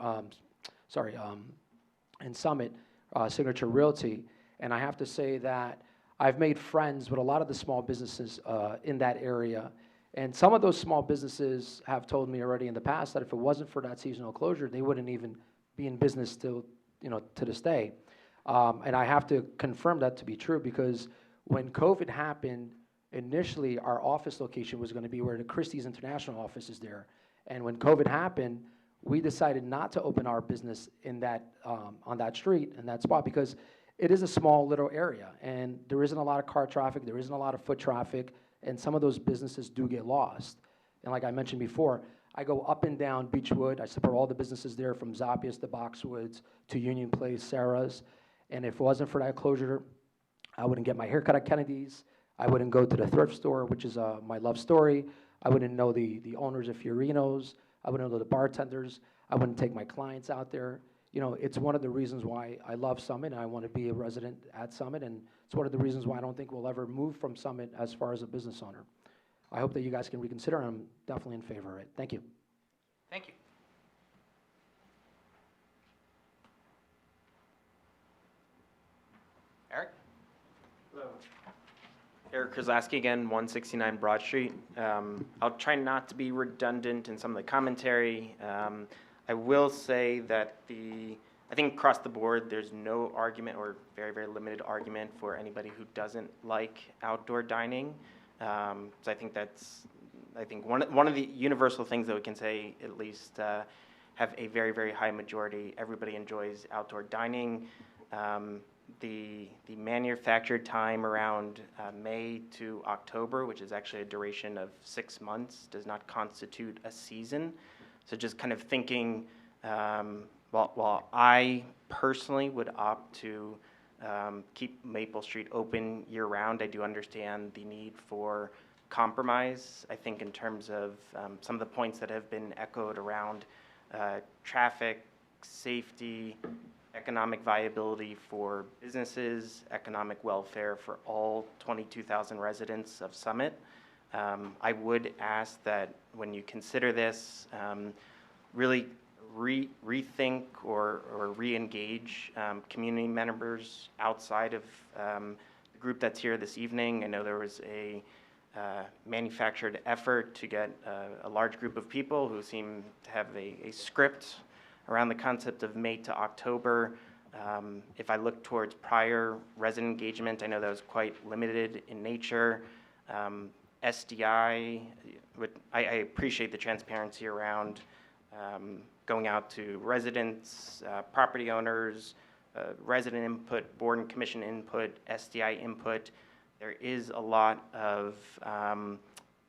in Summit, Signature Realty. And I have to say that I've made friends with a lot of the small businesses in that area. And some of those small businesses have told me already in the past that if it wasn't for that seasonal closure, they wouldn't even be in business still, to this day. And I have to confirm that to be true because when COVID happened, initially our office location was going to be where the Christie's International office is there. And when COVID happened, we decided not to open our business in that on that street, in that spot, because it is a small little area, and there isn't a lot of car traffic, there isn't a lot of foot traffic, and some of those businesses do get lost. And like I mentioned before, I go up and down Beechwood. I support all the businesses there from Zappius to Boxwoods to Union Place, Sarah's. And if it wasn't for that closure, I wouldn't get my haircut at Kennedy's. I wouldn't go to the thrift store, which is my love story. I wouldn't know the owners of Fiorino's. I wouldn't know the bartenders. I wouldn't take my clients out there. It's one of the reasons why I love Summit, and I want to be a resident at Summit, and it's one of the reasons why I don't think we'll ever move from Summit as far as a business owner. I hope that you guys can reconsider, and I'm definitely in favor of it. Thank you. Thank you. Eric? Hello. Eric Krasowski again, 169 Broad Street. I'll try not to be redundant in some of the commentary. I will say that the I think across the board, there's no argument or very, very limited argument for anybody who doesn't like outdoor dining. So I think one of the universal things that we can say, at least, have a very, very high majority. Everybody enjoys outdoor dining. The manufactured time around May to October, which is actually a duration of 6 months, does not constitute a season. So just kind of thinking, while I personally would opt to keep Maple Street open year-round, I do understand the need for compromise. I think in terms of some of the points that have been echoed around traffic, safety, economic viability for businesses, economic welfare for all 22,000 residents of Summit. I would ask that when you consider this, really rethink or re-engage community members outside of the group that's here this evening. I know there was a manufactured effort to get a large group of people who seem to have a script around the concept of May to October. If I look towards prior resident engagement, I know that was quite limited in nature. SDI, I appreciate the transparency around going out to residents, property owners, resident input, board and commission input, SDI input. There is a lot of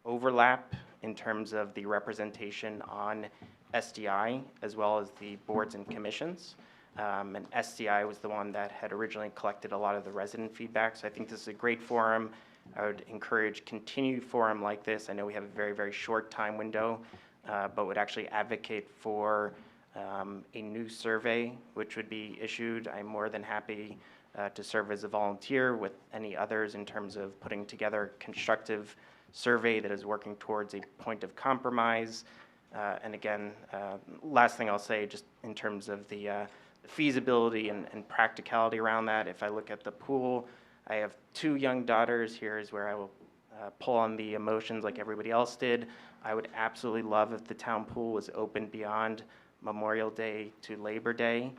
overlap in terms of the representation on SDI as well as the boards and commissions. And SDI was the one that had originally collected a lot of the resident feedback. So I think this is a great forum. I would encourage continued forum like this. I know we have a very, very short time window, but would actually advocate for a new survey which would be issued. I'm more than happy to serve as a volunteer with any others in terms of putting together a constructive survey that is working towards a point of compromise. And again, last thing I'll say, just in terms of the feasibility and practicality around that, if I look at the pool, I have 2 young daughters. Here is where I will pull on the emotions like everybody else did. I would absolutely love if the town pool was open beyond Memorial Day to Labor Day,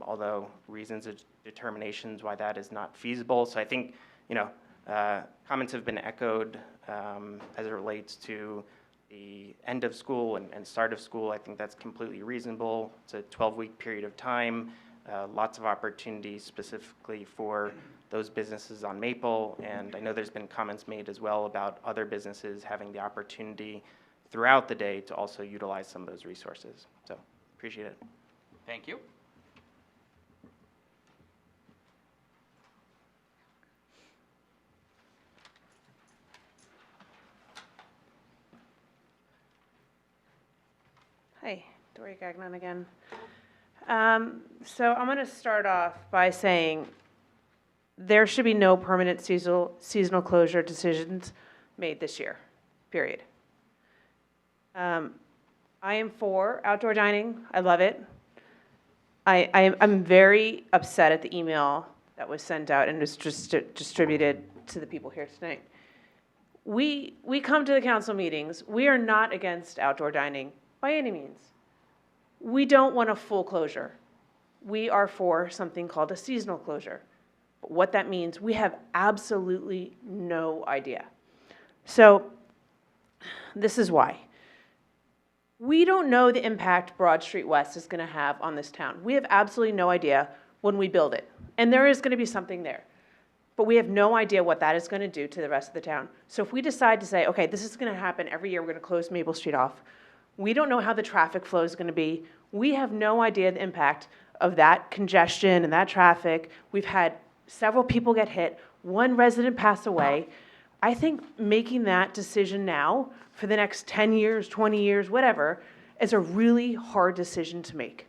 although reasons of determinations why that is not feasible. So I think, comments have been echoed as it relates to the end of school and start of school. I think that's completely reasonable. It's a 12-week period of time, lots of opportunities specifically for those businesses on Maple, and I know there's been comments made as well about other businesses having the opportunity throughout the day to also utilize some of those resources. So, appreciate it. Thank you. Hi, Dory Gagnon again. So I'm going to start off by saying there should be no permanent seasonal closure decisions made this year, period. I am for outdoor dining. I love it. I'm very upset at the email that was sent out and was just distributed to the people here tonight. We come to the council meetings. We are not against outdoor dining by any means. We don't want a full closure. We are for something called a seasonal closure. But what that means, we have absolutely no idea. So this is why. We don't know the impact Broad Street West is going to have on this town. We have absolutely no idea when we build it. And there is going to be something there. But we have no idea what that is going to do to the rest of the town. So if we decide to say, okay, this is going to happen every year, we're going to close Maple Street off. We don't know how the traffic flow is going to be. We have no idea the impact of that congestion and that traffic. We've had several people get hit. 1 resident pass away. I think making that decision now for the next 10 years, 20 years, whatever, is a really hard decision to make.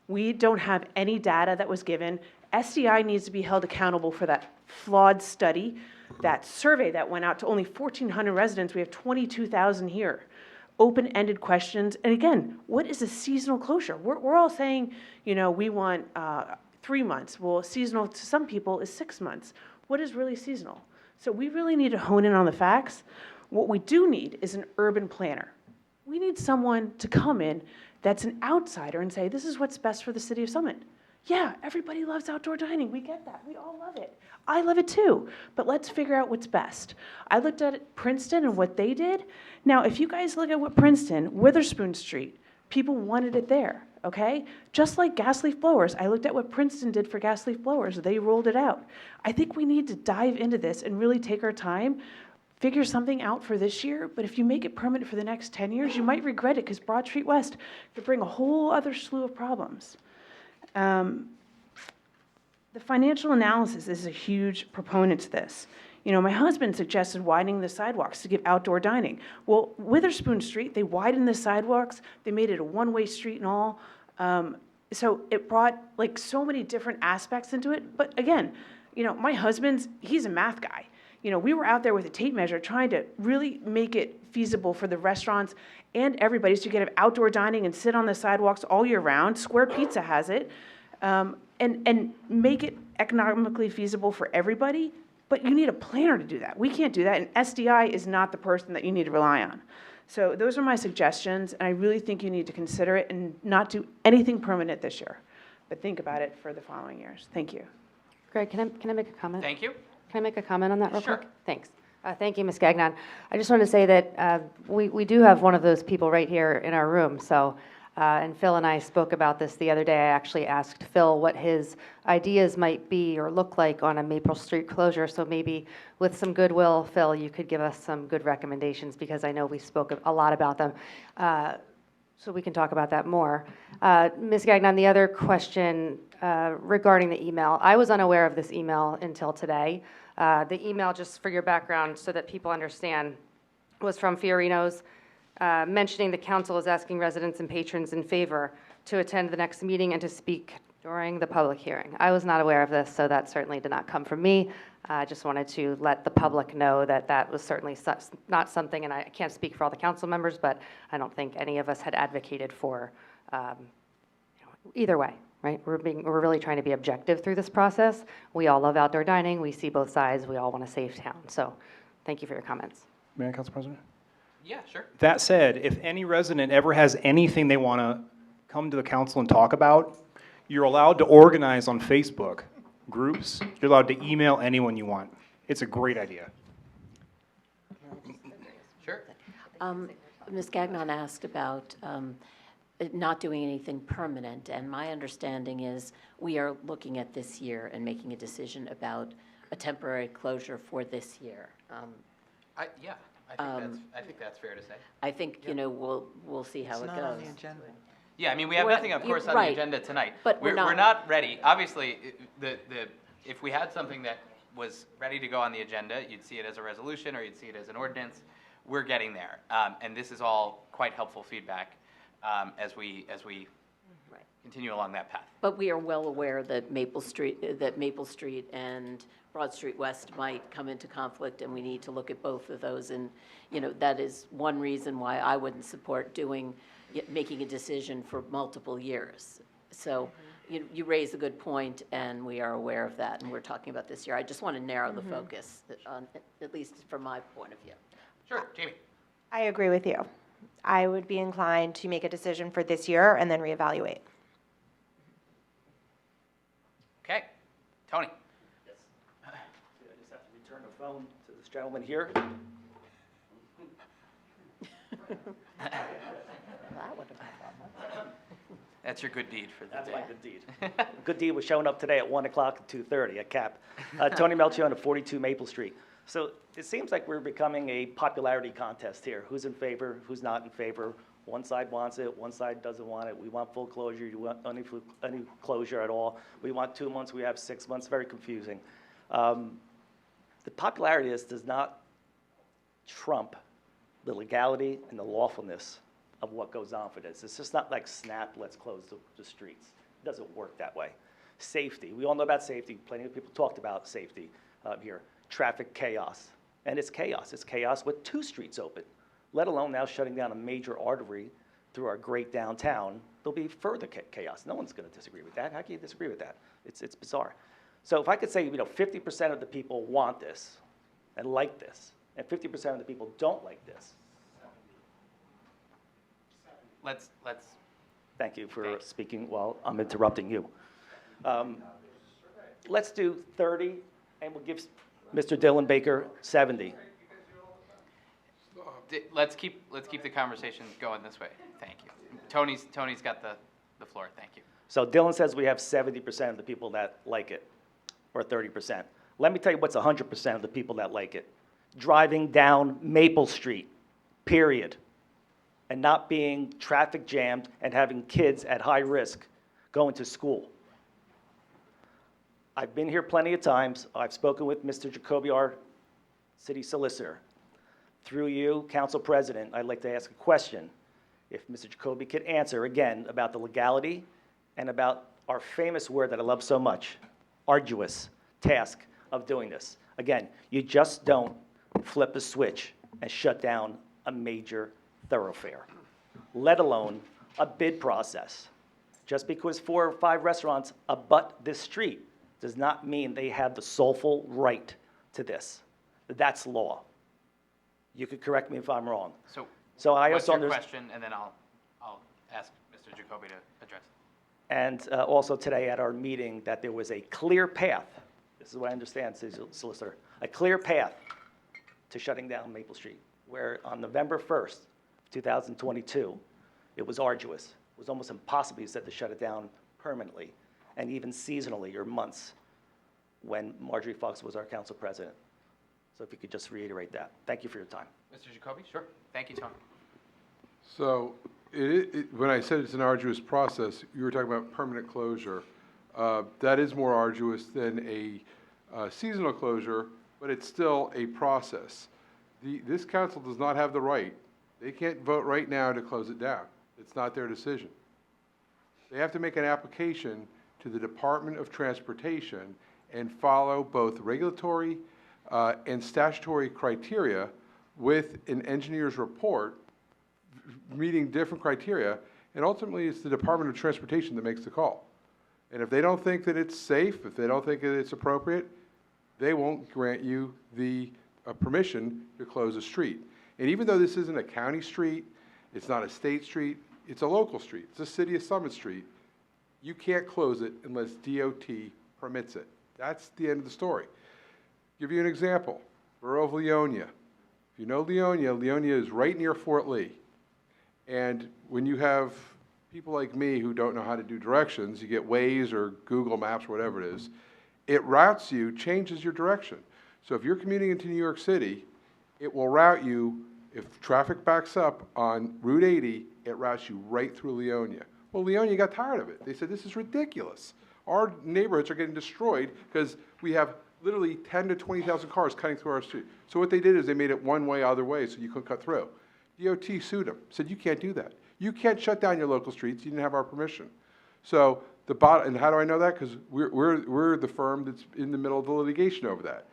We don't have any data that was given. SDI needs to be held accountable for that flawed study, that survey that went out to only 1,400 residents. We have 22,000 here. Open-ended questions. And again, what is a seasonal closure? We're all saying, we want 3 months. Well, seasonal to some people is 6 months. What is really seasonal? So we really need to hone in on the facts. What we do need is an urban planner. We need someone to come in that's an outsider and say, this is what's best for the city of Summit. Yeah, everybody loves outdoor dining. We get that. We all love it. I love it too. But let's figure out what's best. I looked at Princeton and what they did. Now, if you guys look at what Princeton, Witherspoon Street, people wanted it there, okay? Just like gas leaf blowers. I looked at what Princeton did for gas leaf blowers. They rolled it out. I think we need to dive into this and really take our time, figure something out for this year, but if you make it permanent for the next 10 years, you might regret it because Broad Street West could bring a whole other slew of problems. The financial analysis is a huge proponent to this. You know, my husband suggested widening the sidewalks to give outdoor dining. Well, Witherspoon Street, they widened the sidewalks, they made it a one-way street and all. So it brought like so many different aspects into it. But again, you know, my husband's, he's a math guy. You know, we were out there with a tape measure trying to really make it feasible for the restaurants and everybody to get outdoor dining and sit on the sidewalks all year round. Square Pizza has it. And make it economically feasible for everybody, but you need a planner to do that. We can't do that, and SDI is not the person that you need to rely on. So those are my suggestions, and I really think you need to consider it and not do anything permanent this year, but think about it for the following years. Thank you. Greg, can I make a comment? Thank you. Can I make a comment on that real Sure. quick? Thanks. Thank you, Ms. Gagnon. I just want to say that we do have one of those people right here in our room, so. And Phil and I spoke about this the other day. I actually asked Phil what his ideas might be or look like on a Maple Street closure. So maybe with some goodwill, Phil, you could give us some good recommendations because I know we spoke a lot about them. So we can talk about that more. Ms. Gagnon, the other question regarding the email. I was unaware of this email until today. The email, just for your background so that people understand, was from Fiorino's. Mentioning the council is asking residents and patrons in favor to attend the next meeting and to speak during the public hearing. I was not aware of this, so that certainly did not come from me. I just wanted to let the public know that that was certainly not something, and I can't speak for all the council members, but I don't think any of us had advocated for either way, right? We're really trying to be objective through this process. We all love outdoor dining. We see both sides. We all want a safe town. So thank you for your comments. Mayor, Council President? Yeah, sure. That said, if any resident ever has anything they want to come to the council and talk about, you're allowed to organize on Facebook groups. You're allowed to email anyone you want. It's a great idea. Sure. Ms. Gagnon asked about not doing anything permanent, and my understanding is we are looking at this year and making a decision about a temporary closure for this year. Yeah. I think that's fair to say. I think, you know, we'll see how it goes. Not on the agenda. Yeah, I mean, we have Well, nothing, of course, on right. the agenda tonight. But we're not ready. Obviously, if we had something that was ready to go on the agenda, you'd see it as a resolution or you'd see it as an ordinance. We're getting there, and this is all quite helpful feedback as we continue along that path. But we are well aware that Maple Street and Broad Street West might come into conflict, and we need to look at both of those. And, you know, that is one reason why I wouldn't support making a decision for multiple years. So you raise a good point, and we are aware of that, and we're talking about this year. I just want to narrow the focus, at least from my point of view. Sure, Jamie. I agree with you. I would be inclined to make a decision for this year and then reevaluate. Okay. Tony. Yes. I just have to return the phone to this gentleman here. That's your good deed for the That's day. my good deed. Good deed was showing up today at 1 o'clock and 2:30 at CAP. Tony Melchione, 42 Maple Street. So it seems like we're becoming a popularity contest here. Who's in favor, who's not in favor? One side wants it, one side doesn't want it. We want full closure, you want any closure at all. We want 2 months, we have 6 months, very confusing. The popularity of this does not trump the legality and the lawfulness of what goes on for this. It's just not like snap, let's close the streets. It doesn't work that way. Safety, we all know about safety. Plenty of people talked about safety here. Traffic chaos, and it's chaos. It's chaos with 2 streets open, let alone now shutting down a major artery through our great downtown. There'll be further chaos. No one's going to disagree with that. How can you disagree with that? It's bizarre. So if I could say, 50% of the people want this and like this, and 50% of the people don't like this. Let's Thank you for speaking while I'm interrupting you. Let's do 30, and we'll give Mr. Dylan Baker 70. Let's keep the conversation going this way. Thank you. Tony's got the floor. Thank you. So Dylan says we have 70% of the people that like it, or 30%. Let me tell you what's 100% of the people that like it. Driving down Maple Street, period. And not being traffic jammed and having kids at high risk going to school. I've been here plenty of times. I've spoken with Mr. Jacoby, our city solicitor. Through you, Council President, I'd like to ask a question. If Mr. Jacoby could answer again about the legality and about our famous word that I love so much, arduous task of doing this. Again, you just don't flip a switch and shut down a major thoroughfare, let alone a bid process. Just because 4 or 5 restaurants abut this street does not mean they have the soulful right to this. That's law. You could correct me if I'm wrong. So I what's also your understand. question, and then I'll ask Mr. Jacoby to address it. And also today at our meeting, that there was a clear path, this is what I understand, City Solicitor, a clear path to shutting down Maple Street, where on November 1st, 2022, it was arduous. It was almost impossible, you said, to shut it down permanently, and even seasonally, or months, when Marjorie Fox was our council president. So if you could just reiterate that. Thank you for your time. Mr. Jacoby, sure. Thank you, Tony. So when I said it's an arduous process, you were talking about permanent closure. That is more arduous than a seasonal closure, but it's still a process. This council does not have the right. They can't vote right now to close it down. It's not their decision. They have to make an application to the Department of Transportation and follow both regulatory and statutory criteria with an engineer's report meeting different criteria, and ultimately it's the Department of Transportation that makes the call. And if they don't think that it's safe, if they don't think that it's appropriate, they won't grant you the permission to close a street. And even though this isn't a county street, it's not a state street, it's a local street, it's a City of Summit street, you can't close it unless DOT permits it. That's the end of the story. Give you an example, Borough of Leonia. If you know Leonia, Leonia is right near Fort Lee. And when you have people like me who don't know how to do directions, you get Waze or Google Maps, whatever it is, it routes you, changes your direction. So if you're commuting into New York City, it will route you, if traffic backs up on Route 80, it routes you right through Leonia. Well, Leonia got tired of it. They said, this is ridiculous. Our neighborhoods are getting destroyed because we have literally 10 to 20,000 cars cutting through our street. So what they did is they made it one way, other way, so you couldn't cut through. DOT sued them, said you can't do that. You can't shut down your local streets, you didn't have our permission. So and how do I know that? Because we're the firm that's in the middle of the litigation over that.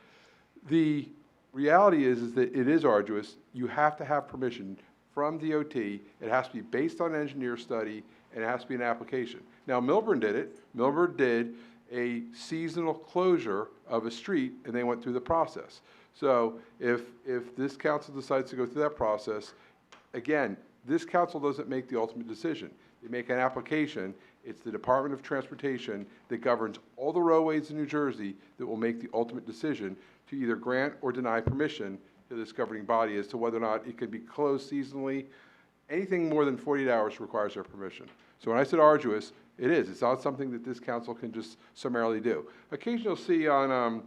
The reality is that it is arduous. You have to have permission from DOT. It has to be based on an engineer study, and it has to be an application. Now, Milburn did it. Milburn did a seasonal closure of a street, and they went through the process. So if this council decides to go through that process, again, this council doesn't make the ultimate decision. They make an application. It's the Department of Transportation that governs all the roadways in New Jersey that will make the ultimate decision to either grant or deny permission to this governing body as to whether or not it could be closed seasonally. Anything more than 48 hours requires their permission. So when I said arduous, it is. It's not something that this council can just summarily do. Occasionally you'll see on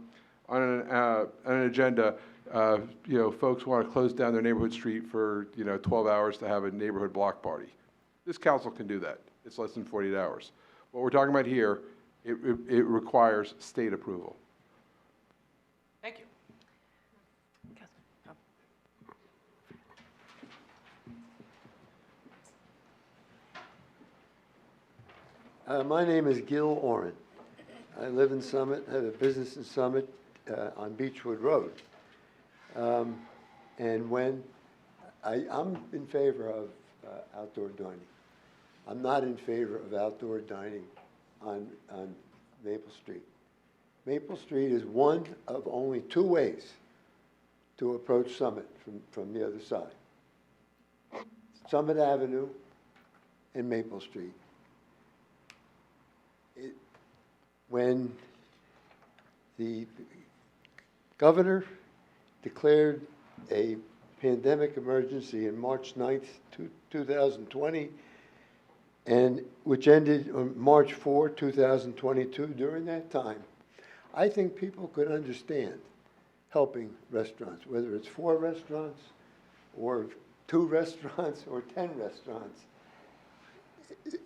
an agenda, folks want to close down their neighborhood street for 12 hours to have a neighborhood block party. This council can do that. It's less than 48 hours. What we're talking about here, it requires state approval. Thank you. My name is Gil Oren. I live in Summit, have a business in Summit on Beechwood Road. And when I'm in favor of outdoor dining. I'm not in favor of outdoor dining on Maple Street. Maple Street is one of only 2 ways to approach Summit from the other side. Summit Avenue and Maple Street. When the governor declared a pandemic emergency in March 9th, 2020, and which ended on March 4, 2022, during that time, I think people could understand helping restaurants, whether it's 4 restaurants or 2 restaurants or 10 restaurants.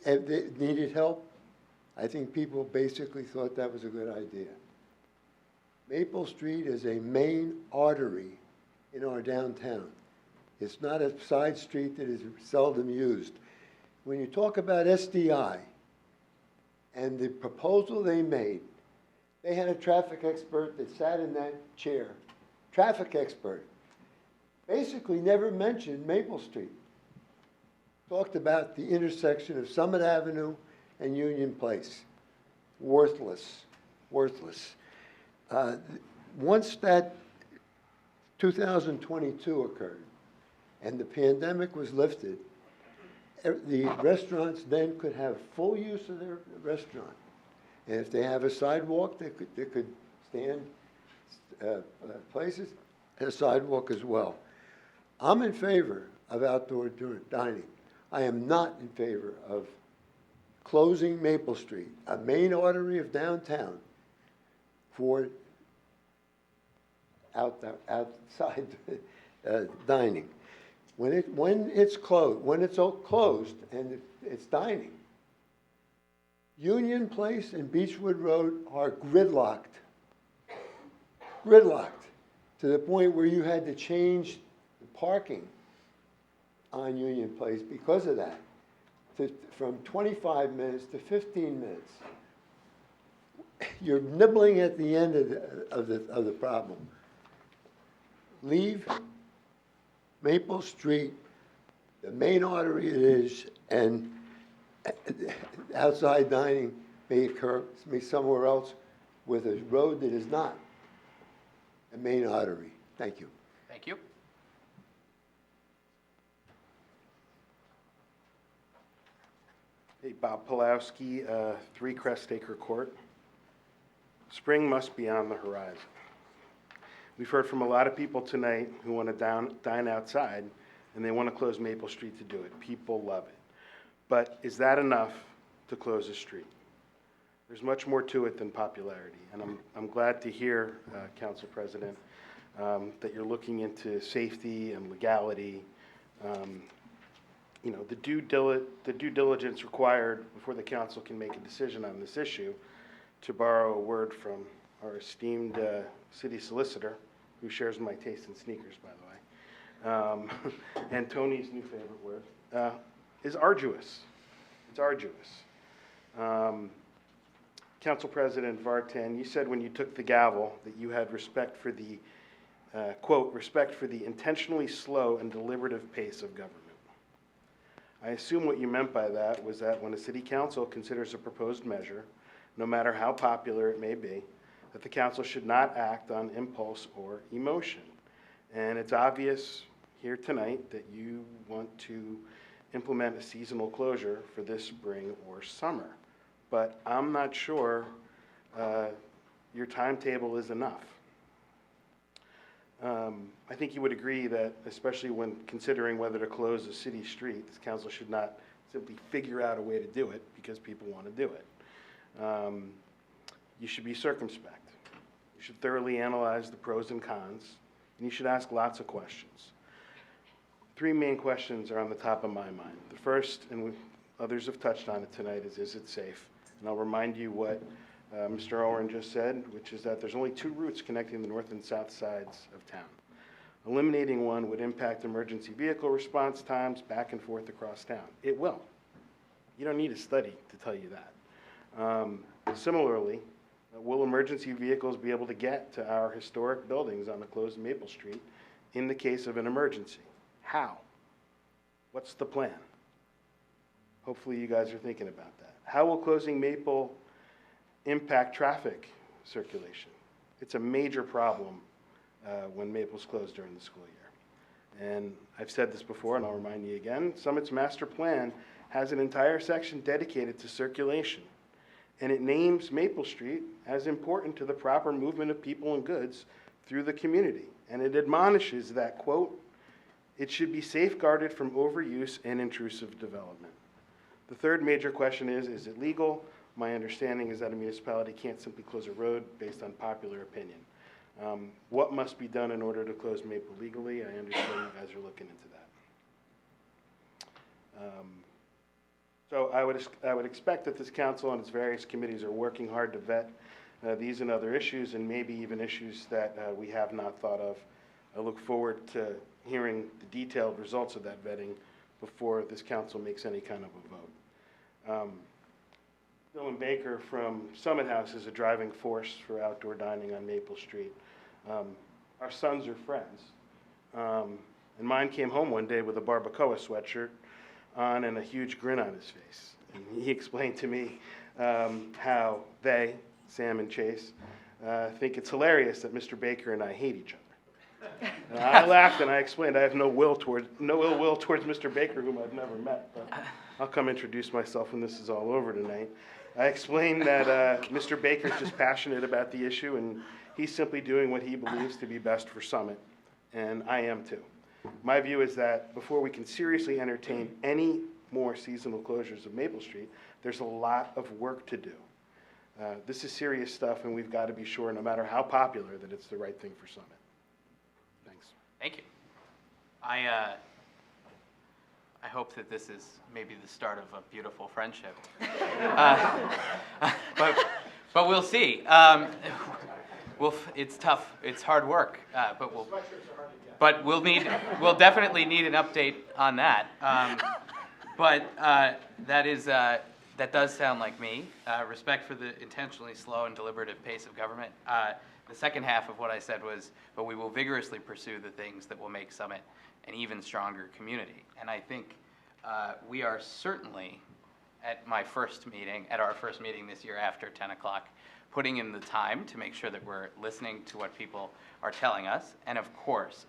If they needed help, I think people basically thought that was a good idea. Maple Street is a main artery in our downtown. It's not a side street that is seldom used. When you talk about SDI and the proposal they made, they had a traffic expert that sat in that chair, traffic expert, basically never mentioned Maple Street. Talked about the intersection of Summit Avenue and Union Place. Worthless, worthless. Once that 2022 occurred and the pandemic was lifted, the restaurants then could have full use of their restaurant. And if they have a sidewalk, they could stand places at a sidewalk as well. I'm in favor of outdoor dining. I am not in favor of closing Maple Street, a main artery of downtown, for outside dining. When it's closed and it's dining, Union Place and Beechwood Road are gridlocked to the point where you had to change the parking on Union Place because of that, from 25 minutes to 15 minutes. You're nibbling at the end of the problem. Leave Maple Street, the main artery it is, and outside dining may occur somewhere else with a road that is not a main artery. Thank you. Thank you. Hey, Bob Pulowski, 3 Crestacre Court. Spring must be on the horizon. We've heard from a lot of people tonight who want to dine outside, and they want to close Maple Street to do it. People love it. But is that enough to close a street? There's much more to it than popularity, and I'm glad to hear, Council President, that you're looking into safety and legality. You know, the due diligence required before the council can make a decision on this issue, to borrow a word from our esteemed city solicitor, who shares my taste in sneakers, by the way, and Tony's new favorite word, is arduous. It's arduous. Council President Vartan, you said when you took the gavel that you had respect for the, quote, respect for the intentionally slow and deliberative pace of government. I assume what you meant by that was that when a city council considers a proposed measure, no matter how popular it may be, that the council should not act on impulse or emotion. And it's obvious here tonight that you want to implement a seasonal closure for this spring or summer. But I'm not sure your timetable is enough. I think you would agree that, especially when considering whether to close a city street, this council should not simply figure out a way to do it because people want to do it. You should be circumspect. You should thoroughly analyze the pros and cons, and you should ask lots of questions. 3 main questions are on the top of my mind. The first, and others have touched on it tonight, is it safe? And I'll remind you what Mr. Owen just said, which is that there's only 2 routes connecting the north and south sides of town. Eliminating one would impact emergency vehicle response times back and forth across town. It will. You don't need a study to tell you that. Similarly, will emergency vehicles be able to get to our historic buildings on the closed Maple Street in the case of an emergency? How? What's the plan? Hopefully you guys are thinking about that. How will closing Maple impact traffic circulation? It's a major problem when Maple's closed during the school year. And I've said this before, and I'll remind you again, Summit's master plan has an entire section dedicated to circulation. and it names Maple Street as important to the proper movement of people and goods through the community. And it admonishes that, quote, it should be safeguarded from overuse and intrusive development. The third major question is it legal? My understanding is that a municipality can't simply close a road based on popular opinion. What must be done in order to close Maple legally? I understand you guys are looking into that. So I would expect that this council and its various committees are working hard to vet these and other issues, and maybe even issues that we have not thought of. I look forward to hearing the detailed results of that vetting before this council makes any kind of a vote. Dylan Baker from Summit House is a driving force for outdoor dining on Maple Street. Our sons are friends. And mine came home one day with a barbacoa sweatshirt on and a huge grin on his face. And he explained to me how they, Sam and Chase, think it's hilarious that Mr. Baker and I hate each other. And I laughed and I explained I have no ill will towards Mr. Baker, whom I've never met, but I'll come introduce myself when this is all over tonight. I explained that Mr. Baker's just passionate about the issue, and he's simply doing what he believes to be best for Summit, and I am too. My view is that before we can seriously entertain any more seasonal closures of Maple Street, there's a lot of work to do. This is serious stuff, and we've got to be sure, no matter how popular, that it's the right thing for Summit. Thanks. Thank you. I hope that this is maybe the start of a beautiful friendship. But we'll see. It's tough. It's hard work, but we'll definitely need an update on that. That does sound like me. Respect for the intentionally slow and deliberative pace of government. The second half of what I said was, but we will vigorously pursue the things that will make Summit an even stronger community. And I think we are certainly at our first meeting this year after 10 o'clock, putting in the time to make sure that we're listening to what people are telling us. And of course,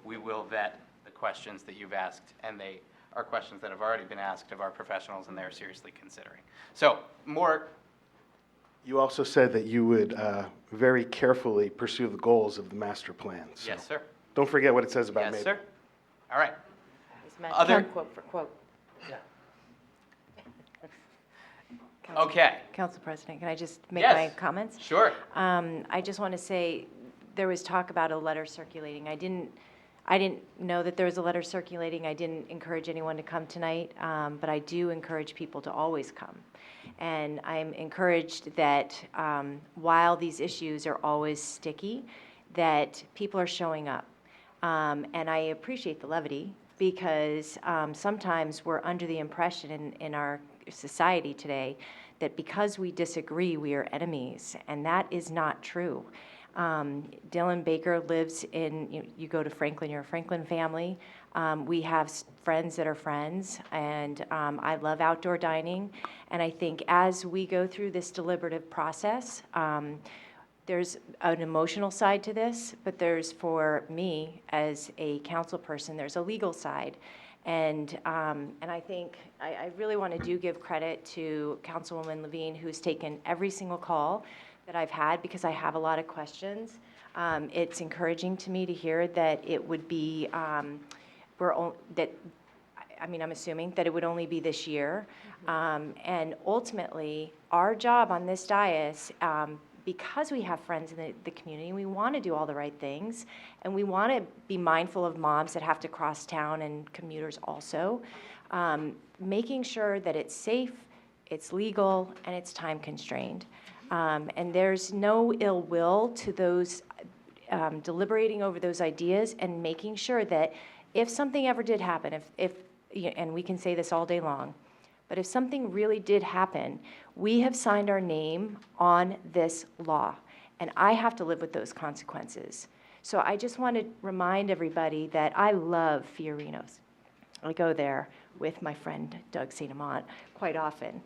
we will vet the questions that you've asked, and they are questions that have already been asked of our professionals, and they're seriously considering. So, more. You also said that you would very carefully pursue the goals of the master plan. So Yes, sir. don't forget what it says about Yes, Maple. sir. All right. Other quote for quote. Okay. Council President, can I just make Yes. my comments? Sure. I just want to say, there was talk about a letter circulating. I didn't know that there was a letter circulating. I didn't encourage anyone to come tonight, but I do encourage people to always come. And I'm encouraged that while these issues are always sticky, that people are showing up. And I appreciate the levity, because sometimes we're under the impression in our society today that because we disagree, we are enemies, and that is not true. Dylan Baker lives in, you go to Franklin, you're a Franklin family. We have friends that are friends, and I love outdoor dining. And I think as we go through this deliberative process, there's an emotional side to this, but there's, for me as a council person, there's a legal side. And I think I really want to give credit to Councilwoman Levine, who's taken every single call that I've had, because I have a lot of questions. It's encouraging to me to hear that it would be, I'm assuming that it would only be this year. And ultimately, our job on this dais, because we have friends in the community, we want to do all the right things, and we want to be mindful of moms that have to cross town and commuters also, making sure that it's safe, it's legal, and it's time constrained. And there's no ill will to those deliberating over those ideas, and making sure that if something ever did happen, and we can say this all day long, but if something really did happen, we have signed our name on this law, and I have to live with those consequences. So I just want to remind everybody that I love Fiorino's. I go there with my friend Doug St. Amant quite often.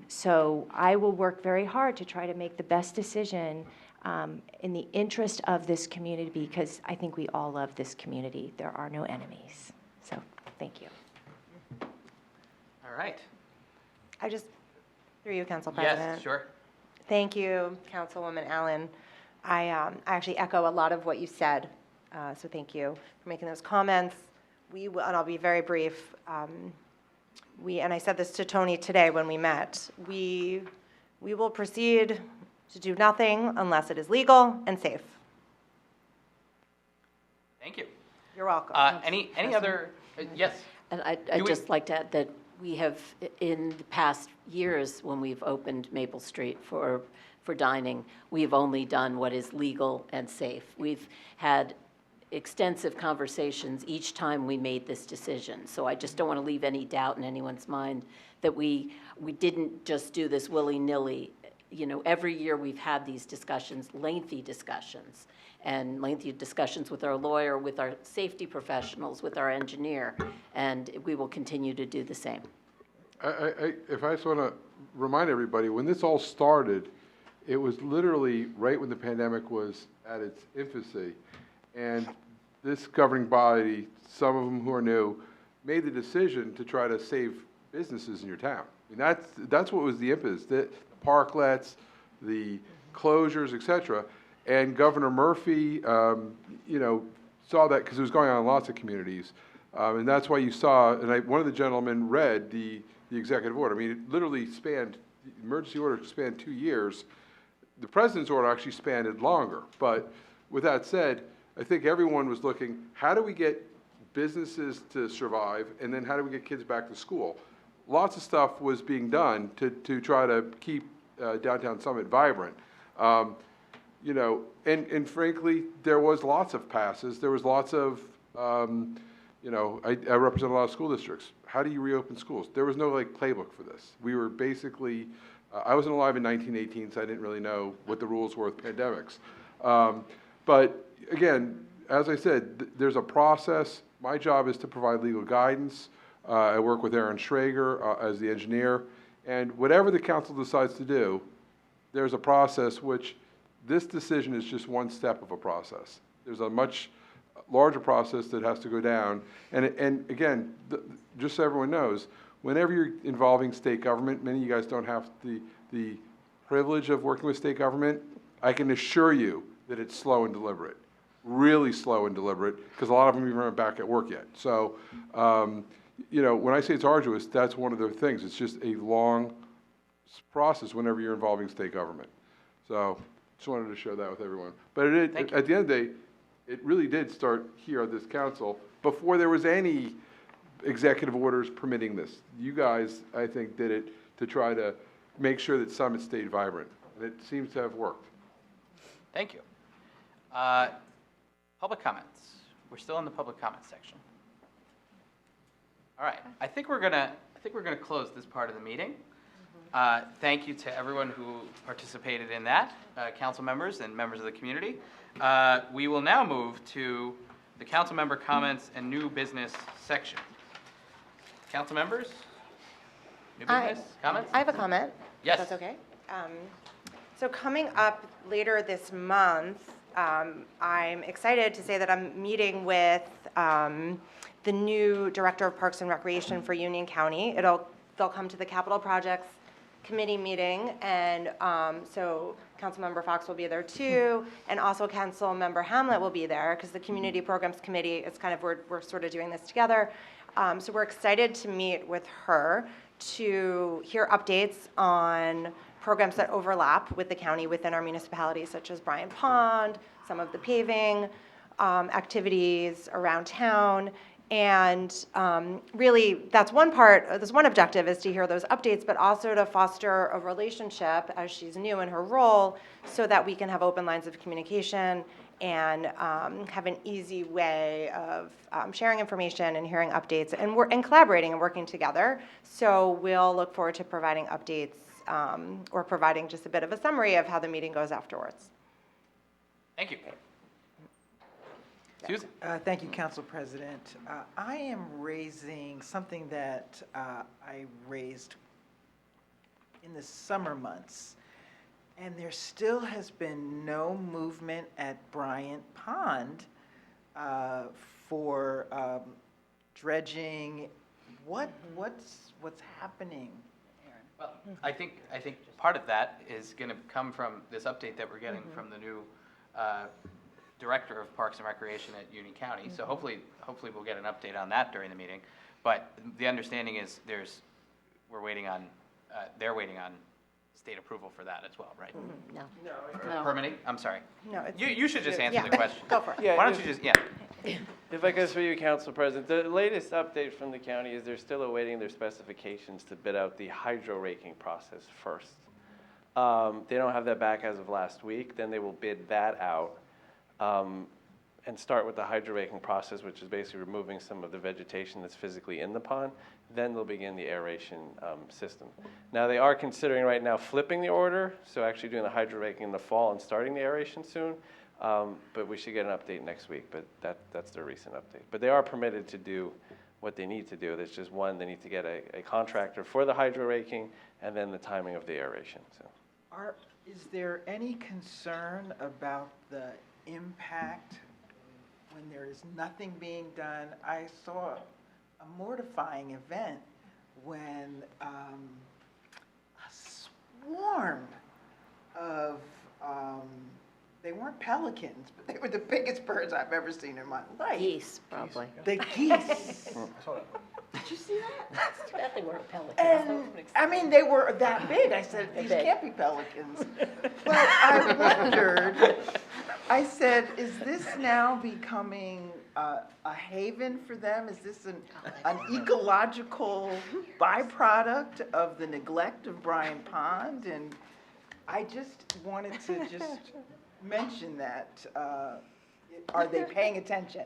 So I will work very hard to try to make the best decision in the interest of this community, because I think we all love this community. There are no enemies. So thank you. All right. Through you, Council Yes, President. sure. Thank you, Councilwoman Allen. I actually echo a lot of what you said, so thank you for making those comments. We will, and I'll be very brief. And I said this to Tony today when we met. We will proceed to do nothing unless it is legal and safe. Thank you. You're welcome. Any other, yes? And I'd just like to add that we have, in the past years, when we've opened Maple Street for dining, we've only done what is legal and safe. We've had extensive conversations each time we made this decision. So I just don't want to leave any doubt in anyone's mind that we didn't just do this willy-nilly. You know, every year we've had these discussions, lengthy discussions with our lawyer, with our safety professionals, with our engineer, and we will continue to do the same. If I just want to remind everybody, when this all started, it was literally right when the pandemic was at its infancy. And this governing body, some of them who are new, made the decision to try to save businesses in your town. I mean, that's what was the impetus, the parklets, the closures, et cetera. And Governor Murphy, you know, saw that because it was going on in lots of communities. And that's why you saw, and one of the gentlemen read the executive order. I mean, it literally spanned, the emergency order spanned 2 years. The president's order actually spanned it longer. But with that said, I think everyone was looking, how do we get businesses to survive, and then how do we get kids back to school? Lots of stuff was being done to try to keep downtown Summit vibrant. You know, and frankly, there was lots of passes. There was lots of, you know, I represent a lot of school districts. How do you reopen schools? There was no like playbook for this. We were basically, I wasn't alive in 1918, so I didn't really know what the rules were with pandemics. But again, as I said, there's a process. My job is to provide legal guidance. I work with Aaron Schrager as the engineer. And whatever the council decides to do, there's a process which this decision is just one step of a process. There's a much larger process that has to go down. And again, just so everyone knows, whenever you're involving state government, many of you guys don't have the privilege of working with state government. I can assure you that it's slow and deliberate, really slow and deliberate, because a lot of them even aren't back at work yet. So, you know, when I say it's arduous, that's one of the things. It's just a long process whenever you're involving state government. So, just wanted to share that with everyone. But at the end of the day, it really did start here at this council before there was any executive orders permitting this. You guys, I think, did it to try to make sure that Summit stayed vibrant. And it seems to have worked. Thank you. Public comments. We're still in the public comment section. All right. I think we're gonna close this part of the meeting. Thank you to everyone who participated in that, council members and members of the community. We will now move to the council member comments and new business section. Council members, new business comments? I have a comment. Yes. If that's okay. So coming up later this month, I'm excited to say that I'm meeting with the new Director of Parks and Recreation for Union County. They'll come to the Capital Projects Committee meeting, and so Councilmember Fox will be there too, and also Councilmember Hamlet will be there, because the Community Programs Committee is kind of, we're sort of doing this together. So we're excited to meet with her to hear updates on programs that overlap with the county within our municipalities, such as Bryant Pond, some of the paving activities around town. And really, that's one part, there's one objective is to hear those updates, but also to foster a relationship as she's new in her role so that we can have open lines of communication and have an easy way of sharing information and hearing updates and collaborating and working together. So we'll look forward to providing updates or providing just a bit of a summary of how the meeting goes afterwards. Thank you. Susan? Thank you, Council President. I am raising something that I raised in the summer months, and there still has been no movement at Bryant Pond for dredging. What's happening, Aaron? Well, I think part of that is going to come from this update that we're getting from the new Director of Parks and Recreation at Union County. So hopefully we'll get an update on that during the meeting. But the understanding is they're waiting on state approval for that as well, right? No. No. Permitting? I'm sorry. No, it's- You should just answer Yeah. the question. Go for it. Yeah, Why don't if- you just, yeah. If I could through you, Council President, the latest update from the county is they're still awaiting their specifications to bid out the hydro raking process first. They don't have that back as of last week, then they will bid that out and start with the hydro raking process, which is basically removing some of the vegetation that's physically in the pond. Then they'll begin the aeration system. Now, they are considering right now flipping the order, so actually doing the hydro raking in the fall and starting the aeration soon. But we should get an update next week, but that's their recent update. But they are permitted to do what they need to do. There's just one, they need to get a contractor for the hydro raking and then the timing of the aeration, so. Is there any concern about the impact when there is nothing being done? I saw a mortifying event when a swarm of, they weren't pelicans, but they were the biggest birds I've ever seen in my life. Geese, probably. The geese. Did you see that? It's too bad they weren't pelicans. And, I mean, they were that big. I said, these big. can't be pelicans. But I wondered, I said, is this now becoming a haven for them? Is this an ecological byproduct of the neglect of Bryan Pond? And I just wanted to just mention that. Are they paying attention?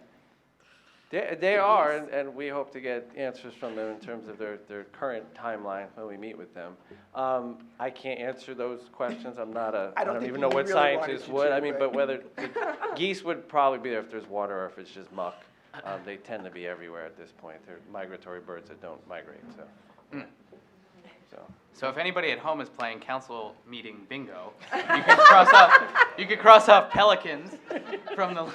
They are, and we hope to get answers from them in terms of their current timeline when we meet with them. I can't answer those questions. I'm not I don't even know what really scientists wanted would. you to, I mean, but- but whether geese would probably be there if there's water or if it's just muck. They tend to be everywhere at this point. They're migratory birds that don't migrate, so. So if anybody at home is playing council meeting bingo, you could cross off pelicans from the.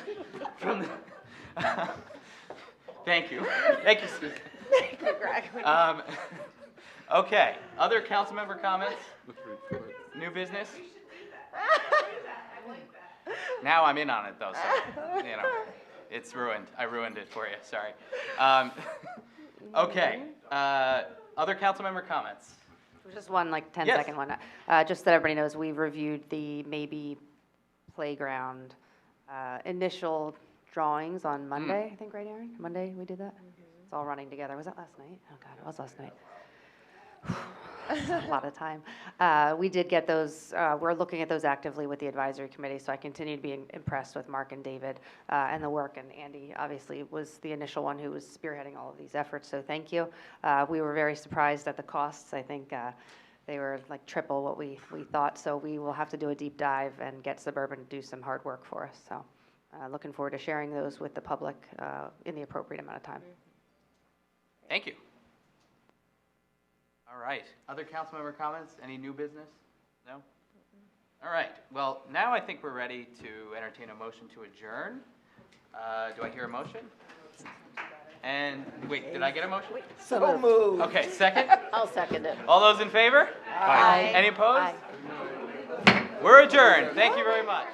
Thank you. Thank you, Susan. Thank you, Greg. Okay, other council member comments? New business? Now I'm in on it though, so, you know, it's ruined. I ruined it for you, sorry. Okay, other council member comments? Just one, like, 10 Yes. second one. Just that everybody knows, we've reviewed the maybe playground initial drawings on Monday, I think, right, Aaron? Monday we did that? It's all running together. Was that last night? Oh, God, it was last night. A lot of time. We did get those, we're looking at those actively with the advisory committee, so I continue to be impressed with Mark and David and the work, and Andy obviously was the initial one who was spearheading all of these efforts, so thank you. We were very surprised at the costs. I think they were like triple what we thought, so we will have to do a deep dive and get Suburban to do some hard work for us, so looking forward to sharing those with the public in the appropriate amount of time. Thank you. All right, other council member comments? Any new business? No? All right, well, now I think we're ready to entertain a motion to adjourn. Do I hear a motion? And, wait, did I get a motion? So moved. Okay, second? I'll second it. All those in favor? Aye. Any opposed? Aye. We're adjourned. Thank you very much.